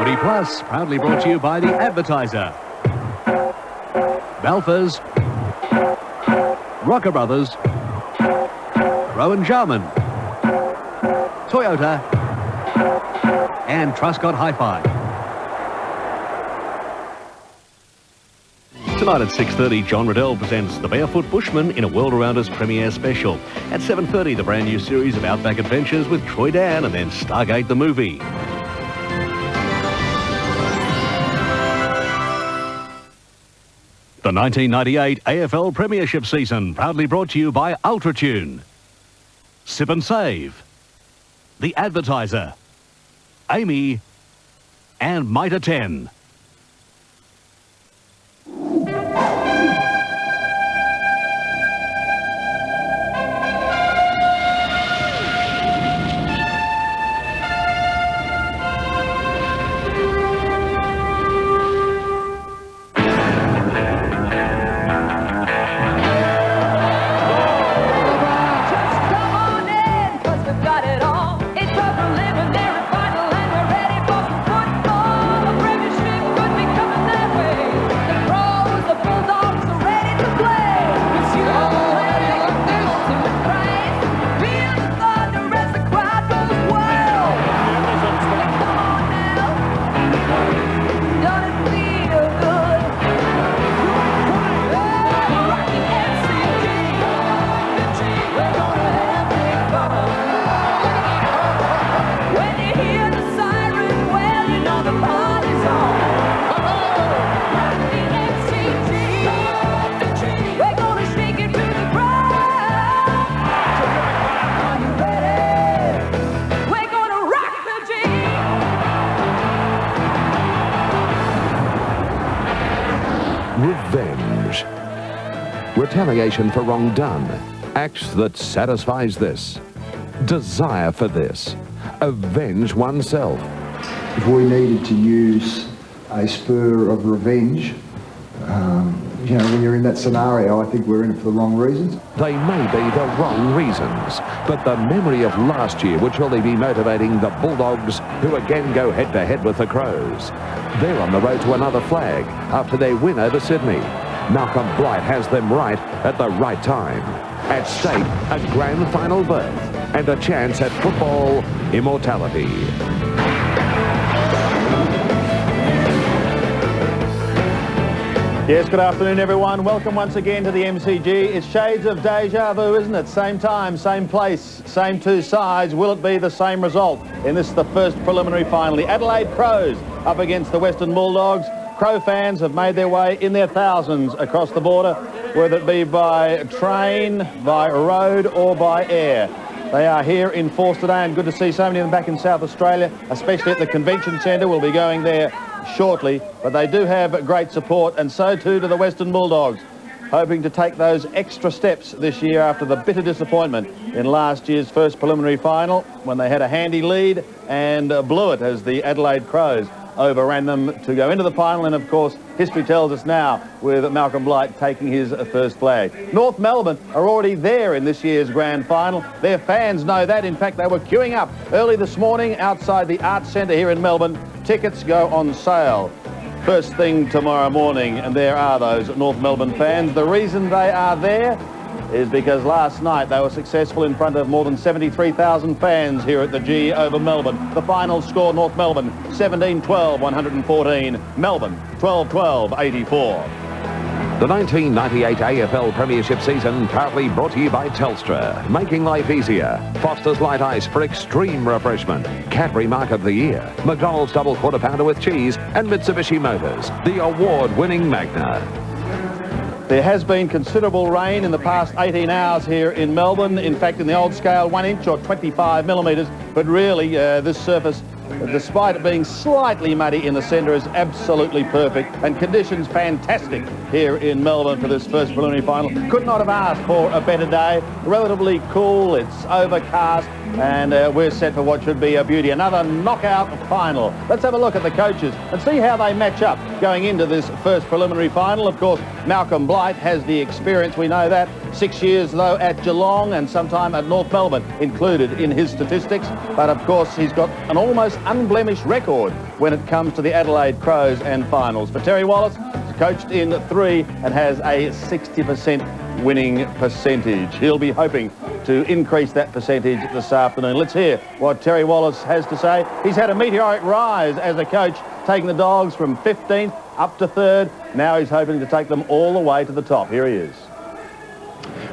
Footy Plus, proudly brought to you by The Advertiser. Balfours, Rocker Brothers, Rowan Jarman, Toyota, and Truscott Hi-Fi. Tonight at 6:30, John Riddell presents The Barefoot Bushman in a World Around Us premiere special. At 7:30, the brand new series of Outback Adventures with Troy Dan, and then Stargate the movie. The 1998 AFL Premiership season, proudly brought to you by Ultratune. Sip and Save, The Advertiser, Amy, and Mitre 10. Revenge. Retaliation for wrong done. Acts that satisfies this. Desire for this. Avenge oneself. If we needed to use a spur of revenge, you know, when you're in that scenario, I think we're in it for the wrong reasons. They may be the wrong reasons, but the memory of last year would surely be motivating the Bulldogs, who again go head-to-head with the Crows. They're on the road to another flag after their win over Sydney. Malcolm Blight has them right at the right time. At stake, a grand final berth and a chance at football immortality. Yes, good afternoon everyone. Welcome once again to the MCG. It's shades of deja vu, isn't it? Same time, same place, same two sides. Will it be the same result in this, the first preliminary final? The Adelaide Crows up against the Western Bulldogs. Crow fans have made their way in their thousands across the border, whether it be by train, by road or by air. They are here in force today, and good to see so many of them back in South Australia, especially at the Convention Centre. We'll be going there shortly, but they do have great support, and so too do the Western Bulldogs, hoping to take those extra steps this year after the bitter disappointment in last year's first preliminary final when they had a handy lead and blew it as the Adelaide Crows overran them to go into the final. And of course, history tells us now with Malcolm Blight taking his first flag. North Melbourne are already there in this year's grand final. Their fans know that. In fact, they were queuing up early this morning outside the Arts Centre here in Melbourne. Tickets go on sale first thing tomorrow morning, and there are those North Melbourne fans. The reason they are there is because last night they were successful in front of more than 73,000 fans here at the G over Melbourne. The final score, North Melbourne 17-12, 114. Melbourne 12-12, 84. The 1998 AFL Premiership season proudly brought to you by Telstra, making life easier. Foster's Light Ice for extreme refreshment. Cadbury Mark of the Year. McDonald's Double Quarter Pounder with Cheese. And Mitsubishi Motors, the award-winning Magna. There has been considerable rain in the past 18 hours here in Melbourne. In fact, in the old scale, 1 inch or 25 millimetres. But really, this surface, despite it being slightly muddy in the centre, is absolutely perfect, and conditions fantastic here in Melbourne for this first preliminary final. Could not have asked for a better day. Relatively cool, it's overcast, and we're set for what should be a beauty. Another knockout final. Let's have a look at the coaches and see how they match up going into this first preliminary final. Of course, Malcolm Blight has the experience, we know that. 6 years, though, at Geelong and sometime at North Melbourne included in his statistics. But, of course, he's got an almost unblemished record when it comes to the Adelaide Crows and finals. But Terry Wallace has coached in 3 and has a 60% winning percentage. He'll be hoping to increase that percentage this afternoon. Let's hear what Terry Wallace has to say. He's had a meteoric rise as a coach, taking the Dogs from 15th up to 3rd. Now he's hoping to take them all the way to the top. Here he is.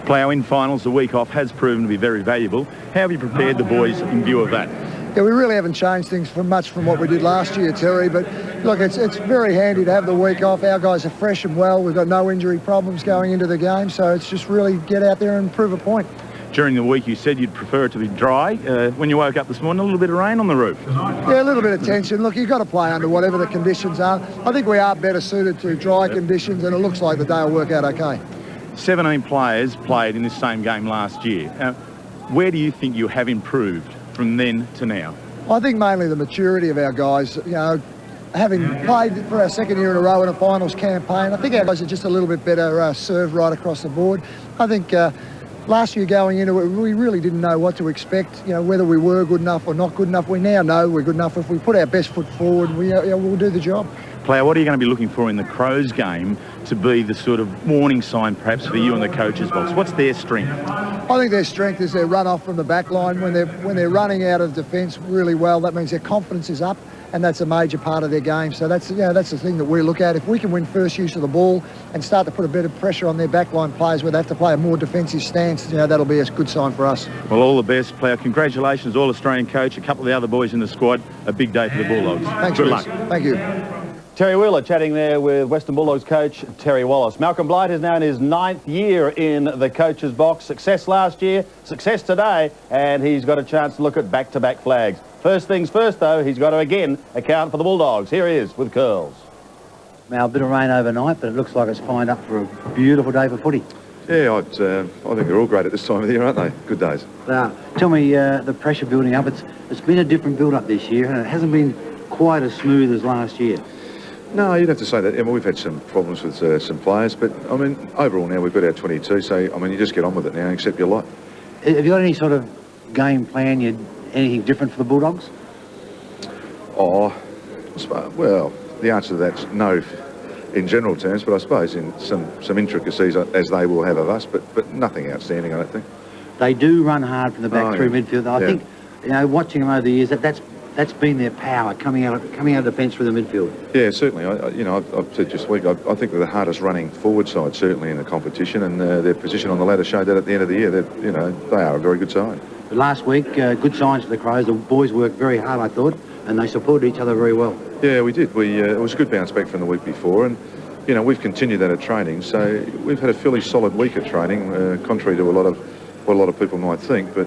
Player in finals, the week off has proven to be very valuable. How have you prepared the boys in view of that? Yeah, we really haven't changed things much from what we did last year, Terry, but look, it's very handy to have the week off. Our guys are fresh and well. We've got no injury problems going into the game, so it's just really get out there and prove a point. During the week you said you'd prefer it to be dry. When you woke up this morning, a little bit of rain on the roof. Yeah, a little bit of tension. Look, you've got to play under whatever the conditions are. I think we are better suited to dry conditions, and it looks like the day will work out okay. 17 players played in this same game last year. Where do you think you have improved from then to now? I think mainly the maturity of our guys. You know, having played for our second year in a row in a finals campaign, I think our guys are just a little bit better served right across the board. I think last year going into it, we really didn't know what to expect, you know, whether we were good enough or not good enough. We now know we're good enough. If we put our best foot forward, we'll do the job. Player, what are you going to be looking for in the Crows game to be the sort of warning sign perhaps for you in the coach's box? What's their strength? I think their strength is their run off from the back line. When they're running out of defence really well, that means their confidence is up, and that's a major part of their game. So that's the thing that we look at. If we can win first use of the ball and start to put a bit of pressure on their backline players where they have to play a more defensive stance, that'll be a good sign for us. Well, all the best, player. Congratulations, All-Australian coach, a couple of the other boys in the squad. A big day for the Bulldogs. Thanks, good Chris. luck. Thank you. Terry Wheeler chatting there with Western Bulldogs coach Terry Wallace. Malcolm Blight is now in his 9th year in the coach's box. Success last year, success today, and he's got a chance to look at back-to-back flags. First things first, though, he's got to again account for the Bulldogs. Here he is with curls. Now, a bit of rain overnight, but it looks like it's lined up for a beautiful day for footy. Yeah, I think they're all great at this time of the year, aren't they? Good days. Now, tell me, the pressure building up, it's been a different build-up this year, and it hasn't been quite as smooth as last year. No, you'd have to say that. I mean, we've had some problems with some players, but, I mean, overall now we've got our 22, so, I mean, you just get on with it now and accept your lot. Have you got any sort of game plan, anything different for the Bulldogs? Oh, well, the answer to that's no in general terms, but I suppose in some intricacies as they will have of us, but nothing outstanding, I don't think. They do run hard from the back through midfield. I think, watching them over the years, that's been their power, coming out of defence through the midfield. Yeah, certainly. I've said just this week, I think they're the hardest running forward side, certainly in the competition, and their position on the ladder showed that at the end of the year. They are a very good side. But last week, good signs for the Crows. The boys worked very hard, I thought, and they supported each other very well. Yeah, we did. It was a good bounce back from the week before, and we've continued that at training. So we've had a fairly solid week at training, contrary to what a lot of people might think. But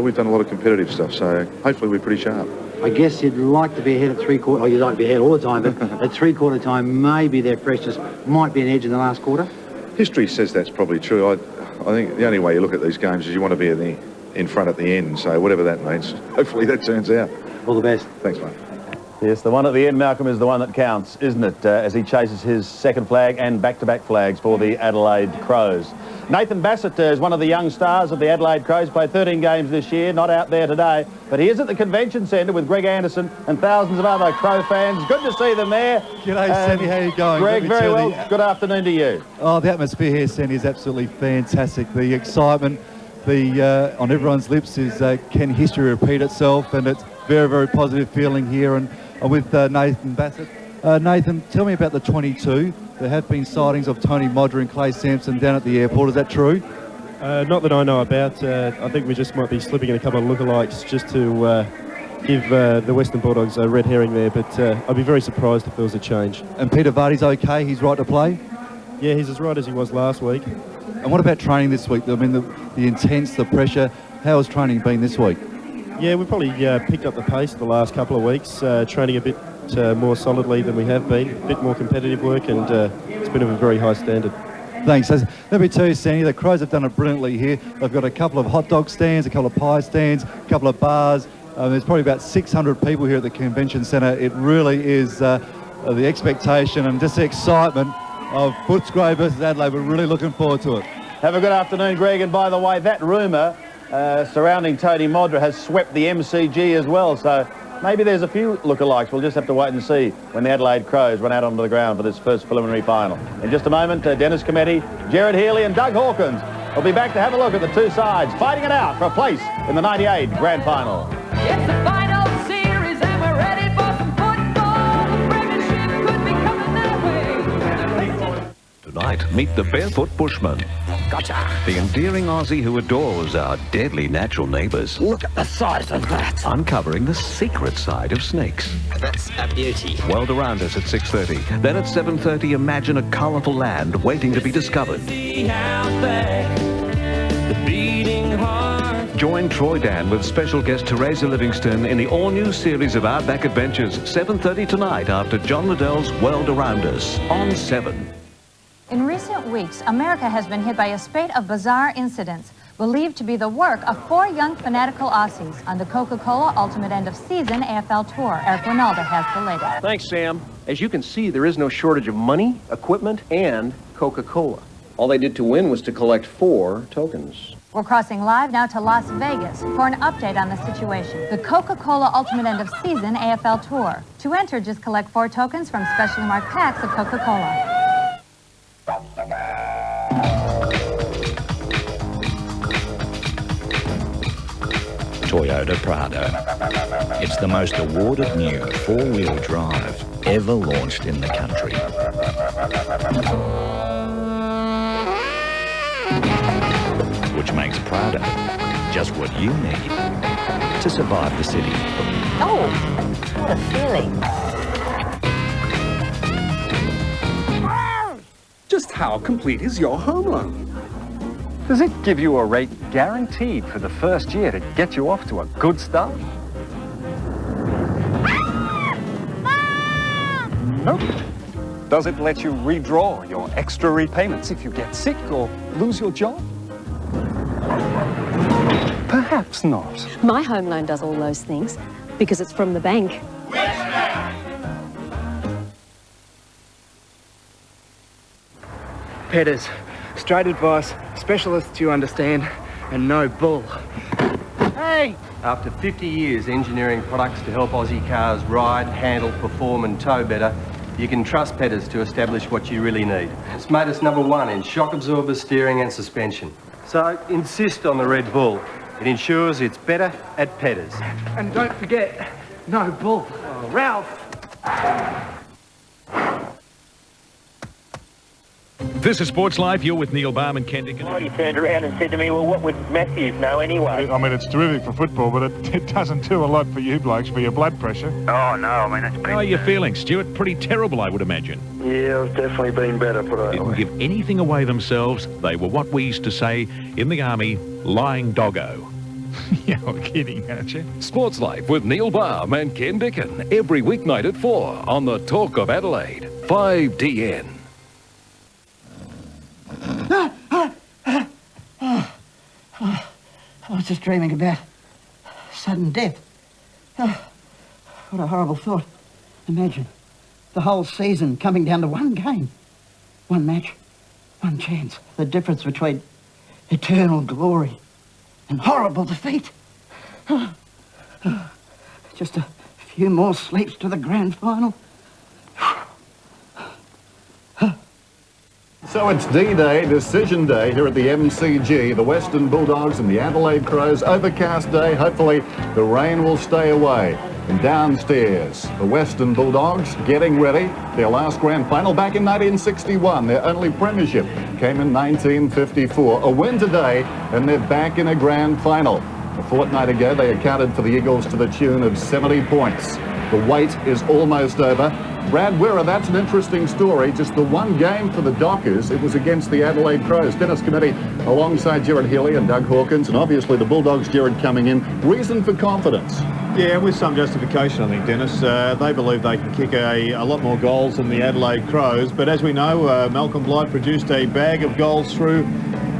we've done a lot of competitive stuff, so hopefully we're pretty sharp. I guess you'd like to be ahead at three-quarter. Oh, you'd like to be ahead all the time, but at three-quarter time, maybe their freshness might be an edge in the last quarter. History says that's probably true. I think the only way you look at these games is you want to be in front at the end. So whatever that means, hopefully that turns out. All the best. Thanks, mate. Yes, the one at the end, Malcolm, is the one that counts, isn't it? As he chases his second flag and back-to-back flags for the Adelaide Crows. Nathan Bassett is one of the young stars of the Adelaide Crows, played 13 games this year, not out there today, but he is at the convention centre with Greg Anderson and thousands of other Crow fans. Good to see them there. G'day, Sandy, how you going? Greg, very well. Good afternoon to you. Oh, the atmosphere here, Sandy, is absolutely fantastic. The excitement on everyone's lips is can history repeat itself, and it's very, very positive feeling here. And I'm with Nathan Bassett. Nathan, tell me about the 22. There have been sightings of Tony Modra and Clay Sampson down at the airport. Is that true? Not that I know about. I think we just might be slipping in a couple of lookalikes just to give the Western Bulldogs a red herring there, but I'd be very surprised if there was a change. And Peter Vardy's okay? He's right to play? Yeah, he's as right as he was last week. And what about training this week? I mean, the intense, the pressure. How has training been this week? Yeah, we've probably picked up the pace the last couple of weeks, training a bit more solidly than we have been, a bit more competitive work, and it's been of a very high standard. Thanks. Let me tell you, Sandy, the Crows have done it brilliantly here. They've got a couple of hot dog stands, a couple of pie stands, a couple of bars. There's probably about 600 people here at the convention centre. It really is the expectation and just the excitement of Footscray versus Adelaide. We're really looking forward to it. Have a good afternoon, Greg. And by the way, that rumour surrounding Tony Modra has swept the MCG as well. So maybe there's a few lookalikes. We'll just have to wait and see when the Adelaide Crows run out onto the ground for this first preliminary final. In just a moment, Dennis Cometti, Gerard Healy and Doug Hawkins will be back to have a look at the two sides fighting it out for a place in the 98 Grand Final. It's the final series and we're ready for some football. The premiership could be coming that way. Tonight, meet the barefoot bushman. Gotcha. The endearing Aussie who adores our deadly natural neighbours. Look at the size of that. Uncovering the secret side of snakes. That's a beauty. World Around Us at 6:30. Then at 7:30, imagine a colourful land waiting to be discovered. Join Troy Dan with special guest Teresa Livingston in the all-new series of Outback Adventures, 7:30 tonight after John Liddell's World Around Us on 7. In recent weeks, America has been hit by a spate of bizarre incidents believed to be the work of 4 young fanatical Aussies on the Coca-Cola Ultimate End of Season AFL Tour. Eric Ronaldo has the latest. Thanks, Sam. As you can see, there is no shortage of money, equipment, and Coca-Cola. All they did to win was to collect 4 tokens. We're crossing live now to Las Vegas for an update on the situation. The Coca-Cola Ultimate End of Season AFL Tour. To enter, just collect 4 tokens from specially marked packs of Coca-Cola. Toyota Prado. It's the most awarded new 4-wheel drive ever launched in the country. Which makes Prado just what you need to survive the city. Oh, what a feeling. Just how complete is your home loan? Does it give you a rate guaranteed for the first year to get you off to a good start? Nope. Does it let you redraw your extra repayments if you get sick or lose your job? Perhaps not. My home loan does all those things because it's from the bank. Petters, straight advice, specialists you understand, and no bull. Hey! After 50 years engineering products to help Aussie cars ride, handle, perform and tow better, you can trust Petters to establish what you really need. It's made us #1 in shock absorber, steering and suspension. So insist on the Red Bull. It ensures it's better at Petters. And don't forget, no bull. Oh, Ralph! This is Sports Life. You're with Neil Barham and Ken Dickinson. He turned around and said to me, well, what would Matthews know anyway? I mean, it's terrific for football, but it doesn't do a lot for you blokes, for your blood pressure. Oh, no, I mean, it's been... How are you feeling, Stuart? Pretty terrible, I would imagine. Yeah, I've definitely been better, put it Didn't give anything away themselves. They were what we used to say in the Army, lying doggo. You're kidding, aren't you? Sports Life with Neil Barham and Ken Dickin every weeknight at 4 on the Talk of Adelaide, 5DN. I was just dreaming about sudden death. Oh, what a horrible thought. Imagine the whole season coming down to one game, one match, one chance. The difference between eternal glory and horrible defeat. Just a few more sleeps to the grand final. So it's D-Day, decision day here at the MCG. The Western Bulldogs and the Adelaide Crows. Overcast day. Hopefully the rain will stay away. And downstairs, the Western Bulldogs getting ready. Their last grand final back in 1961. Their only premiership came in 1954. A win today and they're back in a grand final. A fortnight ago they accounted for the Eagles to the tune of 70 points. The wait is almost over. Brad Wirra, that's an interesting story. Just the one game for the Dockers. It was against the Adelaide Crows. Dennis Committee alongside Gerard Healy and Doug Hawkins, and obviously the Bulldogs, Gerard coming in. Reason for confidence? Yeah, with some justification, I think, Dennis. They believe they can kick a lot more goals than the Adelaide Crows. But as we know, Malcolm Blight produced a bag of goals through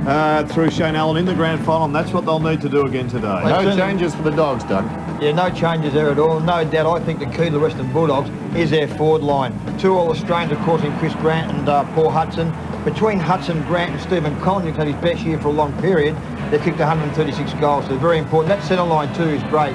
Shane Allen in the grand final, and that's what they'll need to do again today. No changes for the Dogs, Doug. Yeah, no changes there at all. No doubt, I think the key to the Western Bulldogs is their forward line. Two All-Australians, of course, in Chris Grant and Paul Hudson. Between Hudson, Grant and Stephen Collins, who's had his best year for a long period, they've kicked 136 goals, so very important. That centre line too is great.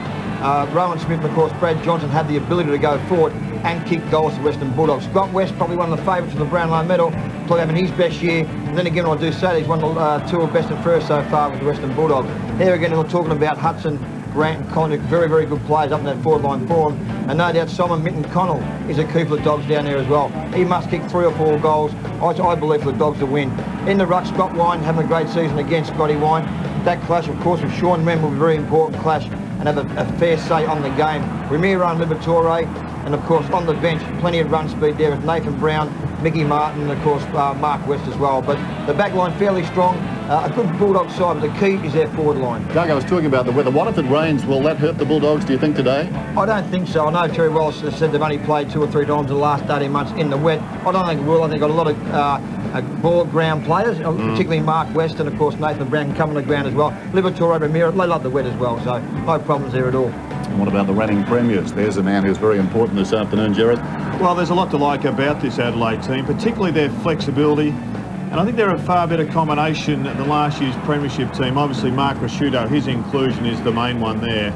Rowan Smith and, of course, Brad Johnson have the ability to go forward and kick goals for Western Bulldogs. Scott West, probably one of the favourites for the Brownlow medal, probably having his best year. And then again, I do say he's won two of best and first so far with the Western Bulldogs. Here again, we're talking about Hudson, Grant and Collins, very, very good players up in that forward line for them. And no doubt Simon Minton-Connell is a key for the Dogs down there as well. He must kick 3 or 4 goals, I believe, for the Dogs to win. In the ruck, Scott Wine having a great season against Scotty Wine. That clash, of course, with Sean Wren will be a very important clash and have a fair say on the game. Ramiro and Liberatore, and of course on the bench, plenty of run speed there with Nathan Brown, Mickey Martin, and of course Mark West as well. But the back line fairly strong, a good Bulldog side, but the key is their forward line. Doug, I was talking about the weather. What if it rains? Will that hurt the Bulldogs, do you think, today? I don't think so. I know Terry Wallace has said they've only played 2 or 3 times in the last 18 months in the wet. I don't think it will. I think they've got a lot of ball ground players, particularly Mark West and of course Nathan Brown can come on the ground as well. Liberatore, Ramiro, they love the wet as well, so no problems there at all. And what about the reigning premiers? There's a man who's very important this afternoon, Gerard. Well, there's a lot to like about this Adelaide team, particularly their flexibility. And I think they're a far better combination than last year's premiership team. Obviously, Mark Rasciuto, his inclusion is the main one there.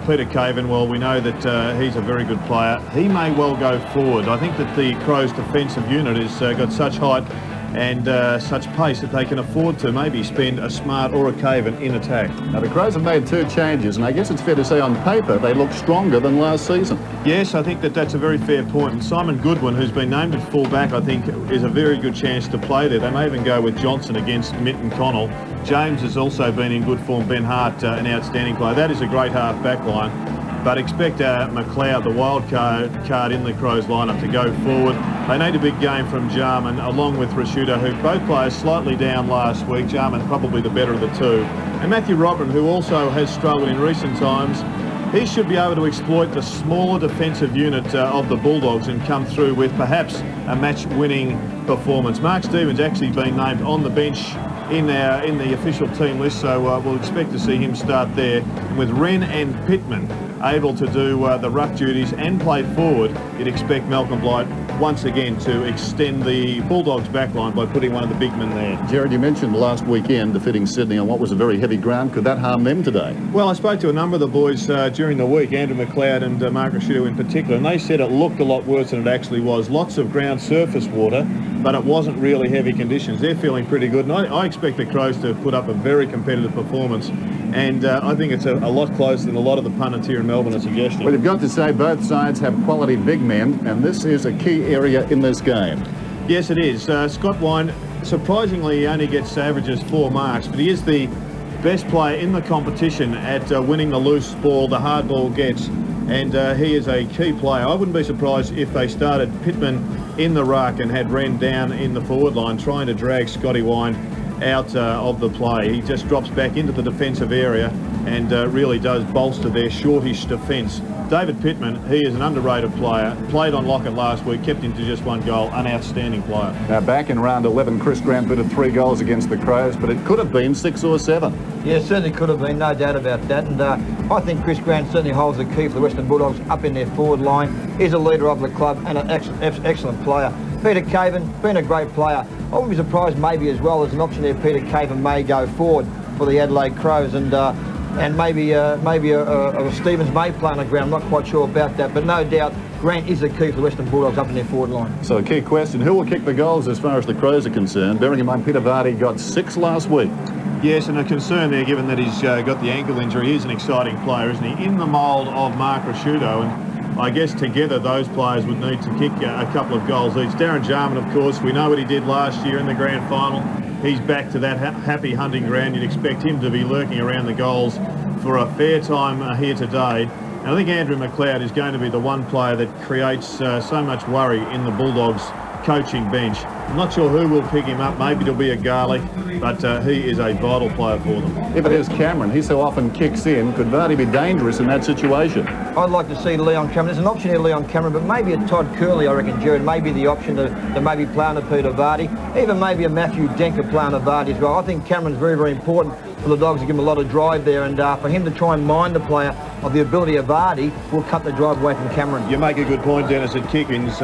Peter Caven, well, we know that he's a very good player. He may well go forward. I think that the Crows' defensive unit has got such height and such pace that they can afford to maybe spend a Smart or a Caven in attack. Now, the Crows have made 2 changes, and I guess it's fair to say on paper they look stronger than last season. Yes, I think that that's a very fair point. And Simon Goodwin, who's been named at full-back, I think is a very good chance to play there. They may even go with Johnson against Minton-Connell. James has also been in good form. Ben Hart, an outstanding player. That is a great half-back line. But expect McLeod, the wild card in the Crows lineup, to go forward. They need a big game from Jarman, along with Rasciuto, who both players slightly down last week. Jarman probably the better of the two. And Matthew Robin, who also has struggled in recent times, he should be able to exploit the smaller defensive unit of the Bulldogs and come through with perhaps a match-winning performance. Mark Stevens actually been named on the bench in the official team list, so we'll expect to see him start there. And with Wren and Pittman able to do the ruck duties and play forward, you'd expect Malcolm Blight once again to extend the Bulldogs backline by putting one of the big men there. Gerard, you mentioned last weekend defeating Sydney on what was a very heavy ground. Could that harm them today? Well, I spoke to a number of the boys during the week, Andrew McLeod and Mark Rasciuto in particular, and they said it looked a lot worse than it actually was. Lots of ground surface water, but it wasn't really heavy conditions. They're feeling pretty good, and I expect the Crows to put up a very competitive performance, and I think it's a lot closer than a lot of the pundits here in Melbourne are suggesting. Well, you've got to say both sides have quality big men, and this is a key area in this game. Yes, it is. Scott Wine, surprisingly, he only gets averages 4 marks, but he is the best player in the competition at winning the loose ball, the hard ball gets, and he is a key player. I wouldn't be surprised if they started Pittman in the ruck and had Wren down in the forward line trying to drag Scotty Wine out of the play. He just drops back into the defensive area and really does bolster their shortish defence. David Pittman, he is an underrated player, played on Lockett last week, kept him to just 1 goal, an outstanding player. Now back in round 11, Chris Grant booted 3 goals against the Crows, but it could have been 6 or 7. Yeah, certainly could have been, no doubt about that. And I think Chris Grant certainly holds the key for the Western Bulldogs up in their forward line. He's a leader of the club and an excellent player. Peter Caven, been a great player. I wouldn't be surprised maybe as well as an option there, Peter Caven may go forward for the Adelaide Crows, and maybe Stevens may play on the ground. I'm not quite sure about that, but no doubt Grant is the key for the Western Bulldogs up in their forward line. So a key question, who will kick the goals as far as the Crows are concerned? Bearing in mind Peter Vardy got 6 last week. Yes, and a concern there given that he's got the ankle injury. He's an exciting player, isn't he? In the mould of Mark Rasciuto, and I guess together those players would need to kick a couple of goals each. Darren Jarman, of course, we know what he did last year in the grand final. He's back to that happy hunting ground. You'd expect him to be lurking around the goals for a fair time here today. And I think Andrew McLeod is going to be the one player that creates so much worry in the Bulldogs coaching bench. I'm not sure who will pick him up. Maybe it'll be a Garlic, but he is a vital player for them. If it is Cameron, he so often kicks in. Could Vardy be dangerous in that situation? I'd like to see Leon Cameron. There's an option here, Leon Cameron, but maybe a Todd Curley, I reckon, Jared, maybe the option to maybe play under Peter Vardy. Even maybe a Matthew Denker play under Vardy as well. I think Cameron's very, very important for the Dogs to give him a lot of drive there, and for him to try and mind the player of the ability of Vardy will cut the drive away from Cameron. You make a good point, Dennis, at kick-ins.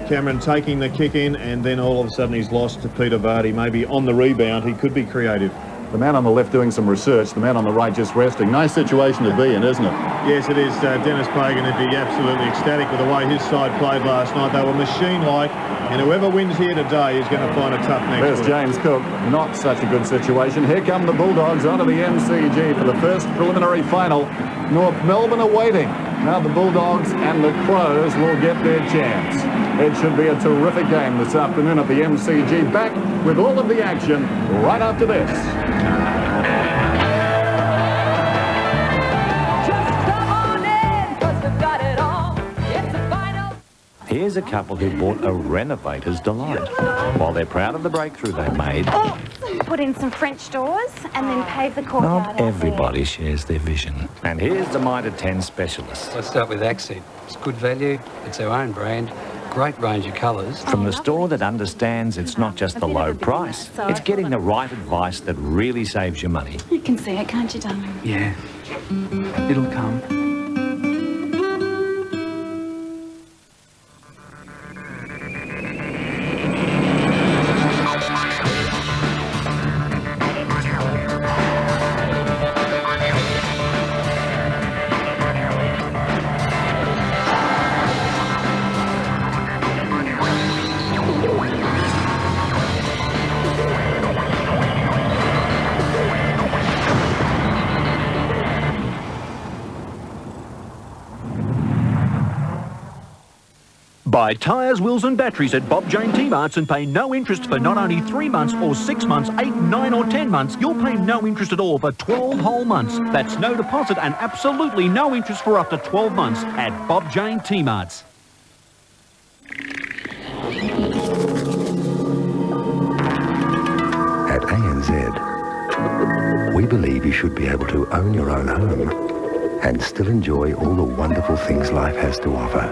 Cameron taking the kick-in, and then all of a sudden he's lost to Peter Vardy. Maybe on the rebound he could be creative. The man on the left doing some research, the man on the right just resting. Nice situation to be in, isn't it? Yes, it is. Dennis Pagan would be absolutely ecstatic with the way his side played last night. They were machine-like, and whoever wins here today is going to find a tough next There's week. James Cook. Not such a good situation. Here come the Bulldogs onto the MCG for the first preliminary final. North Melbourne are waiting. Now the Bulldogs and the Crows will get their chance. It should be a terrific game this afternoon at the MCG. Back with all of the action right after this. Here's a couple who bought a renovator's delight. While they're proud of the breakthrough they made, Put in some French doors and then pave the courtyard. not everybody shares their vision. And here's the Mitre 10 specialist. Let's start with Accent. It's good value, it's our own brand, great range of colours. From the store that understands it's not just the low price, it's getting the right advice that really saves you money. You can see it, can't you, darling? Yeah, it'll come. Buy tyres, wheels and batteries at Bob Jane T-Marts and pay no interest for not only 3 months or 6 months, 8, 9 or 10 months. You'll pay no interest at all for 12 whole months. That's no deposit and absolutely no interest for up to 12 months at Bob Jane T-Marts. At ANZ, we believe you should be able to own your own home and still enjoy all the wonderful things life has to offer.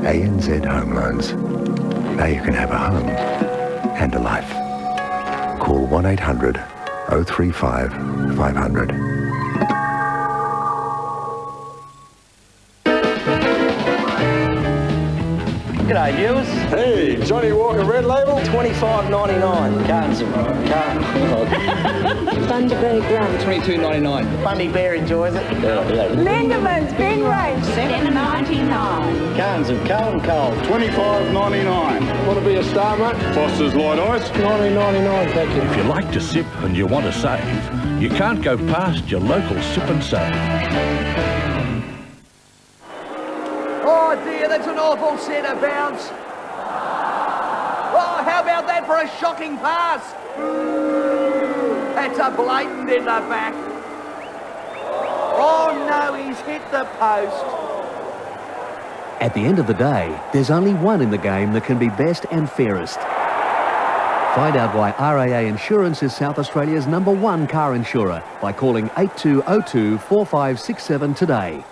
ANZ Home Loans. Now you can have a home and a life. Call 1-800 035 500. G'day, viewers. Hey, Johnny Walker Red Label. $25.99. Cartons of Bundaberg rum. $22.99. Bundy Bear enjoys it. Lindeman's bin range. $7.99. Cartons of Carlton Cold. $25.99. Want to be a star, mate? Foster's Light Ice. $19.99, thank you. If you like to sip and you want to save, you can't go past your local Sip and Save. Oh dear, that's an awful centre bounce. Oh, how about that for a shocking pass? That's a blatant in the back. Oh no, he's hit the post. At the end of the day, there's only one in the game that can be best and fairest. Find out why RAA Insurance is South Australia's #1 car insurer by calling 8202 4567 today.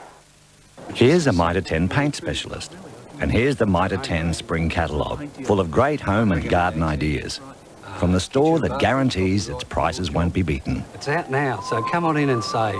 Here's a Mitre 10 paint specialist. And here's the Mitre 10 spring catalogue, full of great home and garden ideas. From the store that guarantees its prices won't be beaten. It's out now, so come on in and save.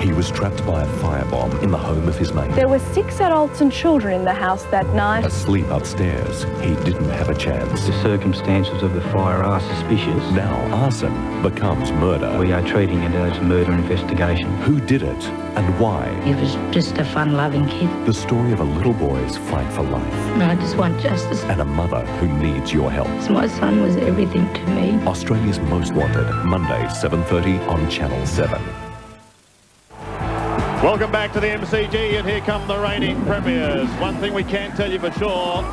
He was trapped by a firebomb in the home of his mate. There were 6 adults and children in the house that night. Asleep upstairs, he didn't have a chance. The circumstances of the fire are suspicious. Now arson becomes murder. We are treating it as a murder investigation. Who did it and why? He was just a fun-loving kid. The story of a little boy's fight for life. I just want justice. And a mother who needs your help. My son was everything to me. Australia's Most Wanted, Monday, 7:30 on Channel 7. Welcome back to the MCG, and here come the reigning premiers. One thing we can tell you for sure,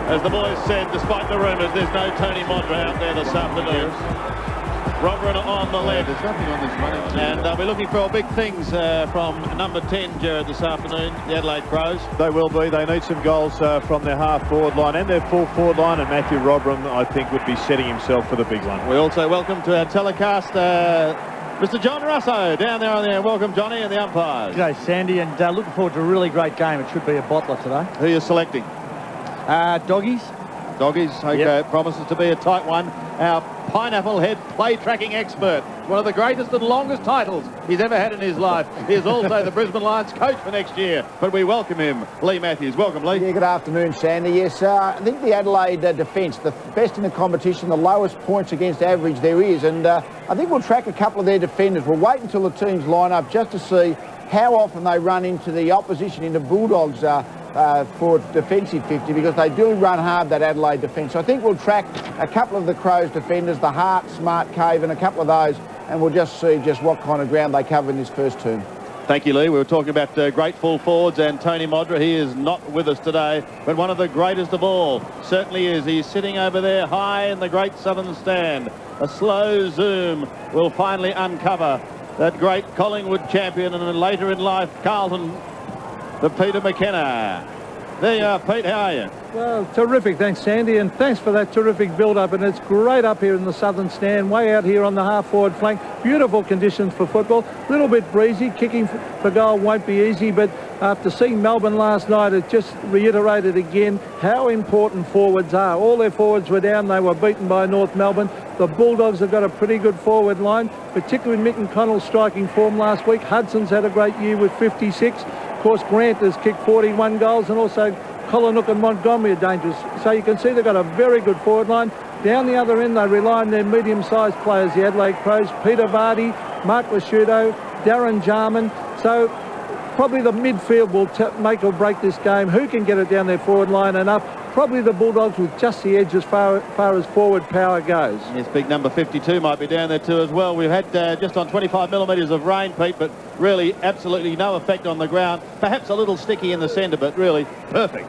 as the boys said, despite the rumours, there's no Tony Modra out there this afternoon. Robert on the left. There's nothing on this running. And they'll be looking for big things from number 10, Jared, this afternoon, the Adelaide Crows. They will be. They need some goals from their half-forward line and their full-forward line, and Matthew Robram, I think, would be setting himself for the big one. We also welcome to our telecast Mr. John Russo down there on the end. Welcome, Johnny, and the umpires. G'day, Sandy, and looking forward to a really great game. It should be a bottler today. Who are you selecting? Doggies. Doggies, okay. Yep. Promises to be a tight one. Our pineapple head play tracking expert. One of the greatest and longest titles he's ever had in his life. He is also the Brisbane Lions coach for next year. But we welcome him, Lee Matthews. Welcome, Lee. Yeah, good afternoon, Sandy. Yes, I think the Adelaide defence, the best in the competition, the lowest points against average there is. And I think we'll track a couple of their defenders. We'll wait until the teams line up just to see how often they run into the opposition, into Bulldogs for defensive 50, because they do run hard, that Adelaide defence. So I think we'll track a couple of the Crows defenders, the Hart, Smart, Cave, and a couple of those, and we'll just see just what kind of ground they cover in this first term. Thank you, Lee. We were talking about great full forwards and Tony Modra. He is not with us today, but one of the greatest of all certainly is. He's sitting over there high in the great southern stand. A slow zoom will finally uncover that great Collingwood champion, and then later in life, Carlton, the Peter McKenna. There you are, Pete. How are you? Well, terrific. Thanks, Sandy, and thanks for that terrific build-up. And it's great up here in the southern stand, way out here on the half-forward flank. Beautiful conditions for football. A little bit breezy. Kicking for goal won't be easy, but after seeing Melbourne last night, it just reiterated again how important forwards are. All their forwards were down. They were beaten by North Melbourne. The Bulldogs have got a pretty good forward line, particularly Mitten Connell's striking form last week. Hudson's had a great year with 56. Of course, Grant has kicked 41 goals, and also Collinook and Montgomery are dangerous. So you can see they've got a very good forward line. Down the other end, they rely on their medium-sized players, the Adelaide Crows, Peter Vardy, Mark Lasciuto, Darren Jarman. So probably the midfield will make or break this game. Who can get it down their forward line and up? Probably the Bulldogs with just the edge as far as forward power goes. Yes, big number 52 might be down there too as well. We've had just on 25 millimetres of rain, Pete, but really absolutely no effect on the ground. Perhaps a little sticky in the centre, but really perfect.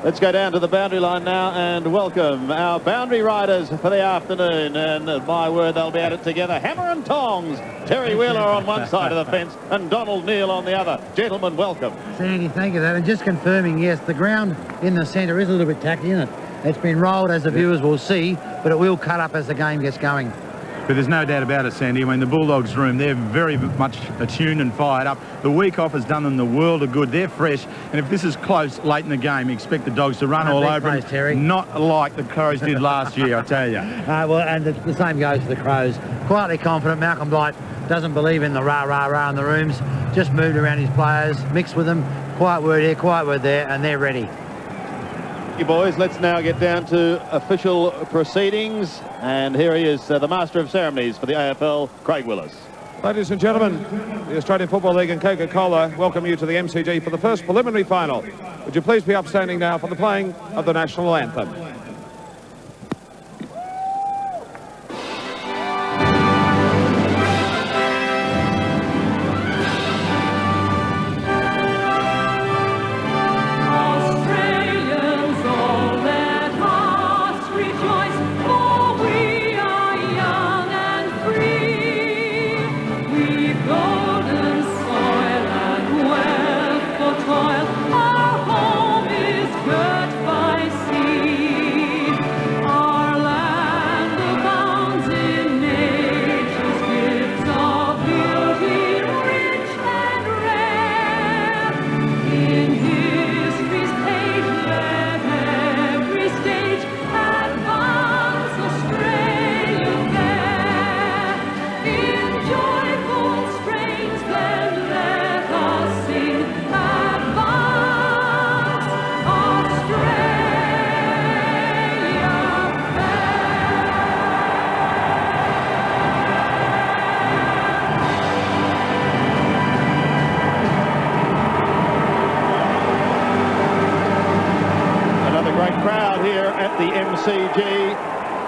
Let's go down to the boundary line now and welcome our boundary riders for the afternoon. And my word, they'll be at it together. Hammer and tongs. Terry Wheeler on one side of the fence and Donald Neal on the other. Gentlemen, welcome. Sandy, thank you for that. And just confirming, yes, the ground in the centre is a little bit tacky, isn't it? It's been rolled, as the viewers will see, but it will cut up as the game gets going. But there's no doubt about it, Sandy. I mean, the Bulldogs room, they're very much attuned and fired up. The week off has done them the world of good. They're fresh. And if this is close late in the game, you expect the Dogs to run all over them. Terry. Not like the Crows did last year, I tell you. Well, and the same goes for the Crows. Quietly confident. Malcolm Blight doesn't believe in the rah-rah-rah in the rooms. Just moved around his players, mixed with them. Quiet word here, quiet word there, and they're ready. You boys, let's now get down to official proceedings, and here he is, the Master of Ceremonies for the AFL, Craig Willis. Ladies and gentlemen, the Australian Football League and Coca-Cola welcome you to the MCG for the first preliminary final. Would you please be upstanding now for the playing of the national anthem.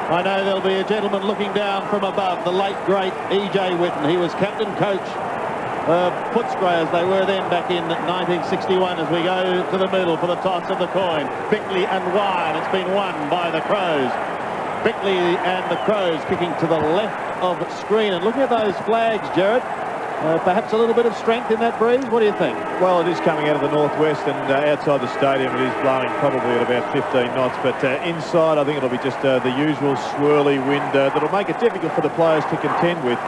I know there'll be a gentleman looking down from above, the late, great E.J. Whitten. He was captain coach of Footscray as they were then back in 1961 as we go to the middle for the toss of the coin. Bickley and wide. It's been won by the Crows. Bickley and the Crows kicking to the left of screen. And look at those flags, Jared. Perhaps a little bit of strength in that breeze. What do you think? Well, it is coming out of the northwest, and outside the stadium it is blowing probably at about 15 knots. But inside, I think it'll be just the usual swirly wind that'll make it difficult for the players to contend with.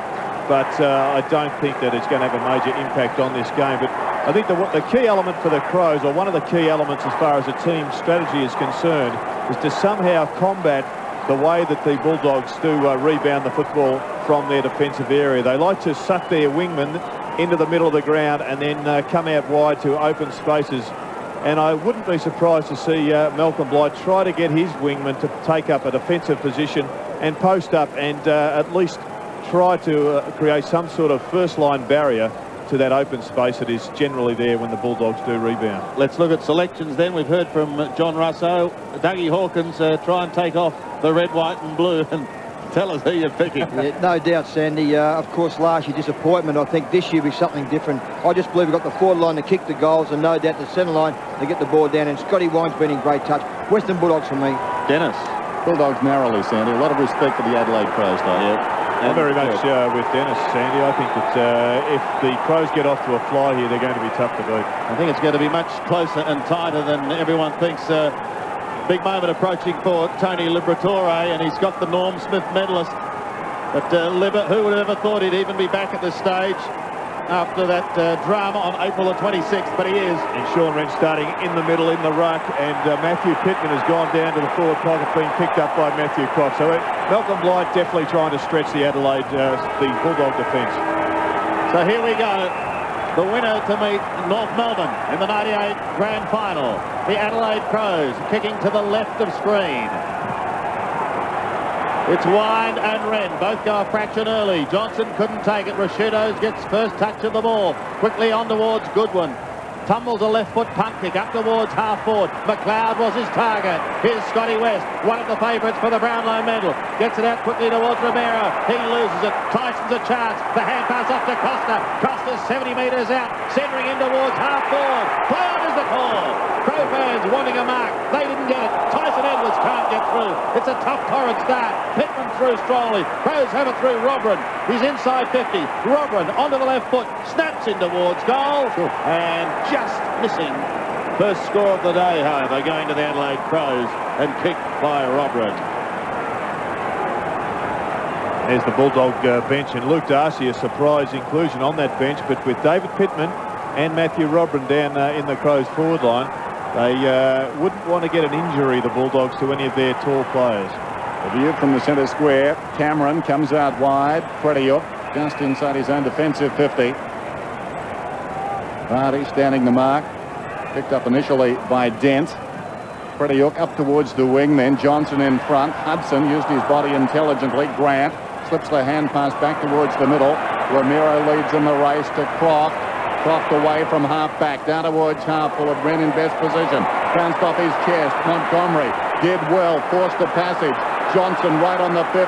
But I don't think that it's going to have a major impact on this game. But I think the key element for the Crows, or one of the key elements as far as the team strategy is concerned, is to somehow combat the way that the Bulldogs do rebound the football from their defensive area. They like to suck their wingmen into the middle of the ground and then come out wide to open spaces. And I wouldn't be surprised to see Malcolm Blight try to get his wingman to take up a defensive position and post up and at least try to create some sort of first-line barrier to that open space that is generally there when the Bulldogs do rebound. Let's look at selections then. We've heard from John Russo. Dougie Hawkins try and take off the red, white and blue and tell us who you're picking. Yeah, no doubt, Sandy. Of course, last year disappointment. I think this year will be something different. I just believe we've got the forward line to kick the goals and no doubt the centre line to get the ball down. And Scotty Wine's been in great touch. Western Bulldogs for me. Dennis. Bulldogs narrowly, Sandy. A lot of respect for the Adelaide Crows, though. Yeah. I'm very much with Dennis, Sandy. I think that if the Crows get off to a fly here, they're going to be tough to beat. I think it's going to be much closer and tighter than everyone thinks. Big moment approaching for Tony Liberatore, and he's got the Norm Smith medalist. But who would have ever thought he'd even be back at this stage after that drama on April the 26th, but he is. And Sean Wren starting in the middle in the ruck, and Matthew Pittman has gone down to the forward pocket, being picked up by Matthew Croft. So Malcolm Blight definitely trying to stretch the Adelaide, the Bulldog defence. So here we go. The winner to meet North Melbourne in the 98 Grand Final. The Adelaide Crows kicking to the left of screen. It's Wine and Wren. Both go a fraction early. Johnson couldn't take it. Rashidos gets first touch of the ball. Quickly on towards Goodwin. Tumbles a left foot punt kick up towards half forward. McLeod was his target. Here's Scotty West, one of the favourites for the Brownlow medal. Gets it out quickly towards Romero. He loses it. Tyson's a chance. The hand pass off to Costa. Costa's 70 metres out. Centering in towards half forward. Play on is the call. Crow fans wanting a mark. They didn't get it. Tyson Edwards can't get through. It's a tough torrid start. Pittman through strongly. Crows have it through Robrin. He's inside 50. Robrin onto the left foot. Snaps in towards goal. And just missing. First score of the day, however, going to the Adelaide Crows and kicked by Robrin. There's the Bulldog bench, and Luke Darcy, a surprise inclusion on that bench, but with David Pittman and Matthew Robrin down in the Crows forward line, they wouldn't want to get an injury, the Bulldogs, to any of their tall players. The view from the centre square. Cameron comes out wide. Pretiuk just inside his own defensive 50. Vardy standing the mark. Picked up initially by Dent. Pretiuk up towards the wing, then Johnson in front. Hudson used his body intelligently. Grant slips the hand pass back towards the middle. Romero leads in the race to Croft. Croft away from half-back, down towards half-forward. Wren in best position. Bounced off his chest. Montgomery did well, forced a passage. Johnson right on the 50,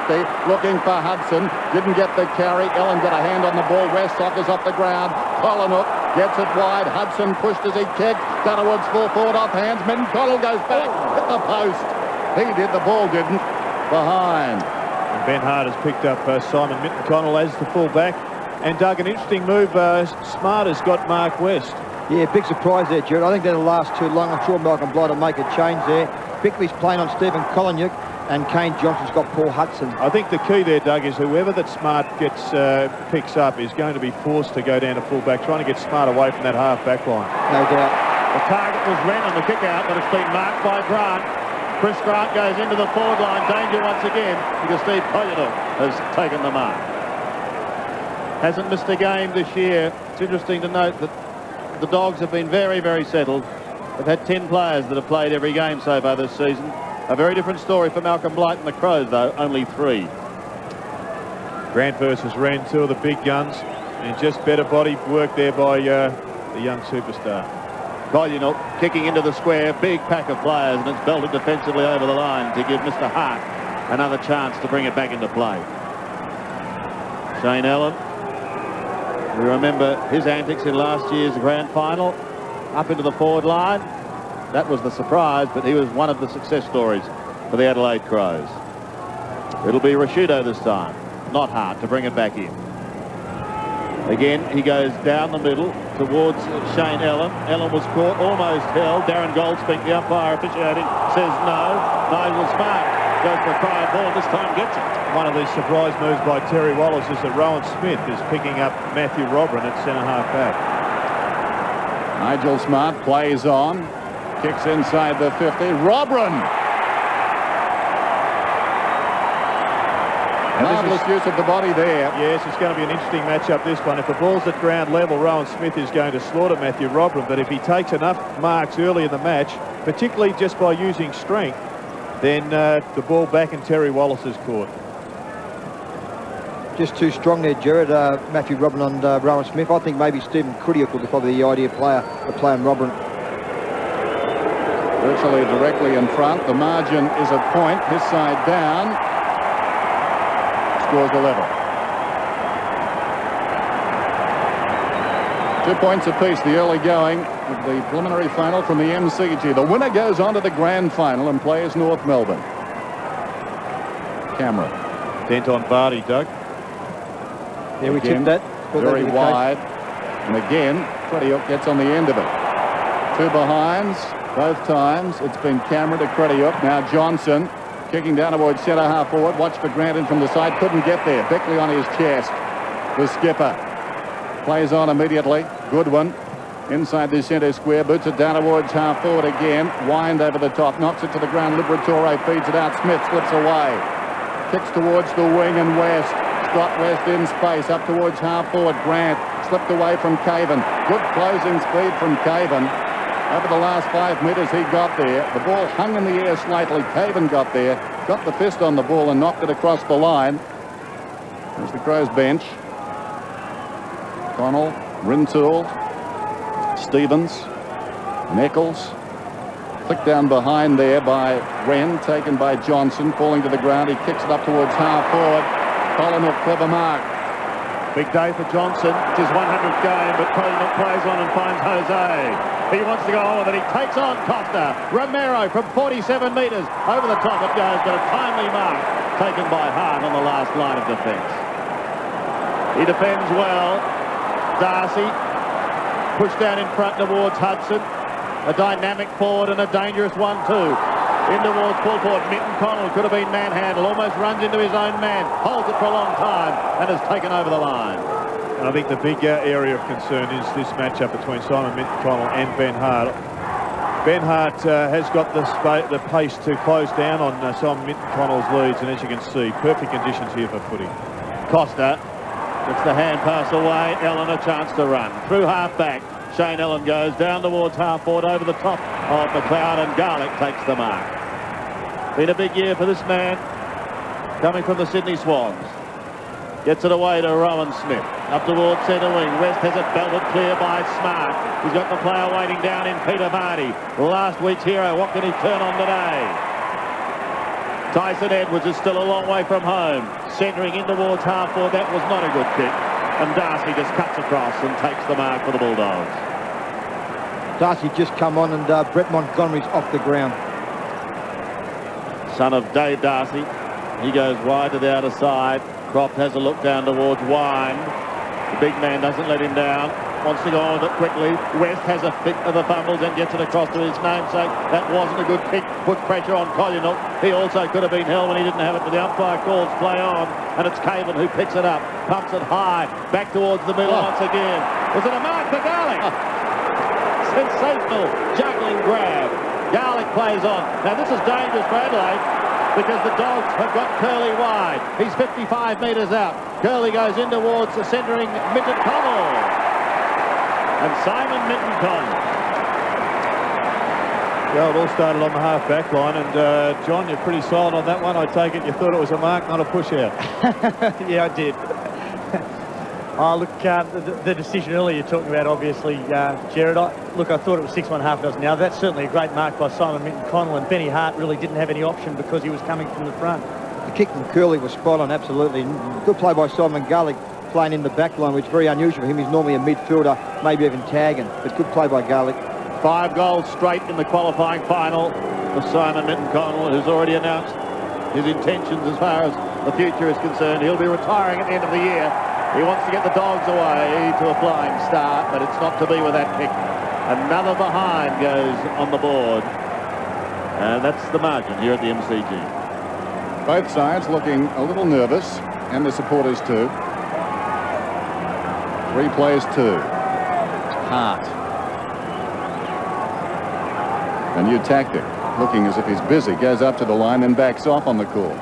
looking for Hudson. Didn't get the carry. Ellen got a hand on the ball. Westsock is off the ground. Collinhook gets it wide. Hudson pushed as he kicked. Down towards full forward off hands. Connell goes back. Hit the post. He did. The ball didn't. Behind. And Ben Hart has picked up Simon Connell as the full-back. And Doug, an interesting move. Smart has got Mark West. Yeah, big surprise there, Jared. I think that'll last too long. I'm sure Malcolm Blight will make a change there. Bickley's playing on Stephen Collinhook, and Kane Johnson's got Paul Hudson. I think the key there, Doug, is whoever that Smart picks up is going to be forced to go down to full-back, trying to get Smart away from that half-back line. No doubt. The target was Wren on the kick-out, but it's been marked by Grant. Chris Grant goes into the forward line. Danger once again because Steve Collinhook has taken the mark. Hasn't missed a game this year. It's interesting to note that the Dogs have been very, very settled. They've had 10 players that have played every game so far this season. A very different story for Malcolm Blight and the Crows, though. Only 3. Grant versus Wren, 2 of the big guns. And just better body work there by the young superstar. Collinhook kicking into the square. Big pack of players, and it's belted defensively over the line to give Mr. Hart another chance to bring it back into play. Shane Allen. We remember his antics in last year's grand final. Up into the forward line. That was the surprise, but he was one of the success stories for the Adelaide Crows. It'll be Rashido this time. Not hard to bring it back in. Again, he goes down the middle towards Shane Ellen. Ellen was caught, almost held. Darren Goldspink, the umpire officiating, says no. Nigel Smart goes for a try and ball, this time gets it. One of these surprise moves by Terry Wallace is that Rowan Smith is picking up Matthew Robran at centre-half back. Nigel Smart plays on, kicks inside the 50. Robran! Marvellous use of the body there. Yes, it's going to be an interesting matchup, this one. If the ball's at ground level, Rowan Smith is going to slaughter Matthew Robran, but if he takes enough marks early in the match, particularly just by using strength, then the ball back in Terry Wallace's court. Just too strong there, Gerard. Matthew Robran on Rowan Smith. I think maybe Stephen Kudiuk will be probably the ideal player to play on Robran. Virtually directly in front. The margin is a point. His side down. Scores a level. 2 points apiece, the early going of the preliminary final from the MCG. The winner goes on to the grand final and plays North Melbourne. Cameron. Dent on Vardy, Doug. Yeah, we tipped that. Very wide. And again, Crediuk gets on the end of it. Two behinds, both times. It's been Cameron to Crediuk. Now Johnson. Kicking down towards centre-half forward. Watch for Grant in from the side. Couldn't get there. Beckley on his chest. The skipper. Plays on immediately. Goodwin. Inside the centre square. Boots it down towards half forward again. Wind over the top. Knocks it to the ground. Liberatore feeds it out. Smith slips away. Kicks towards the wing and West. Scott West in space. Up towards half forward. Grant. Slipped away from Caven. Good closing speed from Caven. Over the last 5 metres he got there. The ball hung in the air slightly. Caven got there, got the fist on the ball and knocked it across the line. There's the Crows bench. Connell, Rintoul, Stevens, Nichols. Flicked down behind there by Wren, taken by Johnson, falling to the ground. He kicks it up towards half forward. Collinook, clever mark. Big day for Johnson. It's his 100th game, but Collinook plays on and finds Jose. He wants to go on with it. He takes on Costa. Romero from 47 metres. Over the top it goes, but a timely mark taken by Hart on the last line of defence. He defends well. Darcy pushed down in front towards Hudson. A dynamic forward and a dangerous one too. In towards full forward. Minton Connell could have been manhandled. Almost runs into his own man. Holds it for a long time and has taken over the line. And I think the bigger area of concern is this matchup between Simon Minton-Connell and Ben Hart. Ben Hart has got the pace to close down on Simon Minton-Connell's leads, and as you can see, perfect conditions here for footy. Costa gets the hand pass away. Ellen a chance to run. Through half-back, Shane Ellen goes down towards half-forward over the top of McLeod, and Garlick takes the mark. Been a big year for this man, coming from the Sydney Swans. Gets it away to Rowan Smith. Up towards centre wing. West has it belted clear by Smart. He's got the player waiting down in Peter Vardy. Last week's hero. What can he turn on today? Tyson Edwards is still a long way from home. Centering in towards half forward. That was not a good kick. And Darcy just cuts across and takes the mark for the Bulldogs. Darcy just come on and Brett Montgomery's off the ground. Son of Dave Darcy. He goes wide to the outer side. Croft has a look down towards Wine. The big man doesn't let him down. Wants to go on with it quickly. West has a fit of the fumbles and gets it across to his namesake. That wasn't a good kick. Puts pressure on Collinook. He also could have been held when he didn't have it, but the umpire calls play on. And it's Caven who picks it up. Pumps it high. Back towards the middle once again. Was it a mark for Garlick? Sensational juggling grab. Garlick plays on. Now this is dangerous for Adelaide, because the Dogs have got Curley wide. He's 55 metres out. Curley goes in towards the centering Minton-Connell. And Simon Minton-Connell. Yeah, it all started on the half-back line, and John, you're pretty solid on that one. I take it you thought it was a mark, not a push-out. Yeah, I did. Oh, look, the decision earlier you're talking about, obviously, Gerard. Look, I thought it was 6 1/2 dozen. Now, that's certainly a great mark by Simon Minton-Connell, and Benny Hart really didn't have any option because he was coming from the front. The kick from Curley was spot on, absolutely. Good play by Simon Garlick, playing in the back line, which is very unusual for him. He's normally a midfielder, maybe even tagging, but good play by Garlick. 5 goals straight in the qualifying final for Simon Minton-Connell, who's already announced his intentions as far as the future is concerned. He'll be retiring at the end of the year. He wants to get the Dogs away to a flying start, but it's not to be with that kick. Another behind goes on the board. And that's the margin here at the MCG. Both sides looking a little nervous, and the supporters too. 3 plays 2. Hart. A new tactic, looking as if he's busy, goes up to the line and backs off on the call.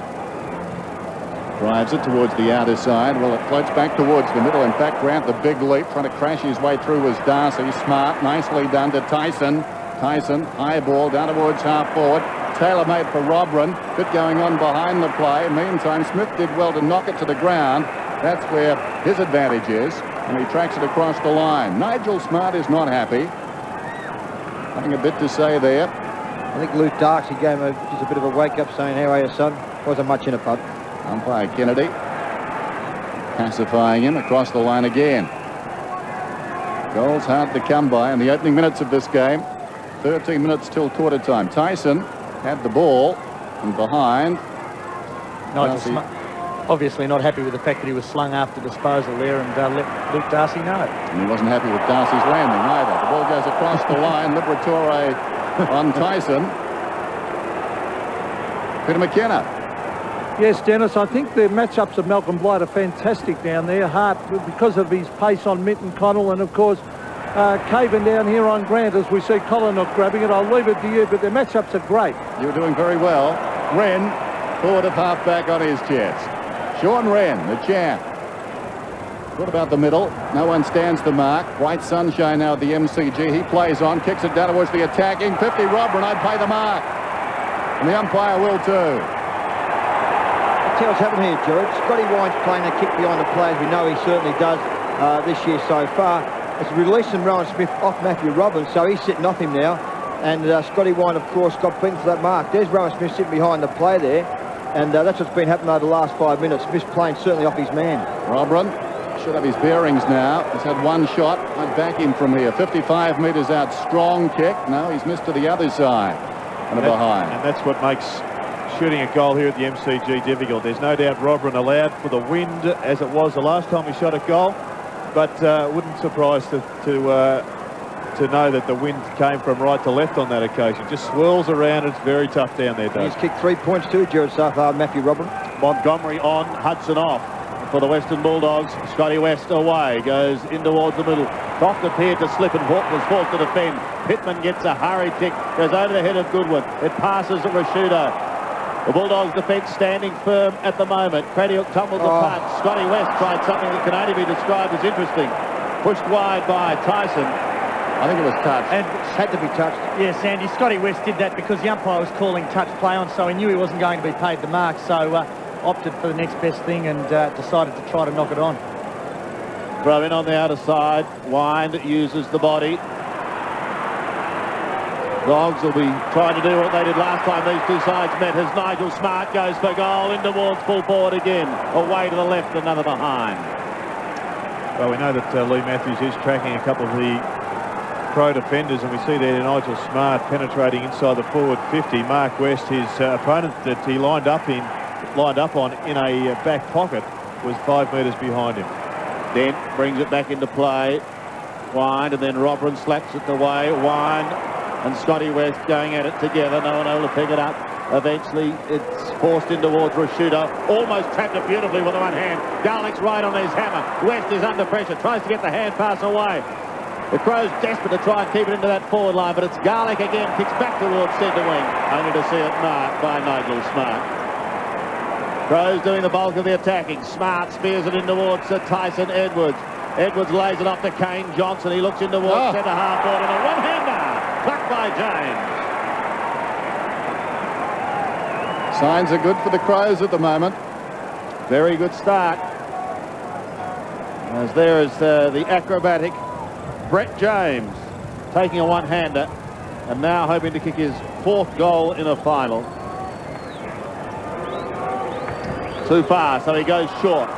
Drives it towards the outer side. Well, it floats back towards the middle. In fact, Grant, the big leap, trying to crash his way through was Darcy. Smart, nicely done to Tyson. Tyson, high ball down towards half forward. Tailor-made for Robran. Bit going on behind the play. Meantime, Smith did well to knock it to the ground. That's where his advantage is. And he tracks it across the line. Nigel Smart is not happy. Having a bit to say there. I think Luke Darcy gave him just a bit of a wake-up saying, how are you, son? Wasn't much in it, bud. Umpire Kennedy pacifying him across the line again. Goals hard to come by in the opening minutes of this game. 13 minutes till quarter time. Tyson had the ball and behind. Nigel obviously not happy with the fact that he was slung after disposal there and let Luke Darcy know. And he wasn't happy with Darcy's landing either. The ball goes across the line. Liberatore on Tyson. Peter McKenna. Yes, Dennis, I think the matchups of Malcolm Blight are fantastic down there. Hart, because of his pace on Minton Connell, and of course, Caven down here on Grant, as we see Collinock grabbing it. I'll leave it to you, but the matchups are great. You're doing very well. Wren, forward of half-back on his chest. Sean Wren, the champ. What about the middle? No one stands the mark. White sunshine now at the MCG. He plays on, kicks it down towards the attacking. 50 Robran, I'd pay the mark. And the umpire will too. I'll tell you what's happened here, George. Scotty Wine's playing a kick behind the players. We know he certainly does this year so far. It's releasing Rowan Smith off Matthew Robbins, so he's sitting off him now. And Scotty Wine, of course, got beaten for that mark. There's Rowan Smith sitting behind the play there. And that's what's been happening over the last 5 minutes. Smith's playing certainly off his man. Robran should have his bearings now. He's had one shot. I'd back him from here. 55 metres out. Strong kick. No, he's missed to the other side. And behind. And that's what makes shooting a goal here at the MCG difficult. There's no doubt Robran allowed for the wind as it was the last time he shot a goal. But wouldn't surprise to know that the wind came from right to left on that occasion. Just swirls around. It's very tough down there, Dave. He's kicked 3 points too, Jared, so far, Matthew Robran. Montgomery on, Hudson off for the Western Bulldogs. Scotty West away, goes in towards the middle. Croft appeared to slip and was forced to defend. Pittman gets a hurried kick, goes over the head of Goodwin. It passes to Rashudo. The Bulldogs defence standing firm at the moment. Cradiuk tumbles apart. Scotty West tried something that can only be described as interesting. Pushed wide by Tyson. I think it was touched. And had to be touched. Yeah, Sandy, Scotty West did that because the umpire was calling touch play on, so he knew he wasn't going to be paid the mark, so opted for the next best thing and decided to try to knock it on. Throw in on the outer side. Wind uses the body. Dogs will be trying to do what they did last time these two sides met as Nigel Smart goes for goal in towards full forward again. Away to the left, another behind. Well, we know that Lee Matthews is tracking a couple of the pro defenders, and we see there Nigel Smart penetrating inside the forward 50. Mark West, his opponent that he lined up on in a back pocket, was 5 metres behind him. Dent brings it back into play. Wind, and then Robran slaps it away. Wind and Scotty West going at it together. No one able to pick it up. Eventually, it's forced in towards Rashudo. Almost trapped it beautifully with the one hand. Garlick's right on his hammer. West is under pressure. Tries to get the hand pass away. The Crows desperate to try and keep it into that forward line, but it's Garlick again. Kicks back towards centre wing. Only to see it marked by Nigel Smart. Crows doing the bulk of the attacking. Smart spears it in towards Tyson Edwards. Edwards lays it off to Kane Johnson. He looks in towards centre half forward and a one-hander. Plucked by James. Signs are good for the Crows at the moment. Very good start. As there is the acrobatic Brett James taking a one-hander and now hoping to kick his 4th goal in a final. Too far, so he goes short.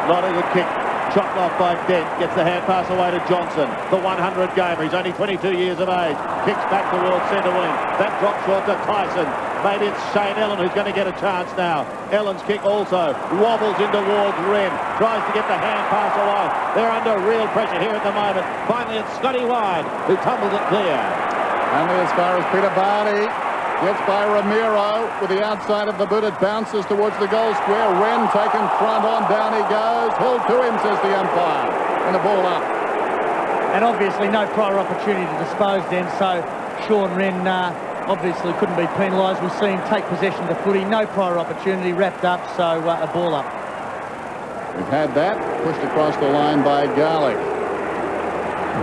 Not a good kick. Chopped off by Dent. Gets the hand pass away to Johnson. The 100 gamer. He's only 22 years of age. Kicks back towards centre wing. That drops short to Tyson. Maybe it's Shane Ellen who's going to get a chance now. Ellen's kick also wobbles in towards Wren. Tries to get the hand pass away. They're under real pressure here at the moment. Finally, it's Scotty Wide who tumbles it clear. Only as far as Peter Barney. Gets by Ramiro with the outside of the boot. It bounces towards the goal square. Wren taken front on. Down he goes. Hill to him, says the umpire. And the ball up. And obviously no prior opportunity to dispose then, so Sean Wren obviously couldn't be penalised. We see him take possession of the footy. No prior opportunity, wrapped up, so a ball up. We've had that. Pushed across the line by Garlick.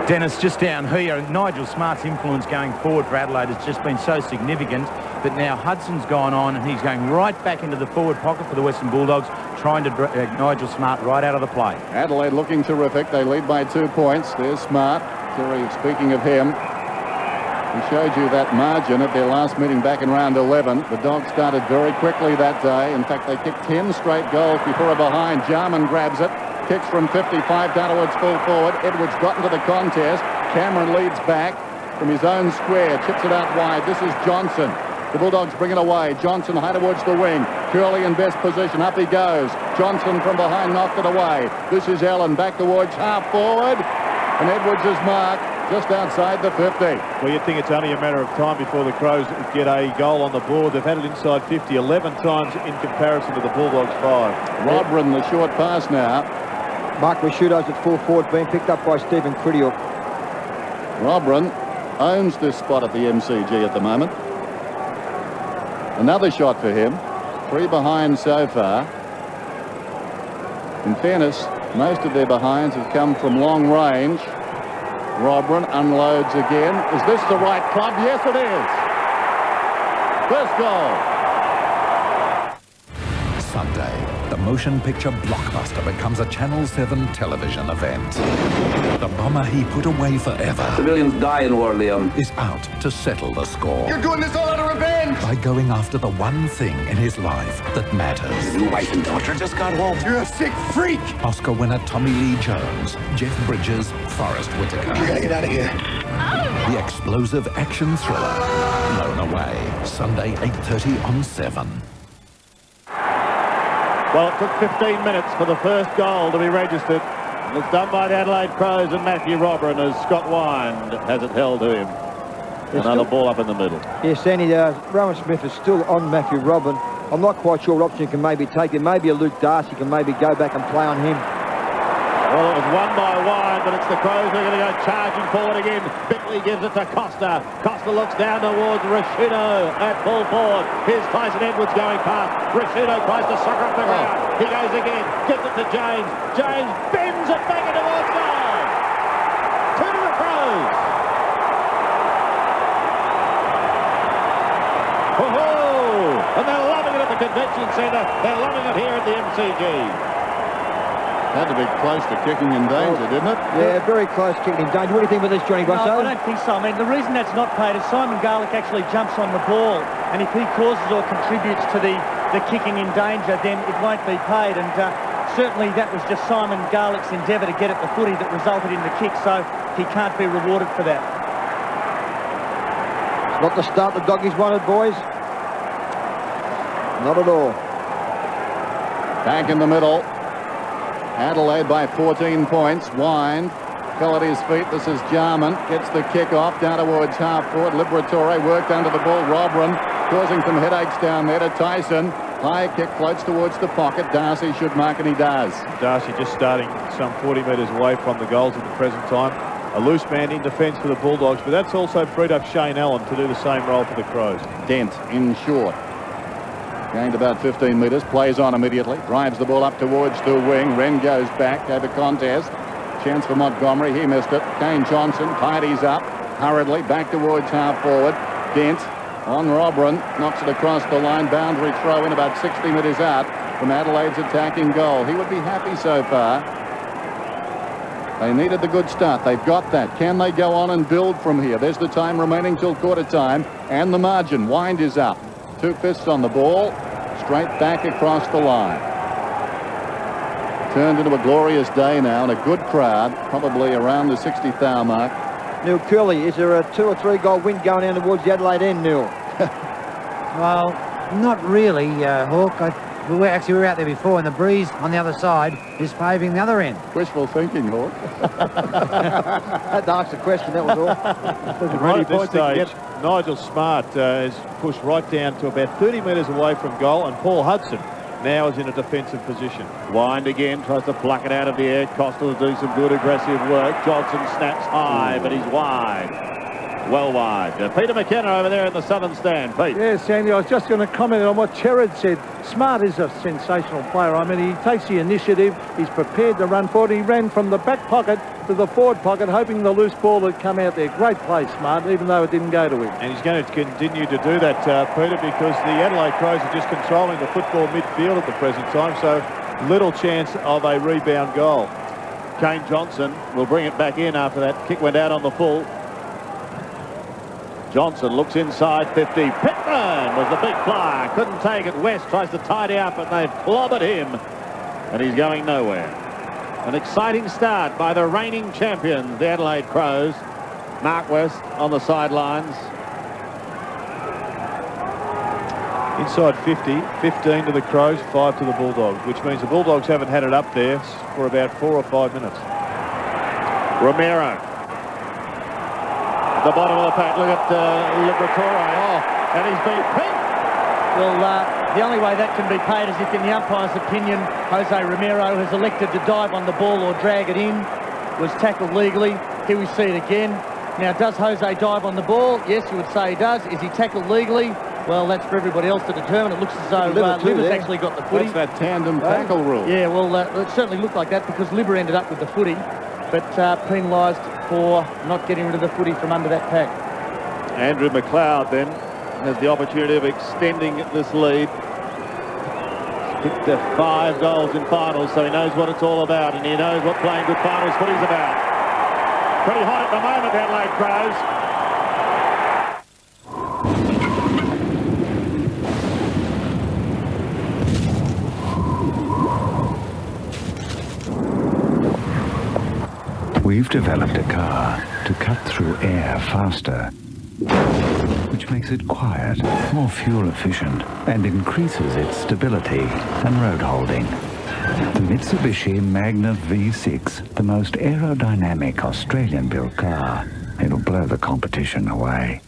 Dennis, just down here, Nigel Smart's influence going forward for Adelaide has just been so significant that now Hudson's gone on and he's going right back into the forward pocket for the Western Bulldogs, trying to drag Nigel Smart right out of the play. Adelaide looking terrific. They lead by 2 points. There's Smart. Terry, speaking of him, we showed you that margin at their last meeting back in round 11. The Dogs started very quickly that day. In fact, they kicked 10 straight goals before a behind. Jarman grabs it. Kicks from 55 down towards full forward. Edwards got into the contest. Cameron leads back from his own square. Chips it out wide. This is Johnson. The Bulldogs bring it away. Johnson high towards the wing. Curley in best position. Up he goes. Johnson from behind knocked it away. This is Allen back towards half forward. And Edwards is marked just outside the 50. Well, you'd think it's only a matter of time before the Crows get a goal on the board. They've had it inside 50 11 times in comparison to the Bulldogs 5. Robrin, the short pass now. Mark Rashudo's at full forward, being picked up by Stephen Cridiuk. Robrin owns this spot at the MCG at the moment. Another shot for him. 3 behind so far. In fairness, most of their behinds have come from long range. Robrin unloads again. Is this the right club? Yes, it is. First goal. Sunday, the motion picture blockbuster becomes a Channel 7 television event. The bomber he put away forever. Civilians die in war, Liam. Is out to settle the score. You're doing this all out of revenge! By going after the one thing in his life that matters. Your wife and daughter just got home. You're a sick freak! Oscar winner Tommy Lee Jones, Jeff Bridges, Forrest Whitaker. You gotta get out of here. The explosive action thriller, Blown Away. Sunday, 8:30 on 7. Well, it took 15 minutes for the first goal to be registered. It's done by the Adelaide Crows and Matthew Robrin as Scott Wind has it held to him. Another ball up in the middle. Yes, Sandy, Rowan Smith is still on Matthew Robin. I'm not quite sure what option you can maybe take. It maybe a Luke Darcy can maybe go back and play on him. Well, it was won by Wind, but it's the Crows who are going to go charging forward again. Bickley gives it to Costa. Costa looks down towards Rashudo at full forward. Here's Tyson Edwards going past. Rashudo tries to sucker up the ground. He goes again. Gives it to James. James bends it back into towards goal. 2 to the Crows. Oh-ho! And they're loving it at the convention centre. They're loving it here at the MCG. Had to be close to kicking in danger, didn't it? Yeah, very close kicking in danger. What do you think about this, Johnny Grosso? No, I don't think so. I mean, the reason that's not paid is Simon Garlick actually jumps on the ball, and if he causes or contributes to the kicking in danger, then it won't be paid. And certainly that was just Simon Garlick's endeavour to get at the footy that resulted in the kick, so he can't be rewarded for that. It's not the start the doggies wanted, boys. Not at all. Back in the middle. Adelaide by 14 points. Wind fell at his feet. This is Jarman. Gets the kick off down towards half forward. Liberatore worked under the ball. Robrin causing some headaches down there to Tyson. High kick floats towards the pocket. Darcy should mark, and he does. Darcy just starting some 40 metres away from the goals at the present time. A loose man in defence for the Bulldogs, but that's also freed up Shane Allen to do the same role for the Crows. Dent in short. Gained about 15 metres, plays on immediately, drives the ball up towards the wing. Wren goes back, over contest. Chance for Montgomery, he missed it. Kane Johnson tidies up, hurriedly, back towards half forward. Dent on Robrin, knocks it across the line, boundary throw in about 60 metres out from Adelaide's attacking goal. He would be happy so far. They needed the good start. They've got that. Can they go on and build from here? There's the time remaining till quarter time, and the margin. Wind is up. 2 fists on the ball, straight back across the line. Turned into a glorious day now, and a good crowd, probably around the 60,000 mark. Neil Curley, is there a 2 or 3 goal win going down towards the Adelaide end, Neil? Well, not really, Hawk. We were out there before, and the breeze on the other side is favouring the other end. Wishful thinking, Hawk. Had to ask the question, that was all. Right at this stage, Nigel Smart is pushed right down to about 30 metres away from goal, and Paul Hudson now is in a defensive position. Wind again, tries to pluck it out of the air. Costa will do some good aggressive work. Johnson snaps high, but he's wide. Well wide. Peter McKenna over there in the southern stand. Pete. Yeah, Sandy, I was just going to comment on what Sherrod said. Smart is a sensational player. I mean, he takes the initiative. He's prepared to run forward. He ran from the back pocket to the forward pocket, hoping the loose ball would come out there. Great play, Smart, even though it didn't go to him. And he's going to continue to do that, Peter, because the Adelaide Crows are just controlling the football midfield at the present time, so little chance of a rebound goal. Kane Johnson will bring it back in after that kick went out on the full. Johnson looks inside 50. Pittman was the big flyer. Couldn't take it. West tries to tidy up, and they've clobbered him. And he's going nowhere. An exciting start by the reigning champions, the Adelaide Crows. Mark West on the sidelines. Inside 50, 15 to the Crows, 5 to the Bulldogs, which means the Bulldogs haven't had it up there for about 4 or 5 minutes. Romero. The bottom of the pack. Look at Liberatore. Oh, and he's been pinned. Well, the only way that can be paid is if, in the umpire's opinion, Jose Romero has elected to dive on the ball or drag it in, was tackled legally. Here we see it again. Now, does Jose dive on the ball? Yes, you would say he does. Is he tackled legally? Well, that's for everybody else to determine. It looks as though Libber's actually got the footy. That's that tandem tackle rule. Yeah, well, it certainly looked like that because Libber ended up with the footy, but penalised for not getting rid of the footy from under that pack. Andrew McLeod then has the opportunity of extending this lead. Kicked 5 goals in finals, so he knows what it's all about, and he knows what playing good finals footy's about. Pretty hot at the moment, the Adelaide Crows. We've developed a car to cut through air faster, which makes it quiet, more fuel efficient, and increases its stability and road holding. The Mitsubishi Magna V6, the most aerodynamic Australian-built car. It'll blow the competition away.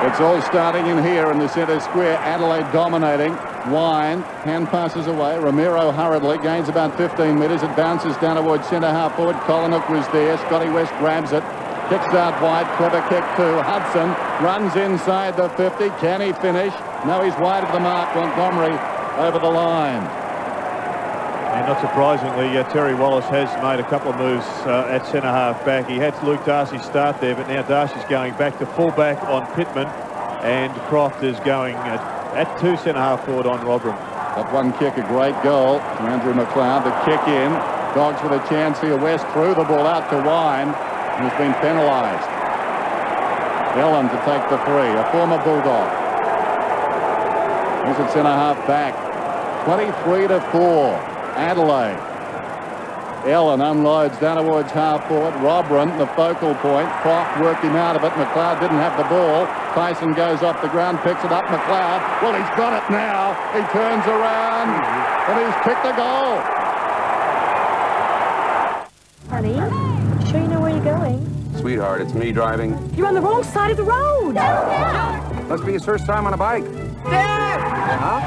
It's all starting in here in the centre square. Adelaide dominating. Wine, hand passes away. Romero hurriedly gains about 15 metres. It bounces down towards centre half forward. Collinnock was there. Scotty West grabs it. Kicks out wide. Clever kick to Hudson. Runs inside the 50. Can he finish? No, he's wide of the mark. Montgomery over the line. And not surprisingly, Terry Wallace has made a couple of moves at centre half back. He had Luke Darcy start there, but now Darcy's going back to full back on Pittman, and Croft is going at 2 centre half forward on Robram. That one kick, a great goal to Andrew McLeod. The kick in. Dogs with a chance here. West threw the ball out to Wine and has been penalised. Ellen to take the free, a former Bulldog. He's at centre half back. 23-4. Adelaide. Ellen unloads down towards half forward. Robran, the focal point. Croft worked him out of it. McLeod didn't have the ball. Tyson goes off the ground, picks it up. McLeod, well, he's got it now. He turns around and he's kicked a goal. Honey, sure you know where you're going? Sweetheart, it's me driving. You're on the wrong side of the road. Must be his first time on a bike. Dad! Huh?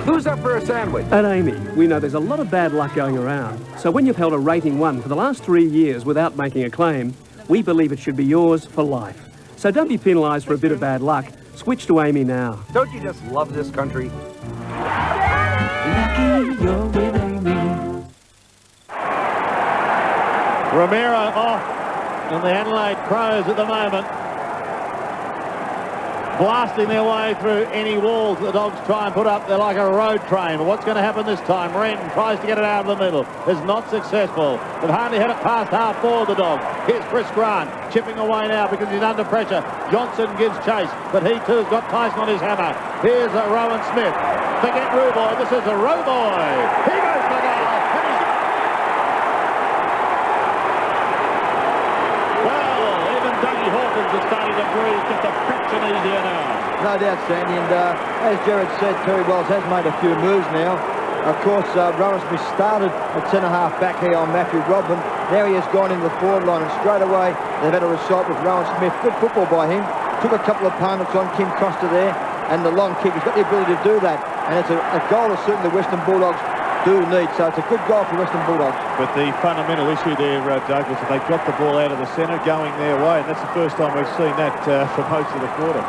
Who's up for a sandwich? At Amy, we know there's a lot of bad luck going around. So when you've held a rating 1 for the last 3 years without making a claim, we believe it should be yours for life. So don't be penalised for a bit of bad luck. Switch to Amy now. Don't you just love this country? Lucky you're with Amy. Romero off, and the Adelaide Crows at the moment blasting their way through any walls the Dogs try and put up. They're like a road train. But what's going to happen this time? Wren tries to get it out of the middle. Is not successful. They've hardly had it past half forward, the Dogs. Here's Chris Grant chipping away now because he's under pressure. Johnson gives chase, but he too has got Tyson on his hammer. Here's Rowan Smith. Forget Rowboy. This is a Rowboy. He goes for goal. Well, even Doug Tony Hawkins is starting to breathe just a fraction easier now. No doubt, Sandy, and as Jared said, Terry Wells has made a few moves now. Of course, Rowan Smith started at centre-half back here on Matthew Rodman. Now he has gone into the forward line, and straight away they've had a result with Rowan Smith. Good football by him. Took a couple of opponents on, Kim Costa there, and the long kick. He's got the ability to do that, and it's a goal that certainly the Western Bulldogs do need. So it's a good goal for Western Bulldogs. But the fundamental issue there, Douglas, is they dropped the ball out of the centre, going their way, and that's the first time we've seen that for most of the quarter.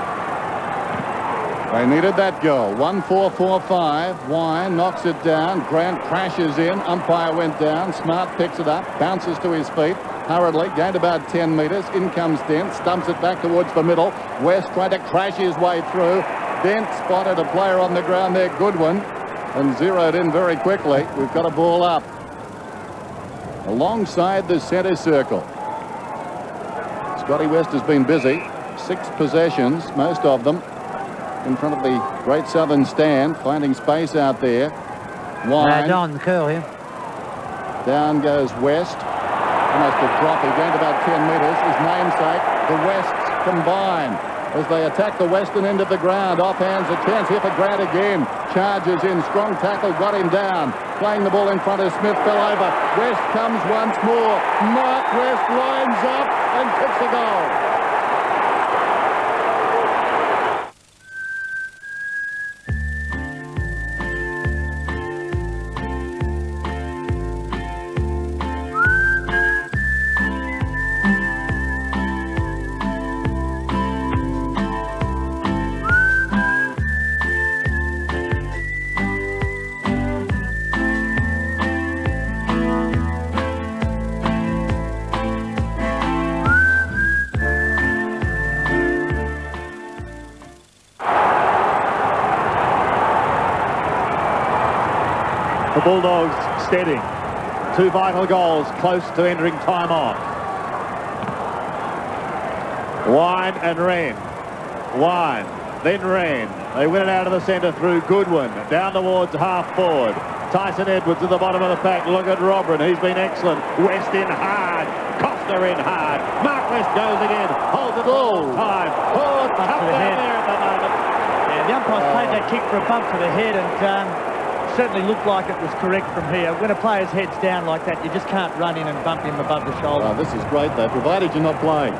They needed that goal. 1-4-4-5. Wine knocks it down. Grant crashes in. Umpire went down. Smart picks it up. Bounces to his feet. Hurriedly gained about 10 metres. In comes Dent. Stumps it back towards the middle. West tried to crash his way through. Dent spotted a player on the ground there. Goodwin. And zeroed in very quickly. We've got a ball up alongside the centre circle. Scotty West has been busy. 6 possessions, most of them in front of the Great Southern Stand, finding space out there. Wine. Don, the curl here. Down goes West. Almost a drop. He gained about 10 metres. His namesake, the Wests combine as they attack the western end of the ground. Offhands a chance here for Grant again. Charges in. Strong tackle. Got him down. Playing the ball in front of Smith. Fell over. West comes once more. Mark West lines up and kicks a goal. The Bulldogs steadying. 2 vital goals close to entering time off. Wine and Wren. Wine, then Wren. They win it out of the centre through Goodwin. Down towards half forward. Tyson Edwards at the bottom of the pack. Look at Robin. He's been excellent. West in hard. Costa in hard. Mark West goes again. Holds it all time. Oh, tough down there at the moment. Yeah, the umpires played that kick for a bump to the head, and certainly looked like it was correct from here. When a player's head's down like that, you just can't run in and bump him above the shoulder. Oh, this is great, though, provided you're not playing.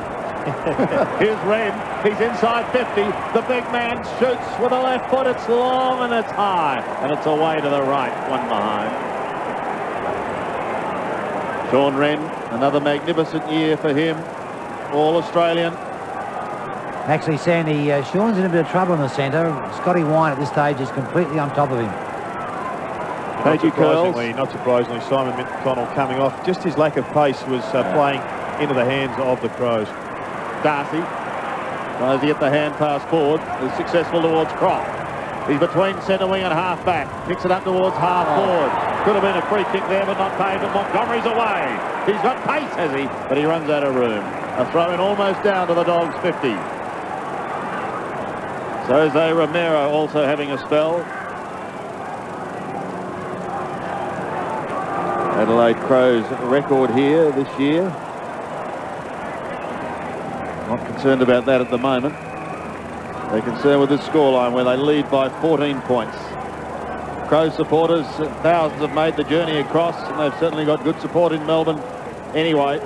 Here's Wren. He's inside 50. The big man shoots with the left foot. It's long and it's high. And it's away to the right. One behind. Sean Wren, another magnificent year for him. All-Australian. Actually, Sandy, Sean's in a bit of trouble in the centre. Scotty Wine at this stage is completely on top of him. Not surprisingly, Simon Minton-Connell coming off. Just his lack of pace was playing into the hands of the Crows. Darcy tries to get the hand pass forward. Is successful towards Croft. He's between centre wing and half back. Picks it up towards half forward. Could have been a free kick there, but not paid. But Montgomery's away. He's got pace, has he? But he runs out of room. A throw in almost down to the Dogs' 50. Jose Romero also having a spell. Adelaide Crows record here this year. Not concerned about that at the moment. They're concerned with this scoreline where they lead by 14 points. Crows supporters, thousands have made the journey across, and they've certainly got good support in Melbourne. Anyway,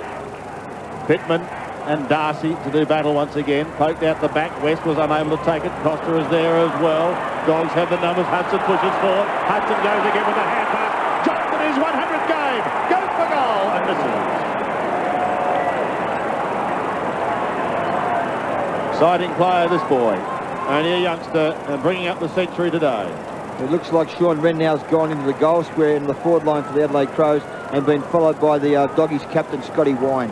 Pittman and Darcy to do battle once again. Poked out the back. West was unable to take it. Costa is there as well. Dogs have the numbers. Hudson pushes forward. Hudson goes again with the hand pass. Johnson is 100 game. Goes for goal and misses. Exciting player, this boy. Only a youngster and bringing up the century today. It looks like Sean Wren now has gone into the goal square in the forward line for the Adelaide Crows and been followed by the Doggies captain, Scotty Wine.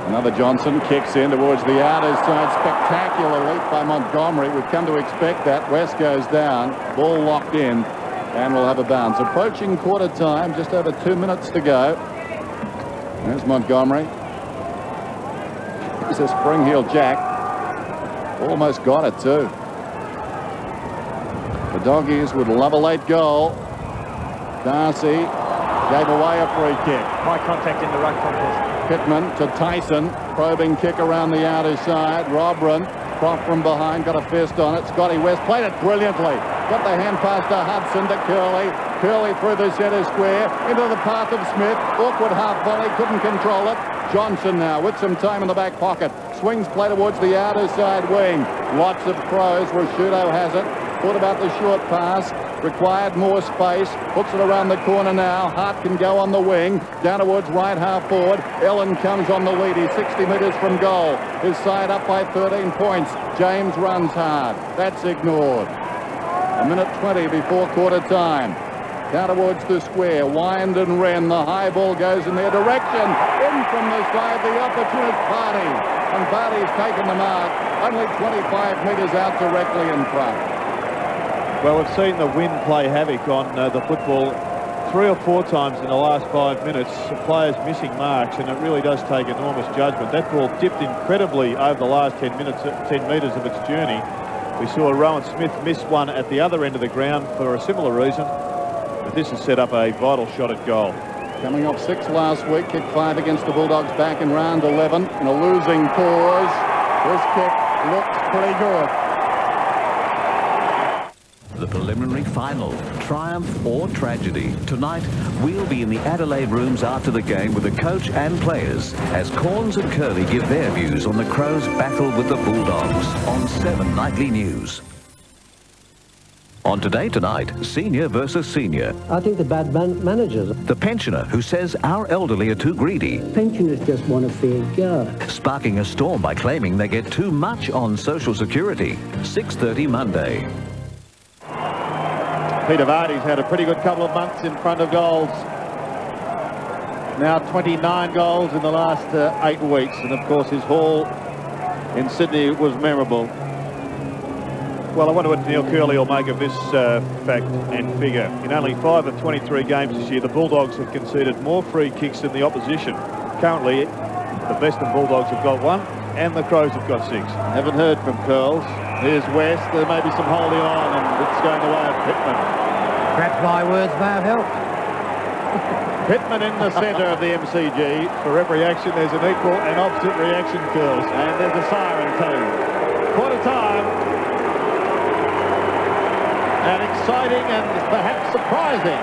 Another Johnson kicks in towards the outer side. Spectacular leap by Montgomery. We've come to expect that. West goes down. Ball locked in. And we'll have a bounce. Approaching quarter time. Just over 2 minutes to go. There's Montgomery. He's a spring heel jack. Almost got it too. The Doggies would love a late goal. Darcy gave away a free kick. High contact in the ruck contest. Pittman to Tyson. Probing kick around the outer side. Robran, Croft from behind, got a fist on it. Scotty West played it brilliantly. Got the hand pass to Hudson, to Curley. Curley through the centre square, into the path of Smith. Awkward half volley, couldn't control it. Johnson now with some time in the back pocket. Swings play towards the outer side wing. Lots of Crows. Rashudo has it. Thought about the short pass. Required more space. Hooks it around the corner now. Hart can go on the wing. Down towards right half forward. Ellen comes on the lead. He's 60 metres from goal. His side up by 13 points. James runs hard. That's ignored. A minute 20 before quarter time. Down towards the square. Wind and Wren. The high ball goes in their direction. In from the side, the opportunist Barty. And Barty's taken the mark. Only 25 metres out directly in front. Well, we've seen the wind play havoc on the football 3 or 4 times in the last 5 minutes. Players missing marks, and it really does take enormous judgment. That ball dipped incredibly over the last 10 metres of its journey. We saw Rowan Smith miss one at the other end of the ground for a similar reason. But this has set up a vital shot at goal. Coming off 6 last week, kicked 5 against the Bulldogs back in round 11 in a losing cause. This kick looks pretty good. The preliminary final, triumph or tragedy. Tonight, we'll be in the Adelaide rooms after the game with the coach and players as Corns and Curly give their views on the Crows' battle with the Bulldogs on 7 Nightly News. On Today Tonight, senior versus senior. I think the bad managers. The pensioner who says our elderly are too greedy. Pensioners just want a fair go. Sparking a storm by claiming they get too much on Social Security. 6:30 Monday. Peter Vardy's had a pretty good couple of months in front of goals. Now 29 goals in the last 8 weeks. And of course his haul in Sydney was memorable. Well, I wonder what Neil Curley will make of this fact and figure. In only 5 of 23 games this year, the Bulldogs have conceded more free kicks than the opposition. Currently, the Western Bulldogs have got 1 and the Crows have got 6. Haven't heard from Curls. Here's West. There may be some holding on, and it's going the way of Pittman. Perhaps my words may have helped. Pittman in the centre of the MCG. For every action, there's an equal and opposite reaction, Curls. And there's a siren too. Quarter time. An exciting and perhaps surprising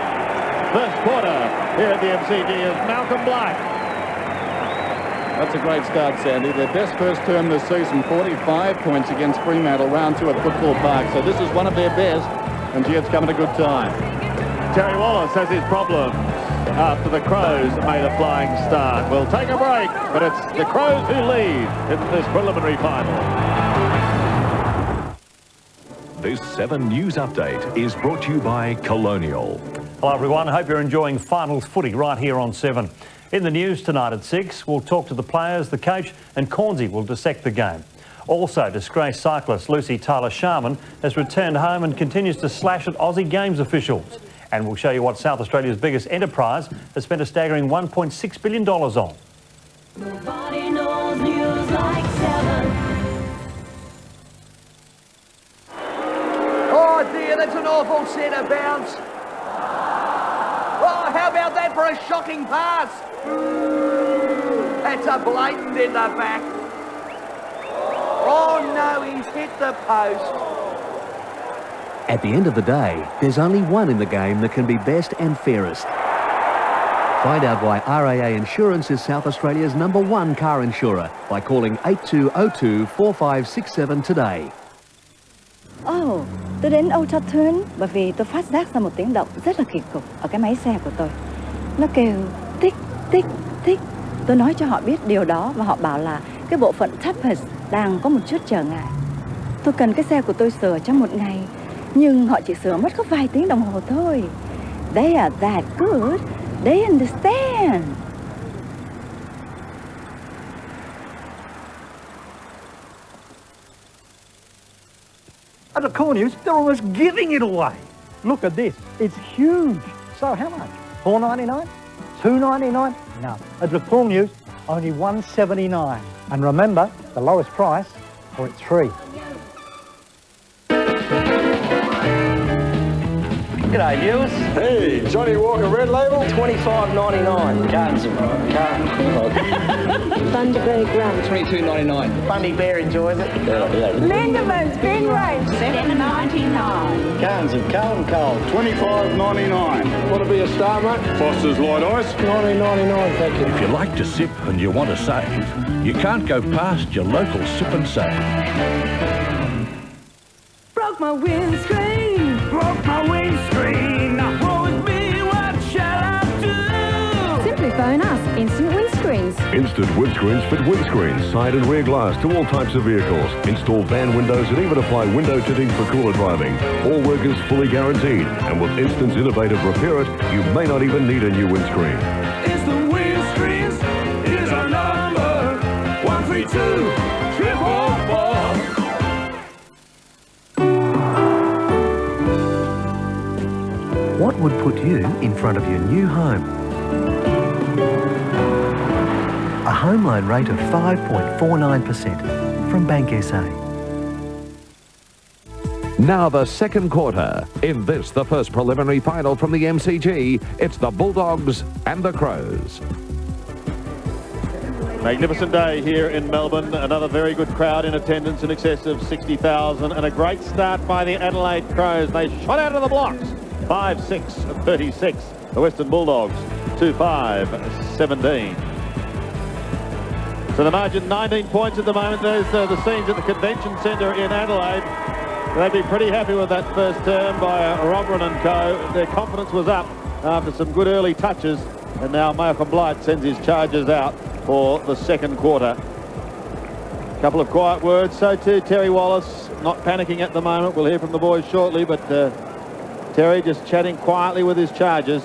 first quarter here at the MCG is Malcolm Black. That's a great start, Sandy. Their best first term this season, 45 points against Fremantle, round 2 at Football Park. So this is one of their best, and gee, it's come at a good time. Terry Wallace has his problems after the Crows made a flying start. We'll take a break, but it's the Crows who lead in this preliminary final. This 7 News Update is brought to you by Colonial. Hello everyone, hope you're enjoying finals footy right here on 7. In the news tonight at 6, we'll talk to the players, the coach and Cornsey will dissect the game. Also, disgraced cyclist Lucy Tyler-Sharman has returned home and continues to slash at Aussie Games officials. And we'll show you what South Australia's biggest enterprise has spent a staggering $1.6 billion on. Nobody knows news like 7. Oh dear, that's an awful centre bounce. Oh, how about that for a shocking pass? That's a blatant in the back. Oh no, he's hit the post. At the end of the day, there's only one in the game that can be best and fairest. Find out why RAA Insurance is South Australia's #1 car insurer by calling 8202 4567 today. Oh, tôi đến Old Trafford bởi vì tôi phát giác ra một tiếng động rất là kỳ cục ở cái máy xe của tôi. Nó kêu tích, tích, tích. Tôi nói cho họ biết điều đó và họ bảo là cái bộ phận tappers đang có một chút trở ngại. Tôi cần cái xe của tôi sửa trong một ngày, nhưng họ chỉ sửa mất có vài tiếng đồng hồ thôi. They are that good. They understand. At the Cornews, they're almost giving it away. Look at this. It's huge. So how much? $4.99? $2.99? No. At the Cornews, only $1.79. And remember, the lowest price, or it's free. G'day, viewers. Hey, Johnny Walker Red Label. $25.99. Cartons of Thunderbird Rum. $22.99. Bundy Bear enjoys it. Lindeman's Bin Range. $7.99. Cans of Carlton Cold. $25.99. Want to be a star, mate? Foster's Light Ice. $19.99, thank you. If you like to sip and you want to save, you can't go past your local Sip and Save. Broke my windscreen. Broke my windscreen. Woe is me, what shall I do? Simply phone us. Instant Windscreens. Instant windscreens fit windscreens, side and rear glass to all types of vehicles. Install van windows and even apply window tinting for cooler driving. All work is fully guaranteed, and with Instant's innovative repair it, you may not even need a new windscreen. Instant windscreens is our number. 132 444. What would put you in front of your new home? A home loan rate of 5.49% from Bank SA. Now the second quarter. In this, the first preliminary final from the MCG, it's the Bulldogs and the Crows. Magnificent day here in Melbourne. Another very good crowd in attendance, in excess of 60,000, and a great start by the Adelaide Crows. They shot out of the blocks. 5-6-36. The Western Bulldogs 2-5-17. So the margin 19 points at the moment. There's the scenes at the Convention Centre in Adelaide. They'd be pretty happy with that first term by Robran and co. Their confidence was up after some good early touches, and now Malcolm Blight sends his Chargers out for the second quarter. A couple of quiet words. So too Terry Wallace, not panicking at the moment. We'll hear from the boys shortly, but Terry just chatting quietly with his Chargers.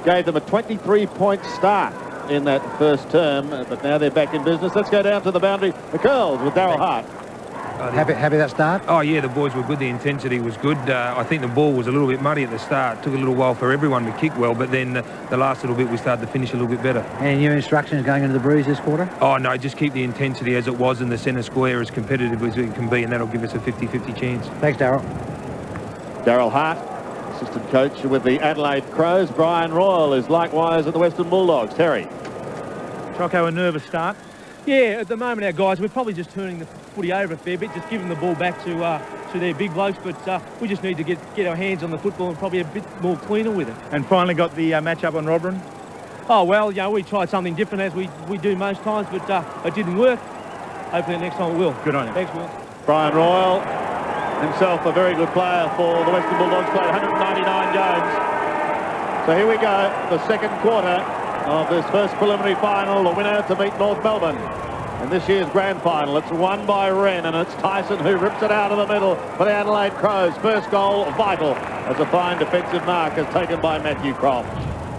Gave them a 23-point start in that first term, but now they're back in business. Let's go down to the boundary. The Curls with Daryl Hart. Happy that start? Oh, yeah, the boys were good. The intensity was good. I think the ball was a little bit muddy at the start. Took a little while for everyone to kick well, but then the last little bit we started to finish a little bit better. Any new instructions going into the Breeze this quarter? Oh, no, just keep the intensity as it was in the centre square, as competitive as it can be, and that'll give us a 50-50 chance. Thanks, Daryl. Daryl Hart, assistant coach with the Adelaide Crows. Brian Royal is likewise at the Western Bulldogs. Terry. Choco, a nervous start. Yeah, at the moment our guys, we're probably just turning the footy over a fair bit, just giving the ball back to their big blokes, but we just need to get our hands on the football and probably a bit more cleaner with it. And finally got the match up on Robran? Oh, well, you know, we tried something different as we do most times, but it didn't work. Hopefully next time it will. Good on you. Thanks, Will. Brian Royal, himself a very good player for the Western Bulldogs, played 199 games. So here we go, the second quarter of this first preliminary final, the winner to meet North Melbourne in this year's grand final. It's won by Wren, and it's Tyson who rips it out of the middle for the Adelaide Crows. First goal vital as a fine defensive mark is taken by Matthew Croft.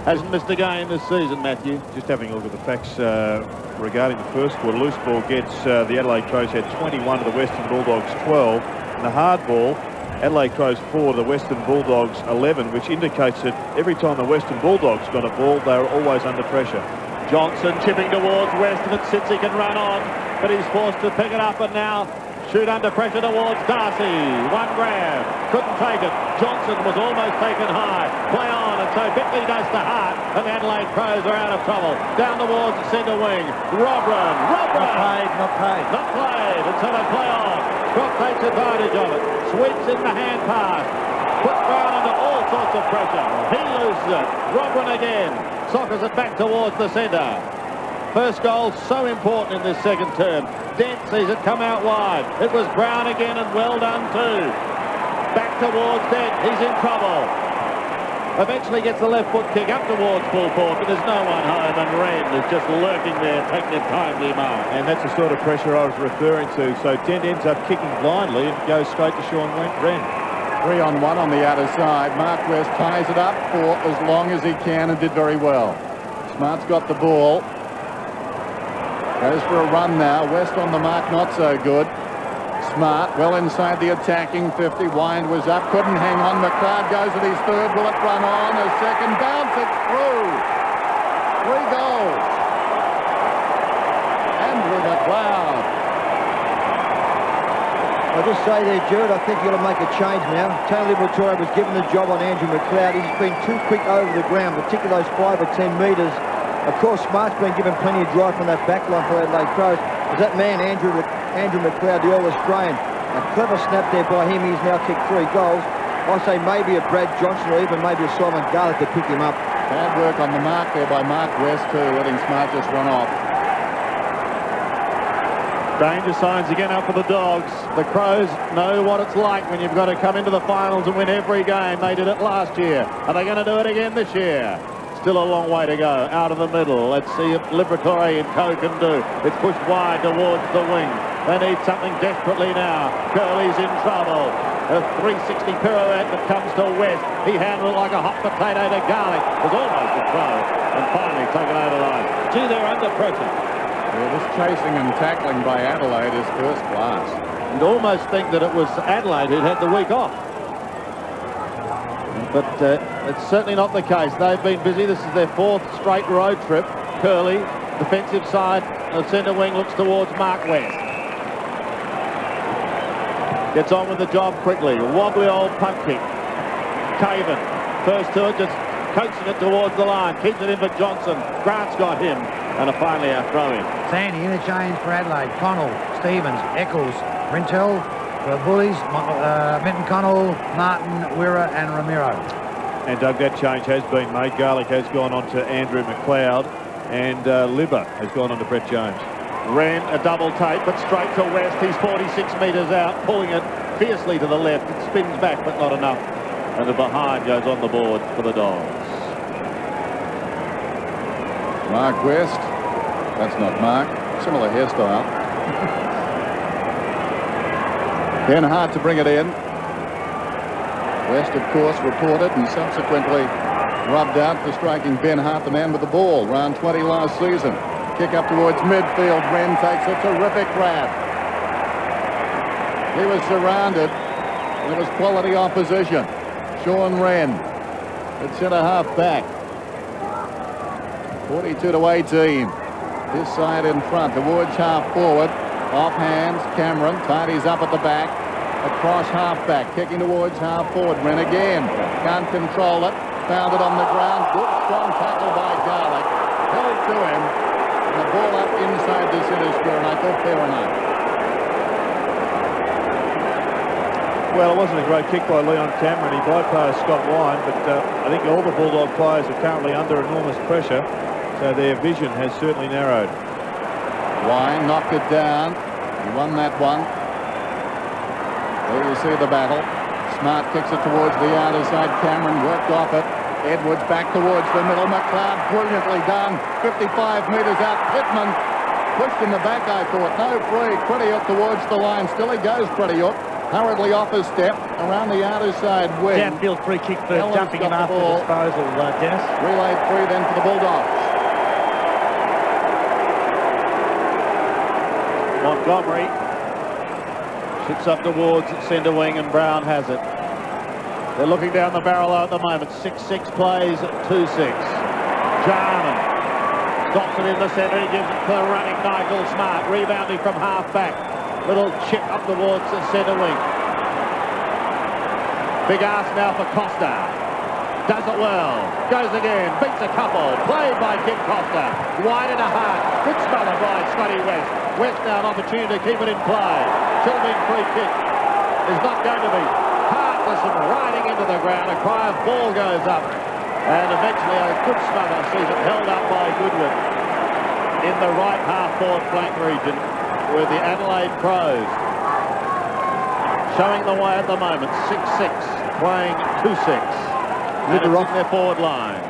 Hasn't missed a game this season, Matthew. Just having a look at the facts regarding the first quarter. Loose ball gets the Adelaide Crows had 21 to the Western Bulldogs 12. And the hard ball, Adelaide Crows 4 to the Western Bulldogs 11, which indicates that every time the Western Bulldogs got a ball, they were always under pressure. Johnson chipping towards Weston. It sits, he can run on, but he's forced to pick it up and now shoot under pressure towards Darcy. One grab, couldn't take it. Johnson was almost taken high. Play on, and so Bickley does to Hart, and the Adelaide Crows are out of trouble. Down towards the centre wing. Robran. Not played. Not played, and so they play on. Croft takes advantage of it. Sweeps in the hand pass. Puts Brown under all sorts of pressure. He loses it. Robran again. Sockers it back towards the centre. First goal so important in this second term. Dent sees it come out wide. It was Brown again, and well done too. Back towards Dent. He's in trouble. Eventually gets the left foot kick up towards full forward, but there's no one home, and Wren is just lurking there, taking a timely mark. And that's the sort of pressure I was referring to. So Dent ends up kicking blindly and goes straight to Sean Wren. 3-on-1 on the outer side. Mark West ties it up for as long as he can and did very well. Smart's got the ball. Goes for a run now. West on the mark, not so good. Smart, well inside the attacking 50. Wind was up, couldn't hang on. McLeod goes at his third. Will it run on? A second bounce, it's through. 3 goals. Andrew McLeod. I'll just say there, Jared, I think you've got to make a change now. Tony Liberatore was given the job on Andrew McLeod. He's been too quick over the ground, particularly those 5 or 10 metres. Of course, Smart's been given plenty of drive from that back line for Adelaide Crows. As that man, Andrew McLeod, the All-Australian, a clever snap there by him. He's now kicked 3 goals. I say maybe a Brad Johnson or even maybe a Simon Garlick to pick him up. Bad work on the mark there by Mark West too, letting Smart just run off. Danger signs again up for the Dogs. The Crows know what it's like when you've got to come into the finals and win every game. They did it last year. Are they going to do it again this year? Still a long way to go. Out of the middle. Let's see if Liberatore and co can do. It's pushed wide towards the wing. They need something desperately now. Curley's in trouble. A 360 pirouette that comes to West. He handled it like a hot potato to Garlick. It was almost a throw. And finally taken over the line. Gee, they're under pressure. Yeah, this chasing and tackling by Adelaide is first class. You'd almost think that it was Adelaide who'd had the week off. But it's certainly not the case. They've been busy. This is their 4th straight road trip. Curley, defensive side, the centre wing looks towards Mark West. Gets on with the job quickly. Wobbly old punt kick. Caven, first to it, just coaxing it towards the line. Keeps it in for Johnson. Grant's got him. And finally a throw-in. Sandy, interchange for Adelaide. Connell, Stevens, Eccles, Rintel for Bullies, Minton Connell, Martin, Wirra and Ramiro. And Doug, that change has been made. Garlick has gone on to Andrew McLeod and Libber has gone on to Brett Jones. Wren, a double take, but straight to West. He's 46 metres out, pulling it fiercely to the left. It spins back, but not enough. And the behind goes on the board for the Dogs. Mark West. That's not Mark. Similar hairstyle. Ben Hart to bring it in. West, of course, reported and subsequently rubbed out for striking Ben Hart, the man with the ball, round 20 last season. Kick up towards midfield. Wren takes a terrific grab. He was surrounded. There was quality opposition. Sean Wren at centre half back. 42-18. This side in front towards half forward. Off hands. Cameron tidies up at the back. Across half back. Kicking towards half forward. Wren again. Can't control it. Found it on the ground. Good strong tackle by Garlick. Held to him. And the ball up inside the centre square. And I thought fair enough. Well, it wasn't a great kick by Leon Cameron. He bypassed Scott Wine, but I think all the Bulldog players are currently under enormous pressure. So their vision has certainly narrowed. Wine knocked it down. He won that one. There you see the battle. Smart kicks it towards the outer side. Cameron worked off it. Edwards back towards the middle. McLeod brilliantly done. 55 metres out. Pittman pushed in the back, I thought. No free. Prettyhook towards the line. Still he goes, Prettyhook. Hurriedly off his step around the outer side wing. Downfield free kick for dumping him after disposal, Dennis. Relayed free then for the Bulldogs. Montgomery shoots up towards centre wing and Brown has it. They're looking down the barrel at the moment. 6-6 plays, 2-6. Jarman stops it in the centre. He gives it to the running Nigel Smart. Rebounding from half back. Little chip up towards the centre wing. Big ask now for Costa. Does it well. Goes again. Beats a couple. Played by Kim Costa. Wide and a hard. Good smother by Scotty West. West now an opportunity to keep it in play. Chilbing free kick is not going to be. Hartlesson riding into the ground. A cry of ball goes up. And eventually a good smother sees it held up by Goodwin in the right half-forward flank region with the Adelaide Crows showing the way at the moment. 6-6 playing 2-6. And it's in their forward line.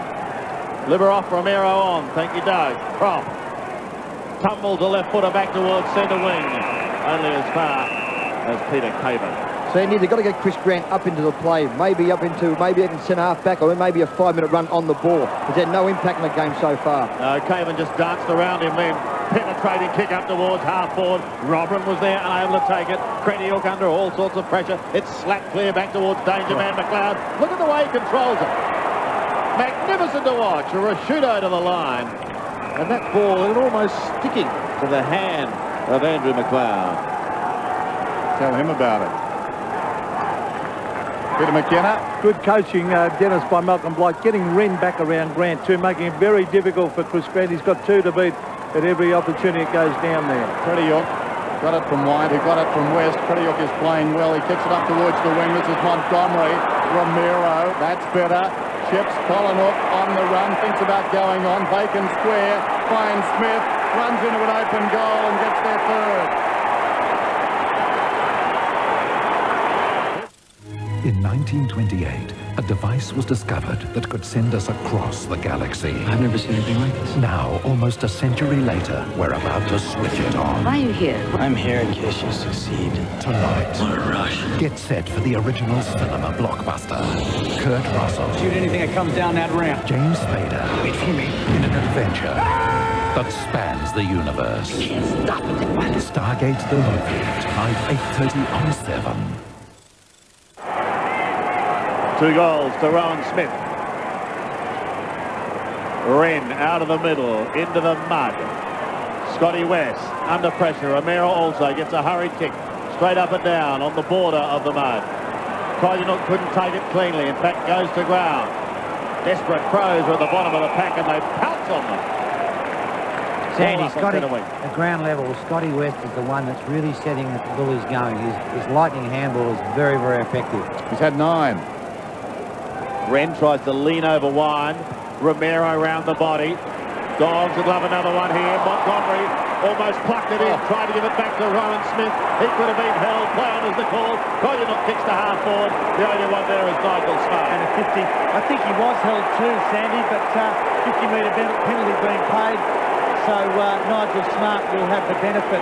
Liberoff, Romero on. Thank you, Doug. Croft. Tumble to left footer back towards centre wing. Only as far as Peter Caven. Sandy, they've got to get Chris Grant up into the play. Maybe up into, maybe even centre half back, or maybe a 5-minute run on the ball. He's had no impact in the game so far. No, Caven just danced around him then. Penetrating kick up towards half forward. Robin was there, unable to take it. Prettyhook under all sorts of pressure. It's slapped clear back towards danger man McLeod. Look at the way he controls it. Magnificent to watch. A Rashudo to the line. And that ball is almost sticking to the hand of Andrew McLeod. Tell him about it. Peter McKenna. Good coaching, Dennis, by Malcolm Blight, getting Wren back around Grant too, making it very difficult for Chris Grant. He's got 2 to beat at every opportunity it goes down there. Prettyhook got it from wide, he got it from west. Prettyhook is playing well, he kicks it up towards the wing. This is Montgomery. Romero, that's better. Chips Collinhook on the run, thinks about going on. Bacon square, finds Smith, runs into an open goal and gets their third. In 1928, a device was discovered that could send us across the galaxy. I've never seen anything like this. Now, almost a century later, we're about to switch it on. Why are you here? I'm here in case you succeed. Tonight, What a rush. get set for the original cinema blockbuster. Kurt Russell. Shoot anything that comes down that ramp. James Spader. Wait for me. In an adventure that spans the universe. I can't stop it. Stargate the movie, tonight 8:30 on 7. 2 goals to Rowan Smith. Wren out of the middle, into the mud. Scotty West under pressure. Romero also gets a hurried kick. Straight up and down on the border of the mud. Koyunuk couldn't take it cleanly. In fact, goes to ground. Desperate Crows are at the bottom of the pack and they pounce on them. Sandy, Scotty, at ground level, Scotty West is the one that's really setting the Bullies going. His lightning handball is very, very effective. He's had 9. Wren tries to lean over wide. Romero round the body. Dogs would love another one here. Montgomery almost plucked it in, tried to give it back to Rowan Smith. He could have been held. Play on is the call. Koyunuk kicks to half forward. The only one there is Nigel Smart. And a 50. I think he was held too, Sandy, but 50-metre penalty being paid. So Nigel Smart will have the benefit.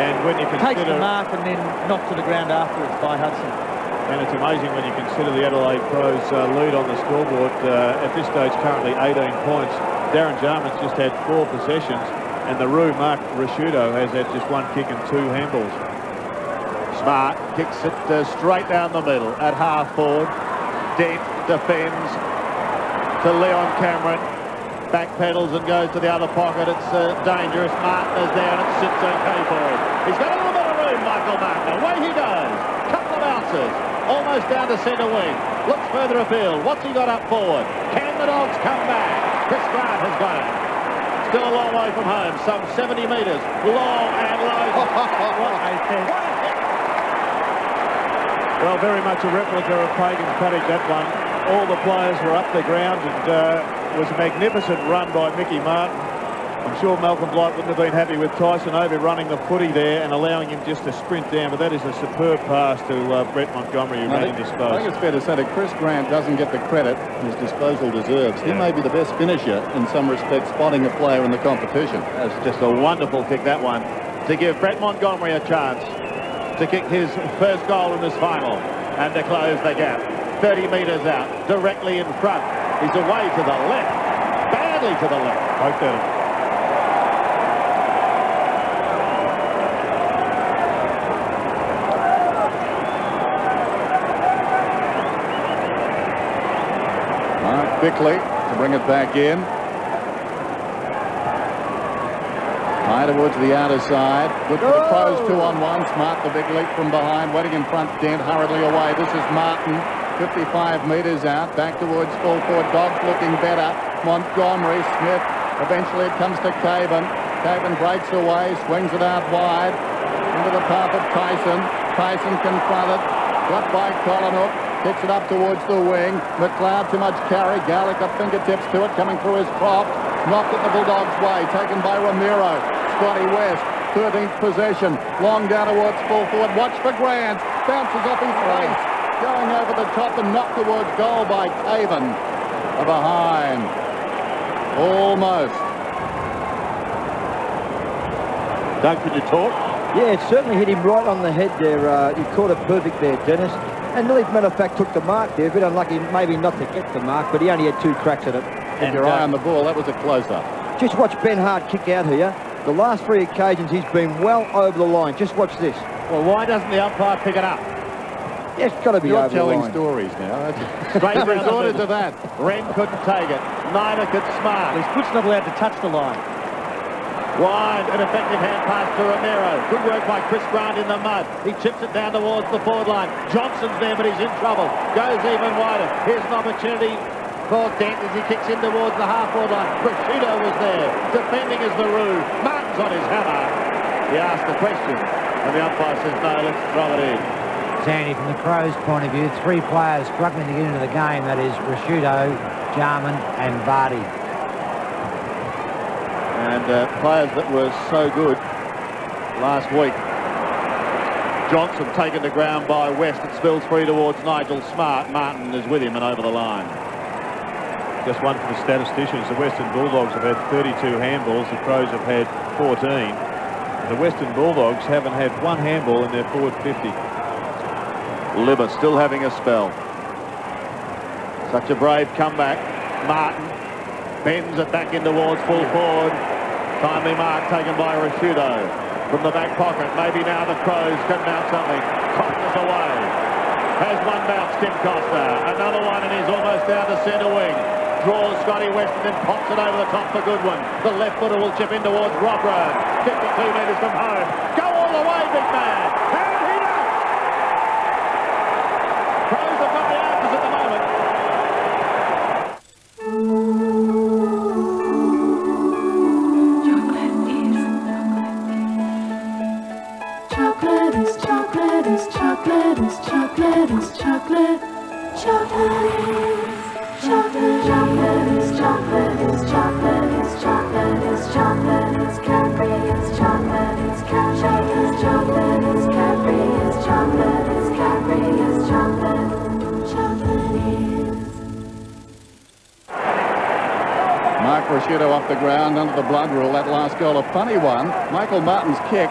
And when you consider... Takes the mark and then knocked to the ground afterwards by Hudson. And it's amazing when you consider the Adelaide Crows lead on the scoreboard. At this stage, currently 18 points. Darren Jarman's just had 4 possessions, and the Roo, Mark Rashudo, has had just 1 kick and 2 handballs. Smart kicks it straight down the middle at half forward. Dent defends to Leon Cameron. Back pedals and goes to the other pocket. It's dangerous. Martin is there and it sits okay for him. He's got a little bit of room, Michael Martin. Away he goes. Couple of bounces. Almost down to centre wing. Looks further afield. What's he got up forward? Can the Dogs come back? Chris Grant has got it. Still a long way from home. Some 70 metres. Long and low. What a hit. Well, very much a replica of Pagan's Paddock, that one. All the players were up the ground and it was a magnificent run by Mickey Martin. I'm sure Malcolm Blight wouldn't have been happy with Tyson overrunning the footy there and allowing him just to sprint down, but that is a superb pass to Brett Montgomery, who ran him disposed. I think it's fair to say that Chris Grant doesn't get the credit his disposal deserves. He may be the best finisher in some respects, spotting a player in the competition. That's just a wonderful kick, that one, to give Brett Montgomery a chance to kick his first goal in this final and to close the gap. 30 metres out, directly in front. He's away to the left, badly to the left. Poked at him. Bickley to bring it back in. High towards the outer side. Good for the Crows, 2-on-1. Smart, the big leap from behind. Waiting in front, Dent hurriedly away. This is Martin, 55 metres out. Back towards full forward. Dogs looking better. Montgomery, Smith. Eventually it comes to Caven. Caven breaks away, swings it out wide. Into the path of Tyson. Tyson confronted. Got by Collinhook. Kicks it up towards the wing. McLeod too much carry. Garlick got fingertips to it, coming through his prop. Knocked at the Bulldogs' way. Taken by Romero. Scotty West, 13th possession. Long down towards full forward. Watch for Grant. Bounces off his face. Going over the top and knocked towards goal by Caven. Behind. Almost. Doug, could you talk? Yeah, it certainly hit him right on the head there. He caught it perfect there, Dennis. And Lily, matter of fact, took the mark there. A bit unlucky maybe not to get the mark, but he only had 2 cracks at it. Keep your eye on the ball. That was a close-up. Just watch Ben Hart kick out here. The last 3 occasions he's been well over the line. Just watch this. Well, why doesn't the umpire pick it up? Yeah, it's got to be over the line. You're telling stories now. Straight resorted to that. Wren couldn't take it. Neither could Smart. His foot's not allowed to touch the line. Wide, an effective hand pass to Romero. Good work by Chris Grant in the mud. He chips it down towards the forward line. Johnson's there, but he's in trouble. Goes even wider. Here's an opportunity for Dent as he kicks in towards the half-forward line. Prosciutto was there. Defending is the Roo. Martin's on his hammer. He asked the question, and the umpire says, no, let's throw it in. Sandy, from the Crows' point of view, 3 players struggling to get into the game. That is Prosciutto, Jarman and Vardy. And players that were so good last week. Johnson taken to ground by West. It spills free towards Nigel Smart. Martin is with him and over the line. Just one for the statisticians. The Western Bulldogs have had 32 handballs. The Crows have had 14. The Western Bulldogs haven't had 1 handball in their forward 50. Libber still having a spell. Such a brave comeback. Martin bends it back in towards full forward. Timely mark taken by Prosciutto from the back pocket. Maybe now the Crows can mount something. Costa's away. Has one bounce, Tim Costa. Another one, and he's almost down to centre wing. Draws Scotty West and then pops it over the top for Goodwin. The left footer will chip in towards Robron. 52 metres from home. Go all the way, big man. And he does. Crows have got the answers at the moment. Chocolate is chocolate is chocolate is chocolate is chocolate. Chocolate is chocolate. Chocolate is chocolate is chocolate is chocolate is chocolate is Cadbury is chocolate is chocolate is chocolate is Cadbury is chocolate is Cadbury is chocolate. Chocolate is. Mark Prosciutto off the ground under the blood rule. That last goal, a funny one. Michael Martin's kick,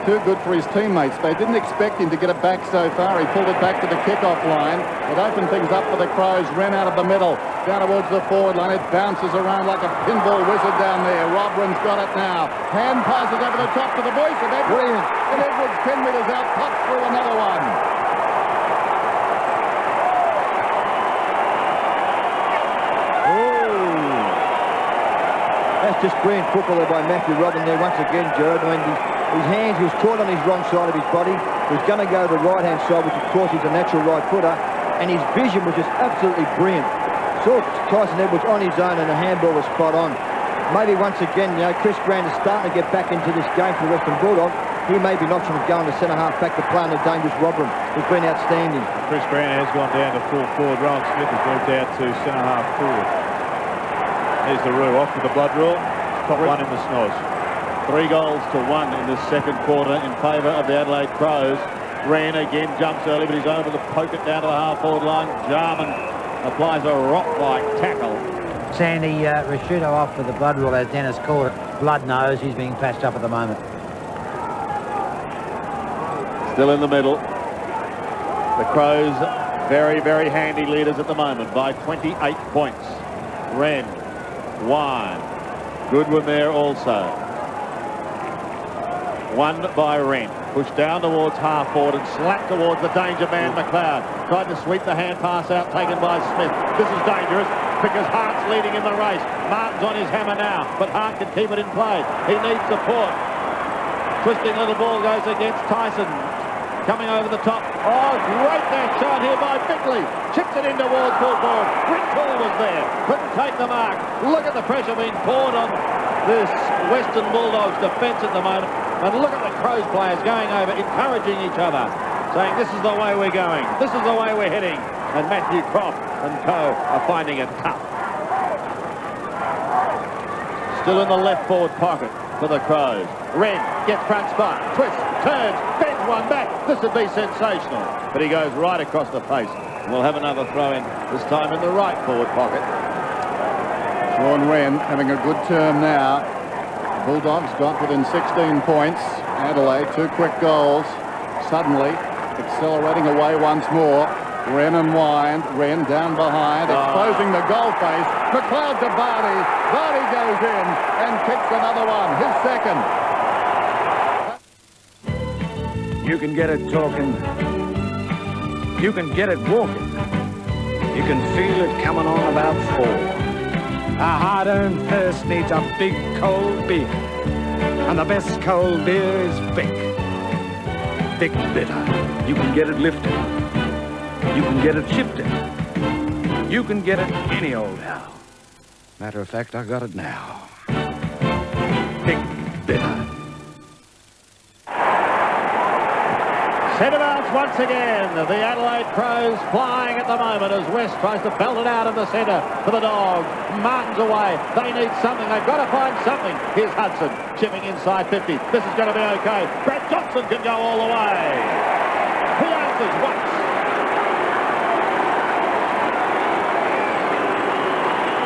too good for his teammates. They didn't expect him to get it back so far. He pulled it back to the kick-off line. It opened things up for the Crows. Ran out of the middle, down towards the forward line. It bounces around like a pinball wizard down there. Robrin's got it now. Hand passes over the top to the voice of Edwards. And Edwards 10 metres out, pops through another one. That's just brilliant football there by Matthew Robin there once again, Jared. I mean, his hands, he was caught on his wrong side of his body. He was going to go to the right-hand side, which of course is a natural right footer, and his vision was just absolutely brilliant. Saw Tyson Edwards on his own, and the handball was spot on. Maybe once again, you know, Chris Grant is starting to get back into this game for the Western Bulldogs. He may be not going to centre-half back to play on the dangerous Robin, who's been outstanding. Chris Grant has gone down to full forward. Rowan Smith has moved out to centre-half forward. There's the Roo off with the blood rule. Top one in the Snoz. 3 goals to 1 in this second quarter in favour of the Adelaide Crows. Wren again jumps early, but he's over to poke it down to the half-forward line. Jarman applies a rock-like tackle. Sandy, Prosciutto off with the blood rule, as Dennis called it. Blood nose, he's being patched up at the moment. Still in the middle. The Crows very, very handy leaders at the moment by 28 points. Wren, wide. Goodwin there also. One by Wren. Pushed down towards half forward and slapped towards the danger man, McLeod. Tried to sweep the hand pass out, taken by Smith. This is dangerous because Hart's leading in the race. Martin's on his hammer now, but Hart can keep it in play. He needs support. Twisting little ball goes against Tyson. Coming over the top. Oh, great dash shot here by Bickley. Chips it in towards full forward. Rintoul was there. Couldn't take the mark. Look at the pressure being poured on this Western Bulldogs defence at the moment. And look at the Crows players going over, encouraging each other, saying this is the way we're going. This is the way we're heading. And Matthew Croft and co are finding it tough. Still in the left forward pocket for the Crows. Wren gets front spot. Twists, turns, bends one back. This would be sensational. But he goes right across the face. We'll have another throw in, this time in the right forward pocket. Sean Wren having a good term now. The Bulldogs got within 16 points. Adelaide, 2 quick goals. Suddenly accelerating away once more. Wren and Wind. Wren down behind, exposing the goal face. McLeod to Vardy. Vardy goes in and kicks another one. His second. You can get it talking. You can get it walking. You can feel it coming on about 4. A hard-earned thirst needs a big cold beer. And the best cold beer is Vic. Vic Bitter. You can get it lifted. You can get it shifted. You can get it any old how. Matter of fact, I got it now. Vic Bitter. Centre bounce once again. The Adelaide Crows flying at the moment as West tries to belt it out of the centre for the Dogs. Martin's away. They need something. They've got to find something. Here's Hudson chipping inside 50. This is going to be okay. Brad Johnson can go all the way. He answers once.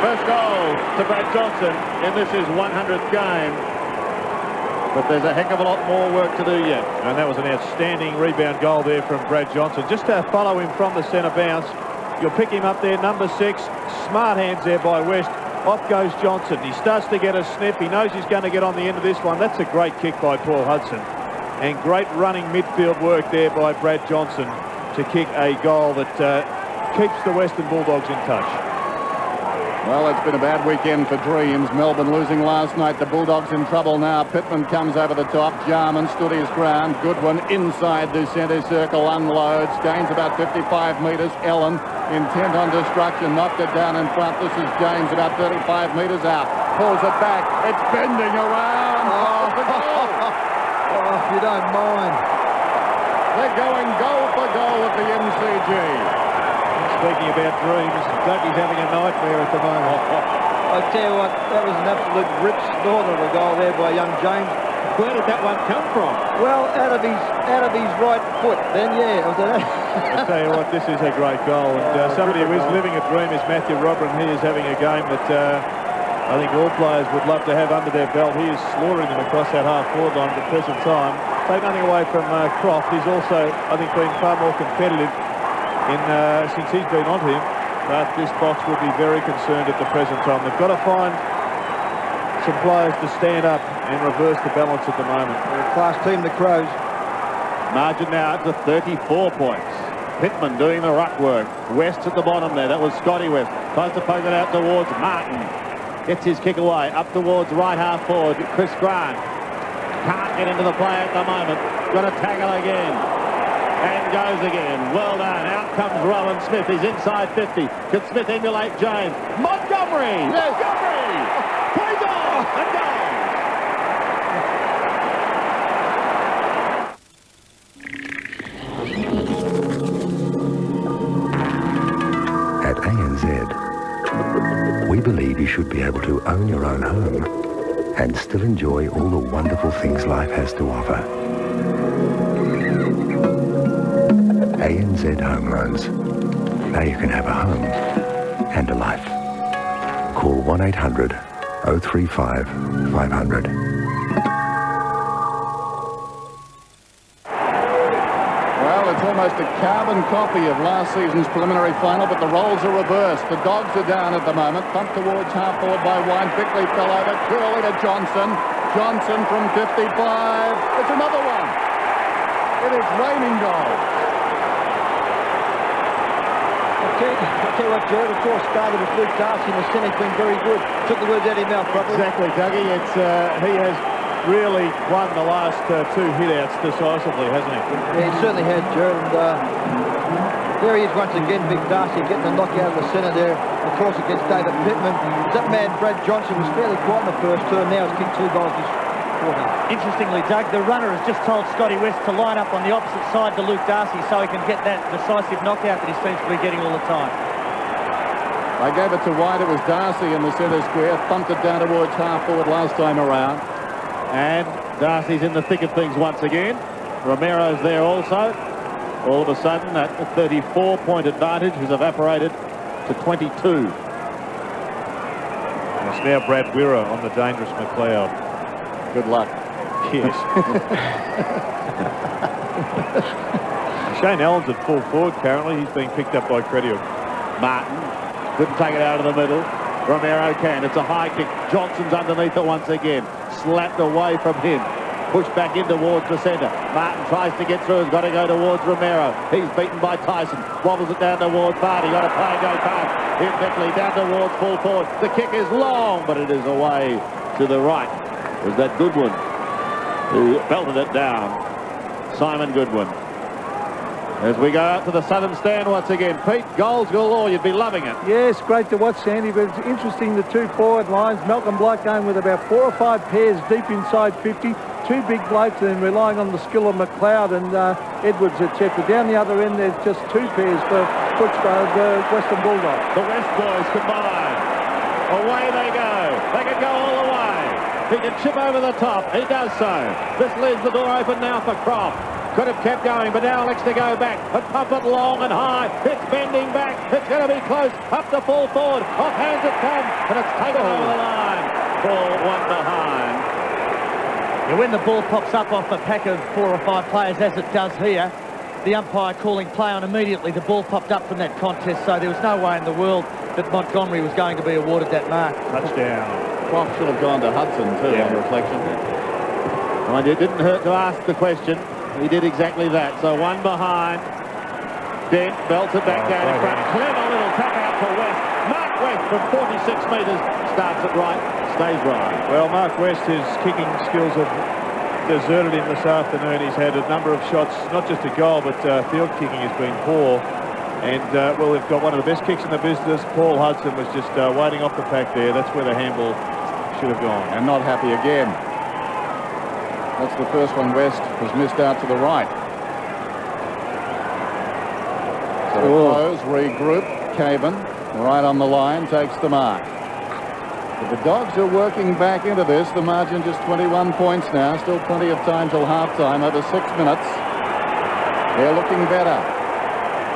First goal to Brad Johnson in this his 100th game. But there's a heck of a lot more work to do yet. And that was an outstanding rebound goal there from Brad Johnson. Just to follow him from the centre bounce. You'll pick him up there, number 6. Smart hands there by West. Off goes Johnson. He starts to get a snip. He knows he's going to get on the end of this one. That's a great kick by Paul Hudson. And great running midfield work there by Brad Johnson to kick a goal that keeps the Western Bulldogs in touch. Well, it's been a bad weekend for Dreams. Melbourne losing last night. The Bulldogs in trouble now. Pittman comes over the top. Jarman stood his ground. Goodwin inside the centre circle, unloads. Gains about 55 metres. Ellen, intent on destruction, knocked it down in front. This is James about 35 metres out. Pulls it back. It's bending around. Oh, if you don't mind. They're going goal for goal at the MCG. Speaking about Dreams, Dougie's having a nightmare at the moment. I tell you what, that was an absolute rip snorter of a goal there by young James. Where did that one come from? Well, out of his right foot. Then yeah, it was I tell you what, this is a great goal, and somebody who is living a dream is Matthew Robin. He is having a game that I think all players would love to have under their belt. He is slaughtering them across that half-forward line at the present time. Take nothing away from Croft. He's also, I think, been far more competitive since he's been onto him, but this box will be very concerned at the present time. They've got to find some players to stand up and reverse the balance at the moment. They're a class team, the Crows. Margin now to 34 points. Pittman doing the ruck work. West at the bottom there. That was Scotty West. Tries to poke it out towards Martin. Gets his kick away. Up towards right half forward. Chris Grant. Can't get into the play at the moment. Got to tackle again. And goes again. Well done. Out comes Rowan Smith. He's inside 50. Can Smith emulate James? Montgomery! Yes. Montgomery! Plays on! And goes! At ANZ, we believe you should be able to own your own home and still enjoy all the wonderful things life has to offer. ANZ Home Loans. Now you can have a home and a life. Call 1-800-035-500. Well, it's almost a carbon copy of last season's preliminary final, but the roles are reversed. The Dogs are down at the moment. Pumped towards half forward by Wine. Bickley fell over. Curley to Johnson. Johnson from 55. It's another one. It is raining goals. I'll tell you what, Jared, of course, started with Luke Darcy in the centre. He's been very good. Took the words out of your mouth properly. Exactly, Dougie. It's, he has really won the last 2 hit-outs decisively, hasn't he? Yeah, he certainly has, Jared. And there he is once again, Big Darcy, getting the knock out of the centre there. Of course, against David Pittman. That man, Brad Johnson, was fairly quiet in the first term. Now he's kicked 2 goals this quarter. Interestingly, Doug, the runner has just told Scotty West to line up on the opposite side to Luke Darcy so he can get that decisive knockout that he seems to be getting all the time. I gave it to White. It was Darcy in the centre square. Thumped it down towards half forward last time around. And Darcy's in the thick of things once again. Romero's there also. All of a sudden, that 34-point advantage has evaporated to 22. And it's now Brad Wirra on the dangerous McLeod. Good luck. Yes. Shane Allen's at full forward currently. He's being picked up by Credill. Martin couldn't take it out of the middle. Romero can. It's a high kick. Johnson's underneath it once again. Slapped away from him. Pushed back in towards the centre. Martin tries to get through. Has got to go towards Romero. He's beaten by Tyson. Wobbles it down towards Vardy. Got to play and go past. Here Beckley down towards full forward. The kick is long, but it is away to the right. Was that Goodwin? who belted it down. Simon Goodwin. As we go out to the southern stand once again. Pete, goals galore. You'd be loving it. Yes, great to watch, Sandy, but it's interesting, the two forward lines. Malcolm Blight going with about 4 or 5 pairs deep inside 50. Two big blokes and relying on the skill of McLeod and Edwards, etc. Down the other end, there's just 2 pairs for Footscray, the Western Bulldogs. The West boys combine. Away they go. They can go all the way. He can chip over the top. He does so. This leaves the door open now for Croft. Could have kept going, but now elects to go back and pump it long and high. It's bending back. It's going to be close. Up to full forward. Off hands it comes, and it's taken over the line. Ball one behind. Yeah, when the ball pops up off a pack of 4 or 5 players, as it does here, the umpire calling play on immediately. The ball popped up from that contest, so there was no way in the world that Montgomery was going to be awarded that mark. Touchdown. Croft should have gone to Hudson too, on reflection. Well, it didn't hurt to ask the question. He did exactly that. So one behind. Dent belts it back down in front. Clever little tap out to West. Mark West from 46 metres starts it right, stays right. Well, Mark West, his kicking skills have deserted him this afternoon. He's had a number of shots, not just a goal, but field kicking has been poor. And, well, they've got one of the best kicks in the business. Paul Hudson was just waiting off the pack there. That's where the handball should have gone. And not happy again. That's the first one West has missed out to the right. So the Crows regroup. Caven, right on the line, takes the mark. But the Dogs are working back into this. The margin just 21 points now. Still plenty of time till half-time, over 6 minutes. They're looking better.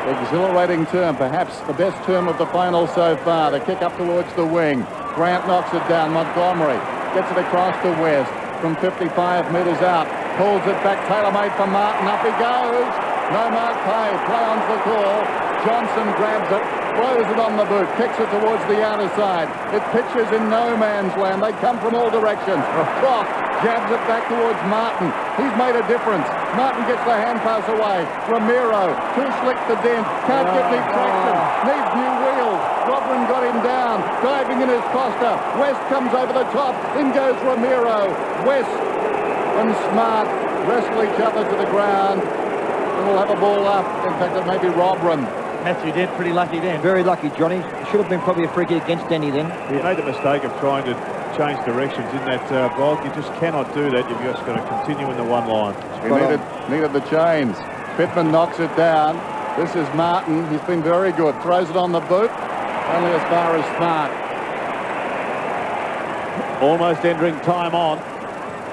Exhilarating term, perhaps the best term of the final so far. The kick up towards the wing. Grant knocks it down. Montgomery gets it across to West from 55 metres out. Pulls it back, tailor-made for Martin. Up he goes. No mark paid. Play on's the call. Johnson grabs it, throws it on the boot, kicks it towards the outer side. It pitches in no man's land. They come from all directions. Croft jabs it back towards Martin. He's made a difference. Martin gets the hand pass away. Ramiro, too slick for Dent. Can't get any traction. Needs new wheels. Robin got him down. Diving in his Costa. West comes over the top. In goes Ramiro. West and Smart wrestle each other to the ground. And we'll have a ball up. In fact, it may be Robin. Matthew Dent, pretty lucky then. Very lucky, Johnny. It should have been probably a free kick against Denny then. He made the mistake of trying to change directions in that bulk. You just cannot do that. You've just got to continue in the one line. He needed the chains. Pittman knocks it down. This is Martin. He's been very good. Throws it on the boot. Only as far as Smart. Almost entering time on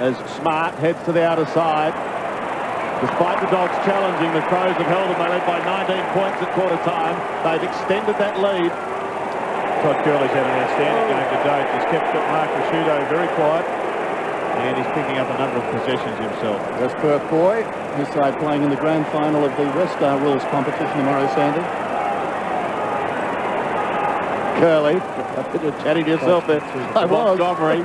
as Smart heads to the outer side. Despite the Dogs challenging, the Crows have held them. They led by 19 points at quarter time. They've extended that lead. Todd Curley's had an outstanding game today. He's kept Mark Rashudo very quiet. And he's picking up a number of possessions himself. West Perth boy. His side playing in the grand final of the West Star Rules competition tomorrow, Sandy. Curley. You're chatting to yourself there. I was. Montgomery.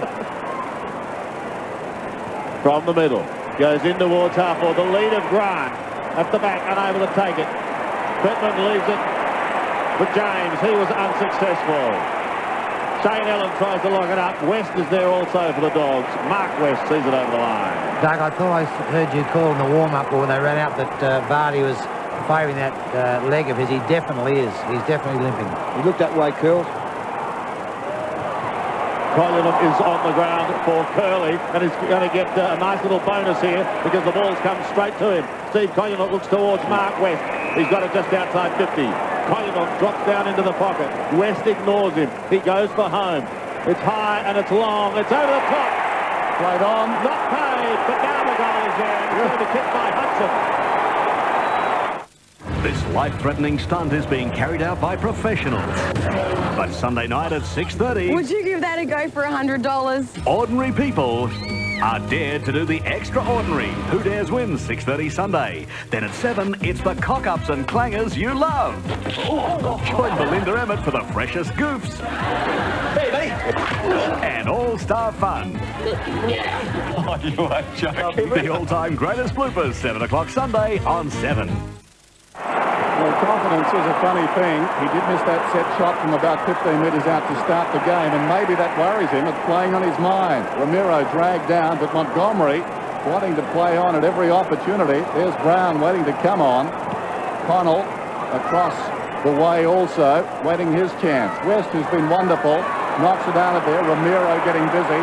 From the middle. Goes in towards half forward. The lead of Grant at the back, unable to take it. Pittman leaves it for James. He was unsuccessful. Shane Allen tries to lock it up. West is there also for the Dogs. Mark West sees it over the line. Doug, I thought I heard you call in the warm-up or when they ran out that Vardy was favouring that leg of his. He definitely is. He's definitely limping. He looked that way, Curls. Collier is on the ground for Curley, and he's going to get a nice little bonus here because the ball's come straight to him. Steve Collier looks towards Mark West. He's got it just outside 50. Collier drops down into the pocket. West ignores him. He goes for home. It's high and it's long. It's over the top. Played on. Not paid, but now the goal is there. It's going to be kicked by Hudson. This life-threatening stunt is being carried out by professionals. But Sunday night at 6:30... Would you give that a go for $100? Ordinary people are dared to do the extraordinary. Who Dares Wins, 6:30 Sunday. Then at 7, it's the cock-ups and clangers you love. Join Belinda Emmett for the freshest goofs. Hey, buddy. And all-star fun. Oh, you are joking. The all-time greatest bloopers, 7 o'clock Sunday on 7. Well, confidence is a funny thing. He did miss that set shot from about 15 metres out to start the game, and maybe that worries him. It's playing on his mind. Ramiro dragged down, but Montgomery wanting to play on at every opportunity. There's Brown waiting to come on. Connell across the way also, waiting his chance. West, who's been wonderful, knocks it out of there. Ramiro getting busy.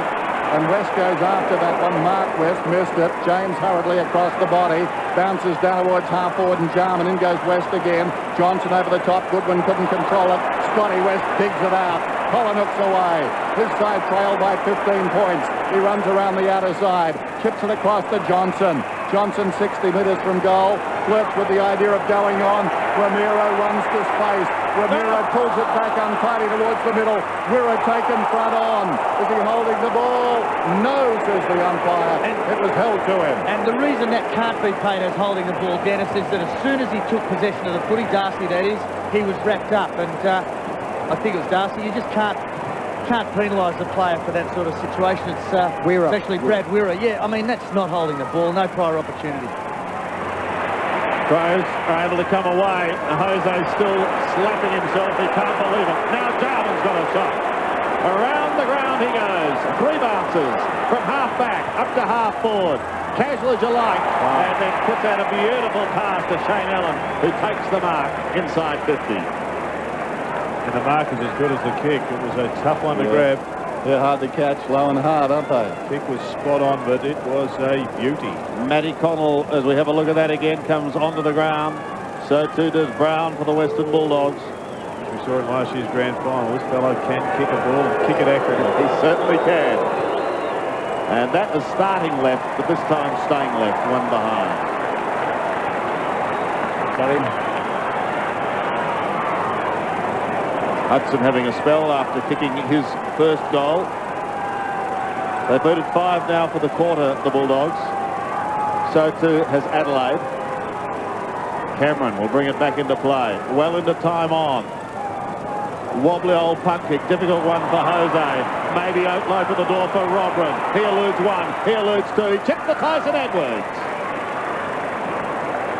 And West goes after that one. Mark West missed it. James hurriedly across the body. Bounces down towards half forward and Jarman. In goes West again. Johnson over the top. Goodwin couldn't control it. Scotty West digs it out. Collinooks away. His side trailed by 15 points. He runs around the outer side. Chips it across to Johnson. Johnson 60 metres from goal. Flirts with the idea of going on. Ramiro runs to space. Ramiro pulls it back untidy towards the middle. Wirra taken front on. Is he holding the ball? No, says the umpire. It was held to him. And the reason that can't be paid as holding the ball, Dennis, is that as soon as he took possession of the footy, Darcy that is, he was wrapped up. And I think it was Darcy. You just can't penalise the player for that sort of situation. It's actually Brad Wirra. Yeah, I mean, that's not holding the ball. No prior opportunity. Crows are able to come away. Jose's still slapping himself. He can't believe it. Now Jarman's got a shot. Around the ground he goes. 3 bounces from half back up to half forward. Casual as you like. And then puts out a beautiful pass to Shane Allen, who takes the mark inside 50. And the mark is as good as the kick. It was a tough one to grab. They're hard to catch, low and hard, aren't they? Kick was spot on, but it was a beauty. Matty Connell, as we have a look at that again, comes onto the ground. So too does Brown for the Western Bulldogs. As we saw in last year's grand final, this fellow can kick a ball and kick it accurately. He certainly can. And that was starting left, but this time staying left, one behind. Sorry. Hudson having a spell after kicking his first goal. They've booted 5 now for the quarter, the Bulldogs. So too has Adelaide. Cameron will bring it back into play. Well into time on. Wobbly old punt kick. Difficult one for Jose. Maybe open the door for Robran. He eludes 1. He eludes 2. He chips the Tyson Edwards.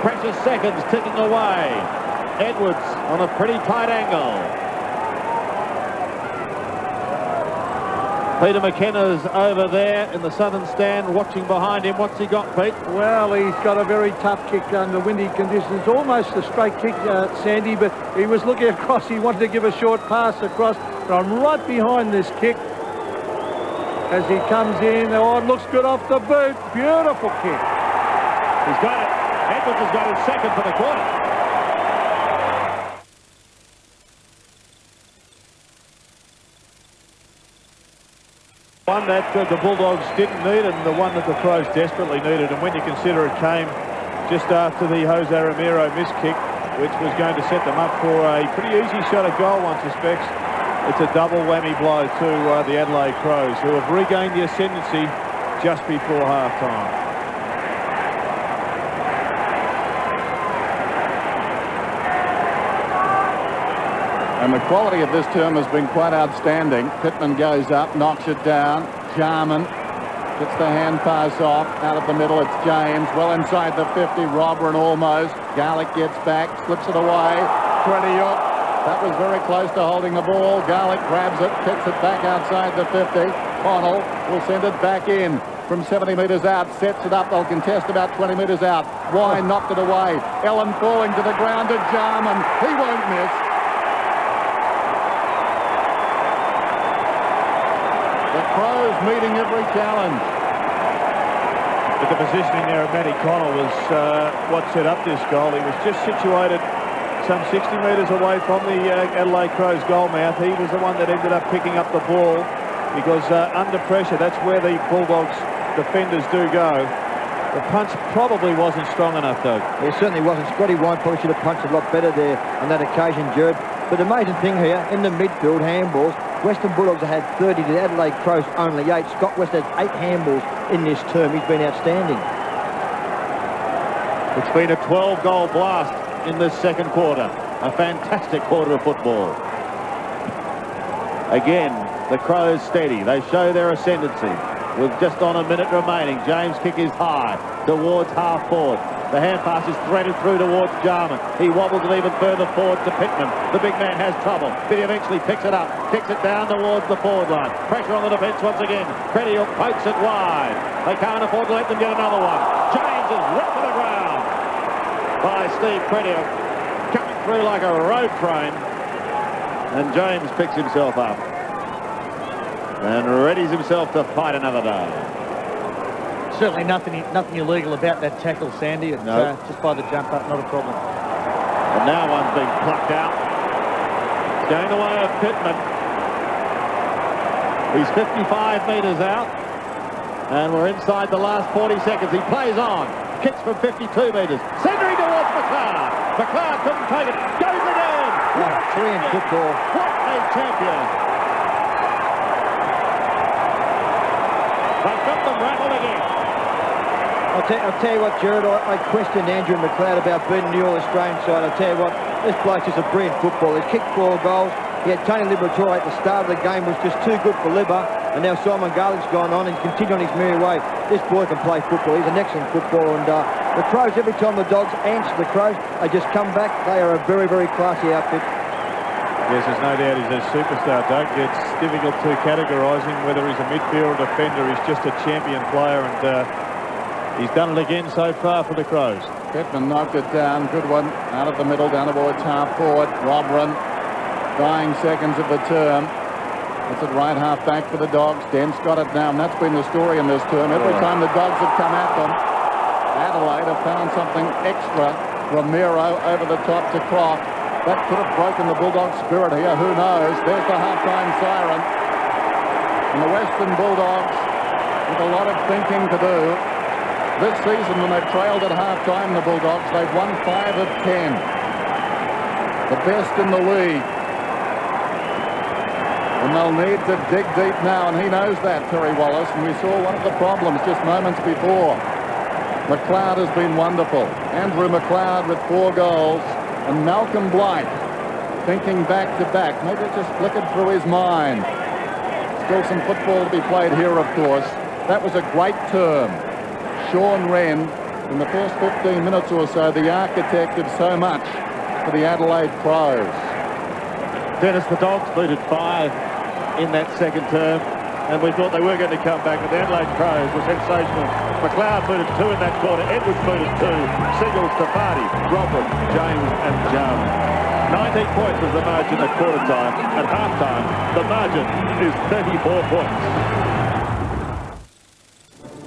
Precious seconds ticking away. Edwards on a pretty tight angle. Peter McKenna's over there in the southern stand watching behind him. What's he got, Pete? Well, he's got a very tough kick under windy conditions. Almost a straight kick, Sandy, but he was looking across. He wanted to give a short pass across. So I'm right behind this kick as he comes in. Oh, it looks good off the boot. Beautiful kick. He's got it. Edwards has got his second for the quarter. One that the Bulldogs didn't need and the one that the Crows desperately needed. And when you consider it came just after the Jose Ramiro miss kick, which was going to set them up for a pretty easy shot at goal, one suspects, it's a double whammy blow to the Adelaide Crows, who have regained the ascendancy just before half-time. And the quality of this term has been quite outstanding. Pittman goes up, knocks it down. Jarman gets the hand pass off. Out of the middle, it's James. Well inside the 50, Robran almost. Garlick gets back, slips it away. Trediuk, that was very close to holding the ball. Garlick grabs it, kicks it back outside the 50. Connell will send it back in from 70 metres out, sets it up. They'll contest about 20 metres out. Wine knocked it away. Ellen falling to the ground to Jarman. He won't miss. Crows meeting every challenge. But the positioning there of Matty Connell was what set up this goal. He was just situated some 60 metres away from the Adelaide Crows goal mouth. He was the one that ended up picking up the ball because under pressure, that's where the Bulldogs defenders do go. The punch probably wasn't strong enough, though. It certainly wasn't. Scotty Wine probably should have punched a lot better there on that occasion, Jared. But the amazing thing here, in the midfield, handballs, Western Bulldogs have had 30, the Adelaide Crows only 8. Scott West has 8 handballs in this term. He's been outstanding. It's been a 12-goal blast in this second quarter. A fantastic quarter of football. Again, the Crows steady. They show their ascendancy. With just on a minute remaining, James' kick is high towards half forward. The hand pass is threaded through towards Jarman. He wobbles it even further forward to Pittman. The big man has trouble, but he eventually picks it up, kicks it down towards the forward line. Pressure on the defence once again. Crediel pokes it wide. They can't afford to let them get another one. James is ripped to the ground by Steve Crediel, coming through like a road train. And James picks himself up and readies himself to fight another day. Certainly nothing illegal about that tackle, Sandy. It's just by the jump up, not a problem. And now one's being plucked out. It's going the way of Pittman. He's 55 metres out. And we're inside the last 40 seconds. He plays on. Kicks from 52 metres. Centering towards McLeod. McLeod couldn't take it. Goes again. What a three in football. What a champion. They've got them rattled again. I'll tell you what, Gerard, I questioned Andrew McLeod about beating the All-Australian side. I'll tell you what, this bloke's just a brilliant footballer. He's kicked 4 goals. He had Tony Liberatore at the start of the game, was just too good for Libba. And now Simon Garlick's gone on and continued on his merry way. This boy can play football. He's an excellent footballer. And the Crows, every time the Dogs answer the Crows, they just come back. They are a very, very classy outfit. Yes, there's no doubt he's a superstar, Doug. It's difficult to categorise him, whether he's a midfielder or defender. He's just a champion player, and he's done it again so far for the Crows. Pittman knocked it down. Good one. Out of the middle, down towards half forward. Robran, dying seconds of the term. It's at right half back for the Dogs. Dent's got it now, and that's been the story in this term. Every time the Dogs have come at them, Adelaide have found something extra. Romero over the top to Croft. That could have broken the Bulldogs' spirit here. Who knows? There's the half-time siren. And the Western Bulldogs with a lot of thinking to do. This season, when they've trailed at half-time, the Bulldogs, they've won 5 of 10. The best in the league. And they'll need to dig deep now, and he knows that, Terry Wallace. And we saw one of the problems just moments before. McLeod has been wonderful. Andrew McLeod with 4 goals. And Malcolm Blight thinking back-to-back. Maybe it just flickered through his mind. Still some football to be played here, of course. That was a great term. Sean Wren, in the first 15 minutes or so, the architect of so much for the Adelaide Crows. Dennis, the Dogs booted 5 in that second term, and we thought they were going to come back, but the Adelaide Crows were sensational. McLeod booted 2 in that quarter, Edwards booted 2, Siegel, Stafati, Robert, James and Jarman. 19 points was the margin at quarter time. At half time, the margin is 34 points.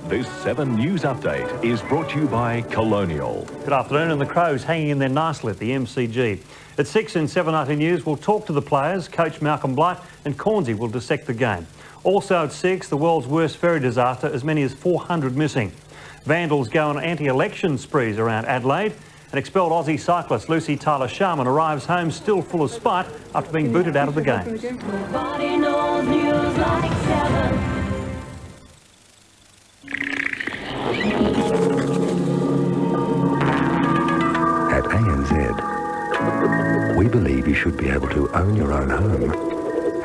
This 7 News Update is brought to you by Colonial. Good afternoon, and the Crows hanging in there nicely at the MCG. At 6 and 7:90 News, we'll talk to the players. Coach Malcolm Blight and Cornsey will dissect the game. Also at 6, the world's worst ferry disaster, as many as 400 missing. Vandals go on anti-election sprees around Adelaide. And expelled Aussie cyclist Lucy Tyler-Sharman arrives home still full of spite after being booted out of the games. Nobody knows news like 7. At ANZ, we believe you should be able to own your own home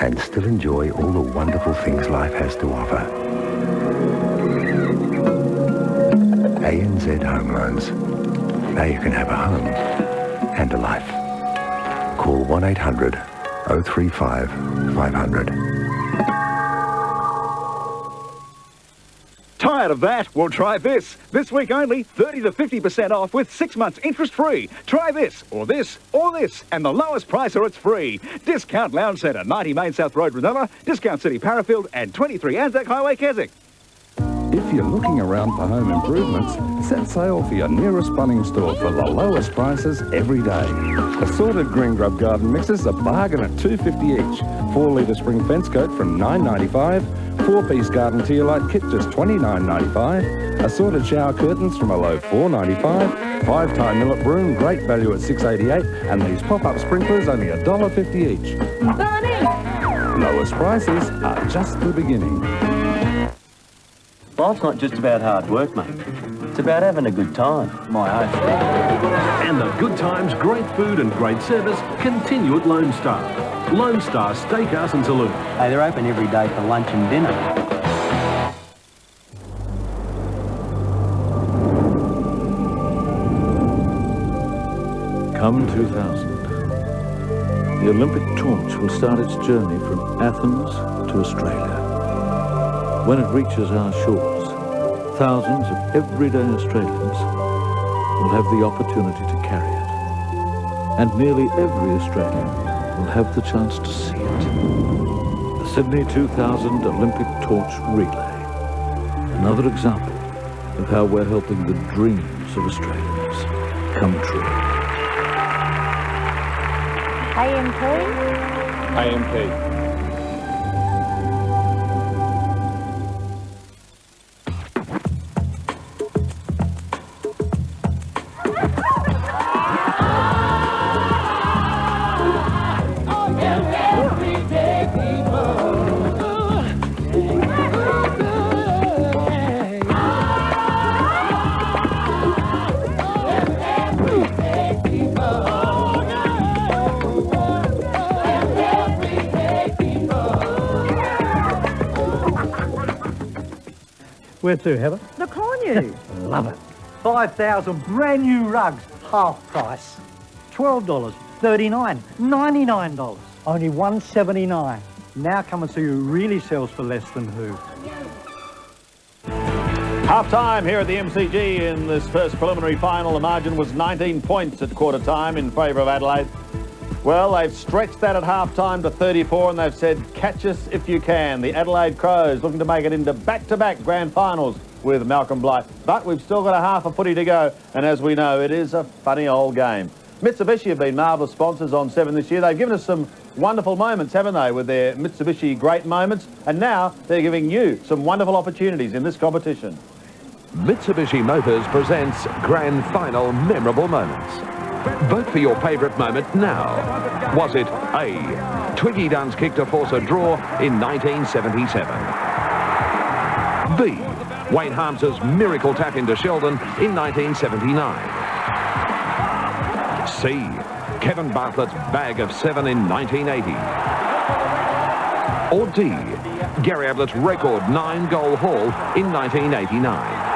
and still enjoy all the wonderful things life has to offer. ANZ Home Loans. Now you can have a home and a life. Call 1-800-035-500. Tired of that? Well, try this. This week only, 30 to 50% off with 6 months interest-free. Try this, or this, or this, and the lowest price or it's free. Discount Lounge Centre, 90 Main South Road, Ranella, Discount City, Parafield, and 23 Anzac Highway, Keswick. If you're looking around for home improvements, set sail for your nearest Bunnings store for the lowest prices every day. Assorted green grub garden mixes a bargain at $2.50 each. 4-litre spring fence coat from $9.95. 4-piece garden tearlight kit just $29.95. Assorted shower curtains from a low $4.95. 5-tie millet broom, great value at $6.88. And these pop-up sprinklers only $1.50 each. Lowest prices are just the beginning. Life's not just about hard work, mate. It's about having a good time. My oath. And the good times, great food and great service continue at Lone Star. Lone Star Steakhouse and Saloon. Hey, they're open every day for lunch and dinner. Come 2000. The Olympic torch will start its journey from Athens to Australia. When it reaches our shores, thousands of everyday Australians will have the opportunity to carry it. And nearly every Australian will have the chance to see it. The Sydney 2000 Olympic Torch Relay. Another example of how we're helping the dreams of Australians come true. AMP? AMP. Where to, Heather? Look on you. Love it. 5,000 brand new rugs, half price. $12, $39, $99. Only $179. Now come and see who really sells for less than who. Half-time here at the MCG in this first preliminary final. The margin was 19 points at quarter time in favour of Adelaide. Well, they've stretched that at half-time to 34 and they've said, catch us if you can. The Adelaide Crows looking to make it into back-to-back grand finals with Malcolm Blight. But we've still got a half a footy to go, and as we know, it is a funny old game. Mitsubishi have been marvellous sponsors on 7 this year. They've given us some wonderful moments, haven't they, with their Mitsubishi great moments, and now they're giving you some wonderful opportunities in this competition. Mitsubishi Motors presents Grand Final Memorable Moments. Vote for your favourite moment now. Was it A, Twiggy Dunn's kick to force a draw in 1977? B, Wayne Harms's miracle tap into Sheldon in 1979? C, Kevin Bartlett's bag of 7 in 1980? Or D, Gary Ablett's record 9-goal haul in 1989?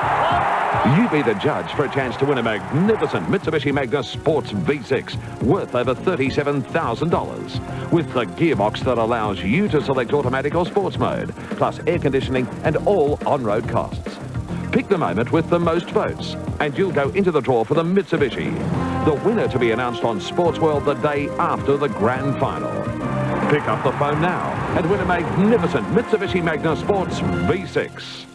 You be the judge for a chance to win a magnificent Mitsubishi Magnus Sports V6 worth over $37,000 with the gearbox that allows you to select automatic or sports mode, plus air conditioning and all on-road costs. Pick the moment with the most votes and you'll go into the draw for the Mitsubishi. The winner to be announced on Sports World the day after the grand final. Pick up the phone now and win a magnificent Mitsubishi Magnus Sports V6.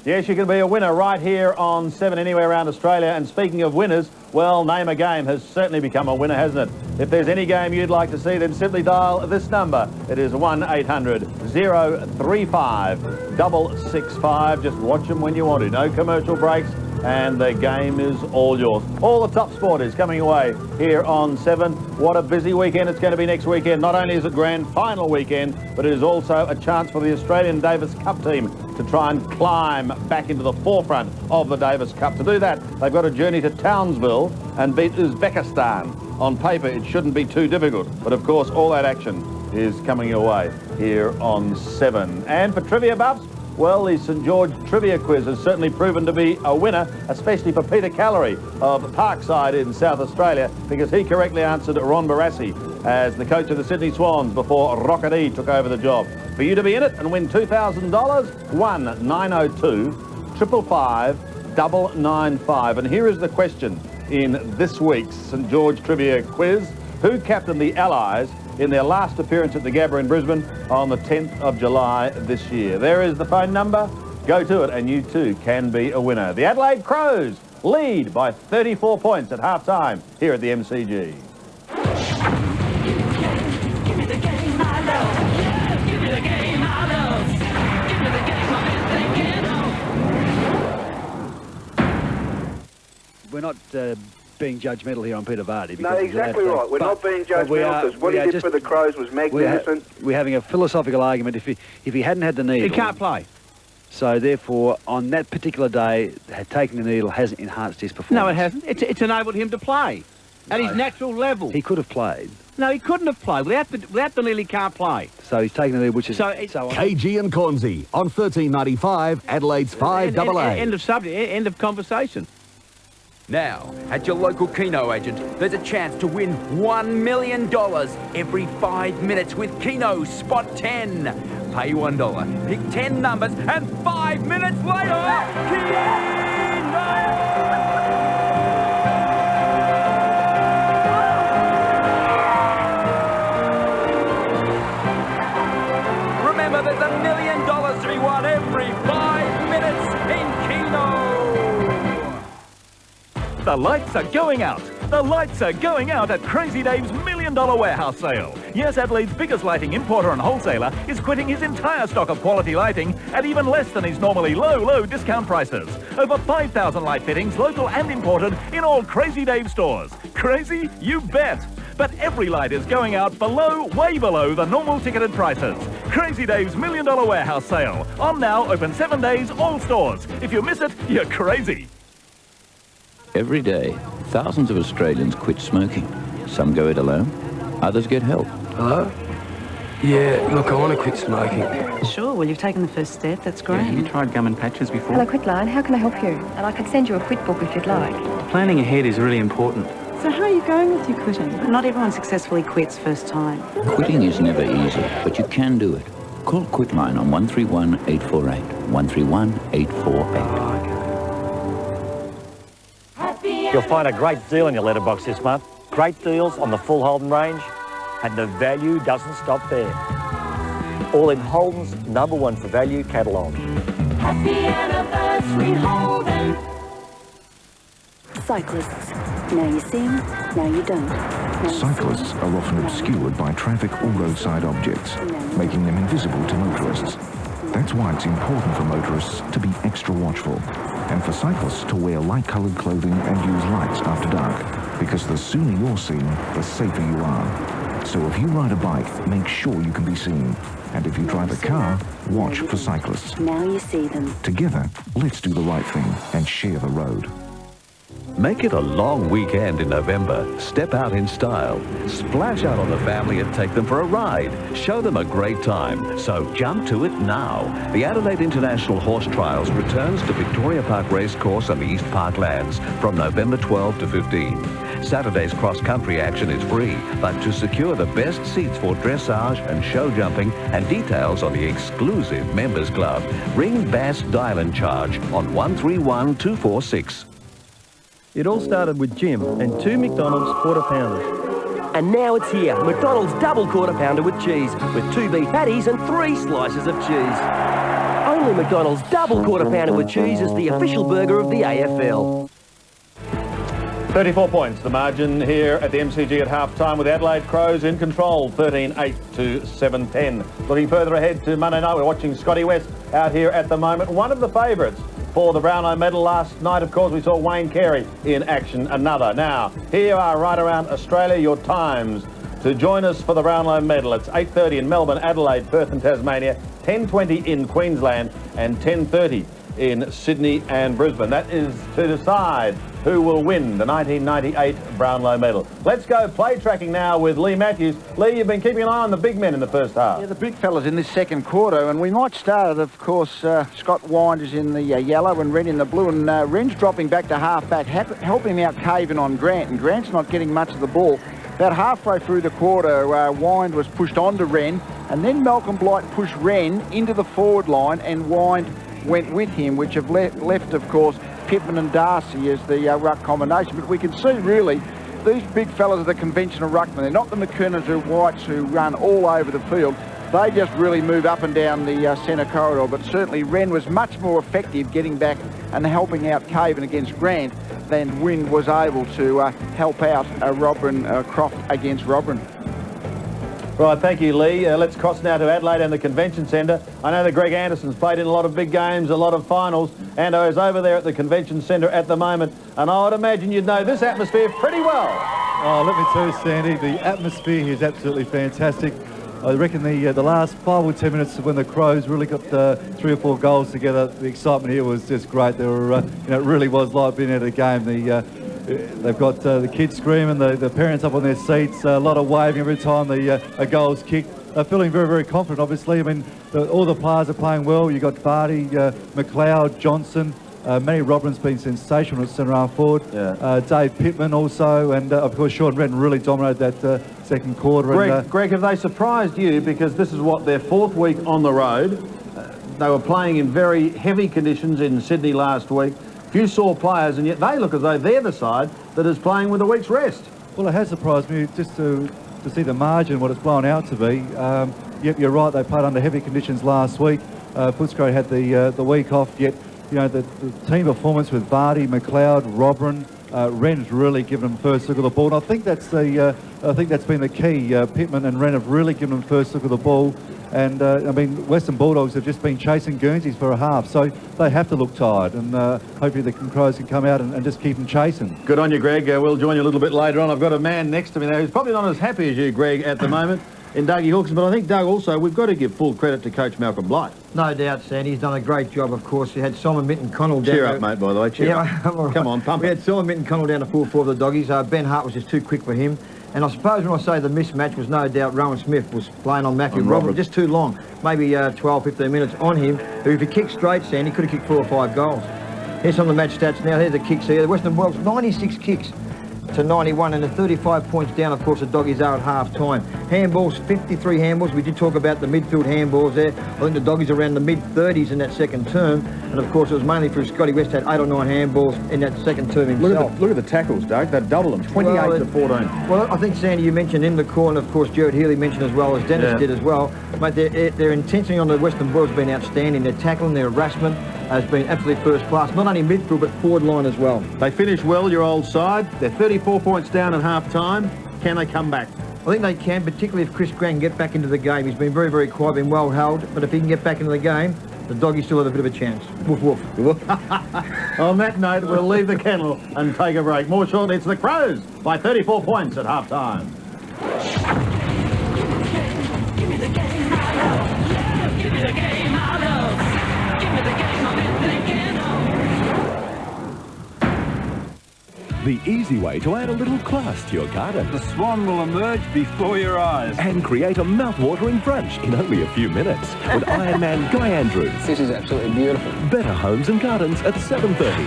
Yes, you can be a winner right here on 7 anywhere around Australia. And speaking of winners, well, Name a Game has certainly become a winner, hasn't it? If there's any game you'd like to see, then simply dial this number. It is 1-800-035-665. Just watch them when you want to. No commercial breaks. And the game is all yours. All the top sport is coming away here on 7. What a busy weekend it's going to be next weekend. Not only is it grand final weekend, but it is also a chance for the Australian Davis Cup team to try and climb back into the forefront of the Davis Cup. To do that, they've got a journey to Townsville and beat Uzbekistan. On paper, it shouldn't be too difficult. But of course, all that action is coming your way here on 7. And for trivia buffs, well, the St George Trivia Quiz has certainly proven to be a winner, especially for Peter Callery of Parkside in South Australia, because he correctly answered Ron Barassi as the coach of the Sydney Swans before Rocket E took over the job. For you to be in it and win $2,000, 1-902-555-995. And here is the question in this week's St George Trivia Quiz. Who captained the Allies in their last appearance at the Gabba in Brisbane on the 10th of July this year? There is the phone number. Go to it and you too can be a winner. The Adelaide Crows lead by 34 points at half-time here at the MCG. We're not being judgmental here on Peter Vardy. No, exactly right. We're not being judgmental because what he did for the Crows was magnificent. We're having a philosophical argument. If he hadn't had the needle... He can't play. So, therefore, on that particular day, taking the needle hasn't enhanced his performance. No, it hasn't. It's enabled him to play at his natural level. He could have played. No, he couldn't have played. Without the needle, he can't play. So he's taking the needle, which is... KG and Cornsey on 13.95, Adelaide's 5AA. End of subject. End of conversation. Now, at your local Keno agent, there's a chance to win $1 million every 5 minutes with Keno Spot 10. Pay $1, pick 10 numbers, and 5 minutes later, Keno! Remember, there's $1 million to be won every 5 minutes in Keno! The lights are going out. The lights are going out at Crazy Dave's $1 Million Warehouse Sale. Yes, Adelaide's biggest lighting importer and wholesaler is quitting his entire stock of quality lighting at even less than his normally low discount prices. Over 5,000 light fittings, local and imported, in all Crazy Dave stores. Crazy? You bet. But every light is going out below, way below the normal ticketed prices. Crazy Dave's $1 Million Warehouse Sale. On now, open 7 days, all stores. If you miss it, you're crazy. Every day, thousands of Australians quit smoking. Some go it alone, others get help. Hello? Yeah, look, I want to quit smoking. Sure, well, you've taken the first step. That's great. Have you tried gum and patches before? Hello, Quitline. How can I help you? And I can send you a quit book if you'd like. Planning ahead is really important. So how are you going with your quitting? Not everyone successfully quits first time. Quitting is never easy, but you can do it. Call Quitline on 131 848. 131 848. You'll find a great deal in your letterbox this month. Great deals on the full Holden range, and the value doesn't stop there. All in Holden's #1 for value catalogue. Happy anniversary, Holden. Cyclists. Now you see them, now you don't. Cyclists are often obscured by traffic or roadside objects, making them invisible to motorists. That's why it's important for motorists to be extra watchful, and for cyclists to wear light-coloured clothing and use lights after dark, because the sooner you're seen, the safer you are. So if you ride a bike, make sure you can be seen. And if you drive a car, watch for cyclists. Now you see them. Together, let's do the right thing and share the road. Make it a long weekend in November. Step out in style. Splash out on the family and take them for a ride. Show them a great time. So jump to it now. The Adelaide International Horse Trials returns to Victoria Park Racecourse on the East Parklands from November 12 to 15. Saturday's cross-country action is free, but to secure the best seats for dressage and show jumping and details on the exclusive Members Club, ring Bass Dial and Charge on 131246. It all started with Jim and 2 McDonald's quarter pounders. And now it's here, McDonald's double quarter pounder with cheese, with 2 beef patties and 3 slices of cheese. Only McDonald's double quarter pounder with cheese is the official burger of the AFL. 34 points, the margin here at the MCG at half-time, with Adelaide Crows in control, 13-8 to 7-10. Looking further ahead to Monday night, we're watching Scotty West out here at the moment, one of the favourites for the Brownlow medal. Last night, of course, we saw Wayne Carey in action, another. Now, here you are right around Australia, your times to join us for the Brownlow medal. It's 8:30 in Melbourne, Adelaide, Perth and Tasmania, 10:20 in Queensland and 10:30 in Sydney and Brisbane. That is to decide who will win the 1998 Brownlow medal. Let's go play tracking now with Lee Matthews. Lee, you've been keeping an eye on the big men in the first half. Yeah, the big fellas in this second quarter, and we might start, of course, Scott Wind is in the yellow and Wren in the blue, and Wren's dropping back to half-back, helping out Caven on Grant, and Grant's not getting much of the ball. About halfway through the quarter, Wind was pushed onto Wren, and then Malcolm Blight pushed Wren into the forward line, and Wind went with him, which have left, of course, Pittman and Darcy as the ruck combination. But we can see, really, these big fellas are the conventional ruckmen. They're not the McKernans or Whites who run all over the field. They just really move up and down the centre corridor. But certainly Wren was much more effective getting back and helping out Caven against Grant than Wynn was able to help out Croft against Robin. Right, thank you, Lee. Let's cross now to Adelaide and the Convention Centre. I know that Greg Anderson's played in a lot of big games, a lot of finals. Ando is over there at the Convention Centre at the moment, and I would imagine you'd know this atmosphere pretty well. Oh, let me tell you, Sandy, the atmosphere here is absolutely fantastic. I reckon the last 5 or 10 minutes when the Crows really got 3 or 4 goals together, the excitement here was just great. There were, it really was like being at a game. They've got the kids screaming, the parents up on their seats, a lot of waving every time a goal's kicked. They're feeling very, very confident, obviously. I mean, all the players are playing well. You've got Vardy, McLeod, Johnson, Manny Robin's been sensational at centre-half forward. Yeah. Dave Pittman also, and of course Sean Redden really dominated that second quarter. Greg, have they surprised you? Because this is what, their 4th week on the road. They were playing in very heavy conditions in Sydney last week. Few sore players, and yet they look as though they're the side that is playing with a week's rest. Well, it has surprised me just to see the margin, what it's blown out to be. Yep, you're right, they played under heavy conditions last week. Footscray had the week off, yet you know the team performance with Vardy, McLeod, Robin, Wren's really given them first look of the ball. And I think that's been the key. Pittman and Wren have really given them first look of the ball. And I mean, Western Bulldogs have just been chasing Guernseys for a half, so they have to look tired. And hopefully the Crows can come out and just keep them chasing. Good on you, Greg. We'll join you a little bit later on. I've got a man next to me now who's probably not as happy as you, Greg, at the moment in Dougie Hawkins. But I think, Doug, also, we've got to give full credit to Coach Malcolm Blight. No doubt, Sandy. He's done a great job, of course. You had Simon Minton-Connell down. Cheer up, mate, by the way. Cheer up. Come on, pump We it. had Simon Minton-Connell down to 4-4 of the Doggies. Ben Hart was just too quick for him. And I suppose when I say the mismatch was no doubt Rowan Smith was playing on Matthew Robert just too long. Maybe 12, 15 minutes on him. Who, if he kicked straight, Sandy, could have kicked 4 or 5 goals. Here's some of the match stats now. Here's the kicks here. The Western Bulldogs, 96 kicks to 91, and the 35 points down, of course, the Doggies are at half-time. Handballs, 53 handballs. We did talk about the midfield handballs there. I think the Doggies are around the mid-30s in that second term. And, of course, it was mainly through Scotty West, had 8 or 9 handballs in that second term himself. Look at the tackles, Doug. They've doubled them, 28 to 14. Well, I think, Sandy, you mentioned in the corner, of course, Jared Healy mentioned as well, as Dennis did as well. But their intensity on the Western Bulldogs has been outstanding. Their tackling, their harassment has been absolutely first class. Not only midfield, but forward line as well. They finished well, your old side. They're 34 points down at half-time. Can they come back? I think they can, particularly if Chris Grant can get back into the game. He's been very, very quiet, been well held. But if he can get back into the game, the Doggies still have a bit of a chance. Woof, woof. On that note, we'll leave the kennel and take a break. More shortly, it's the Crows by 34 points at half-time. Give me the game I love. Give me the game I love. Give me the game I've been thinking of. The easy way to add a little class to your garden. The swan will emerge before your eyes. And create a mouth-watering brunch in only a few minutes with Ironman Guy Andrews. This is absolutely beautiful. Better Homes and Gardens at 7:30.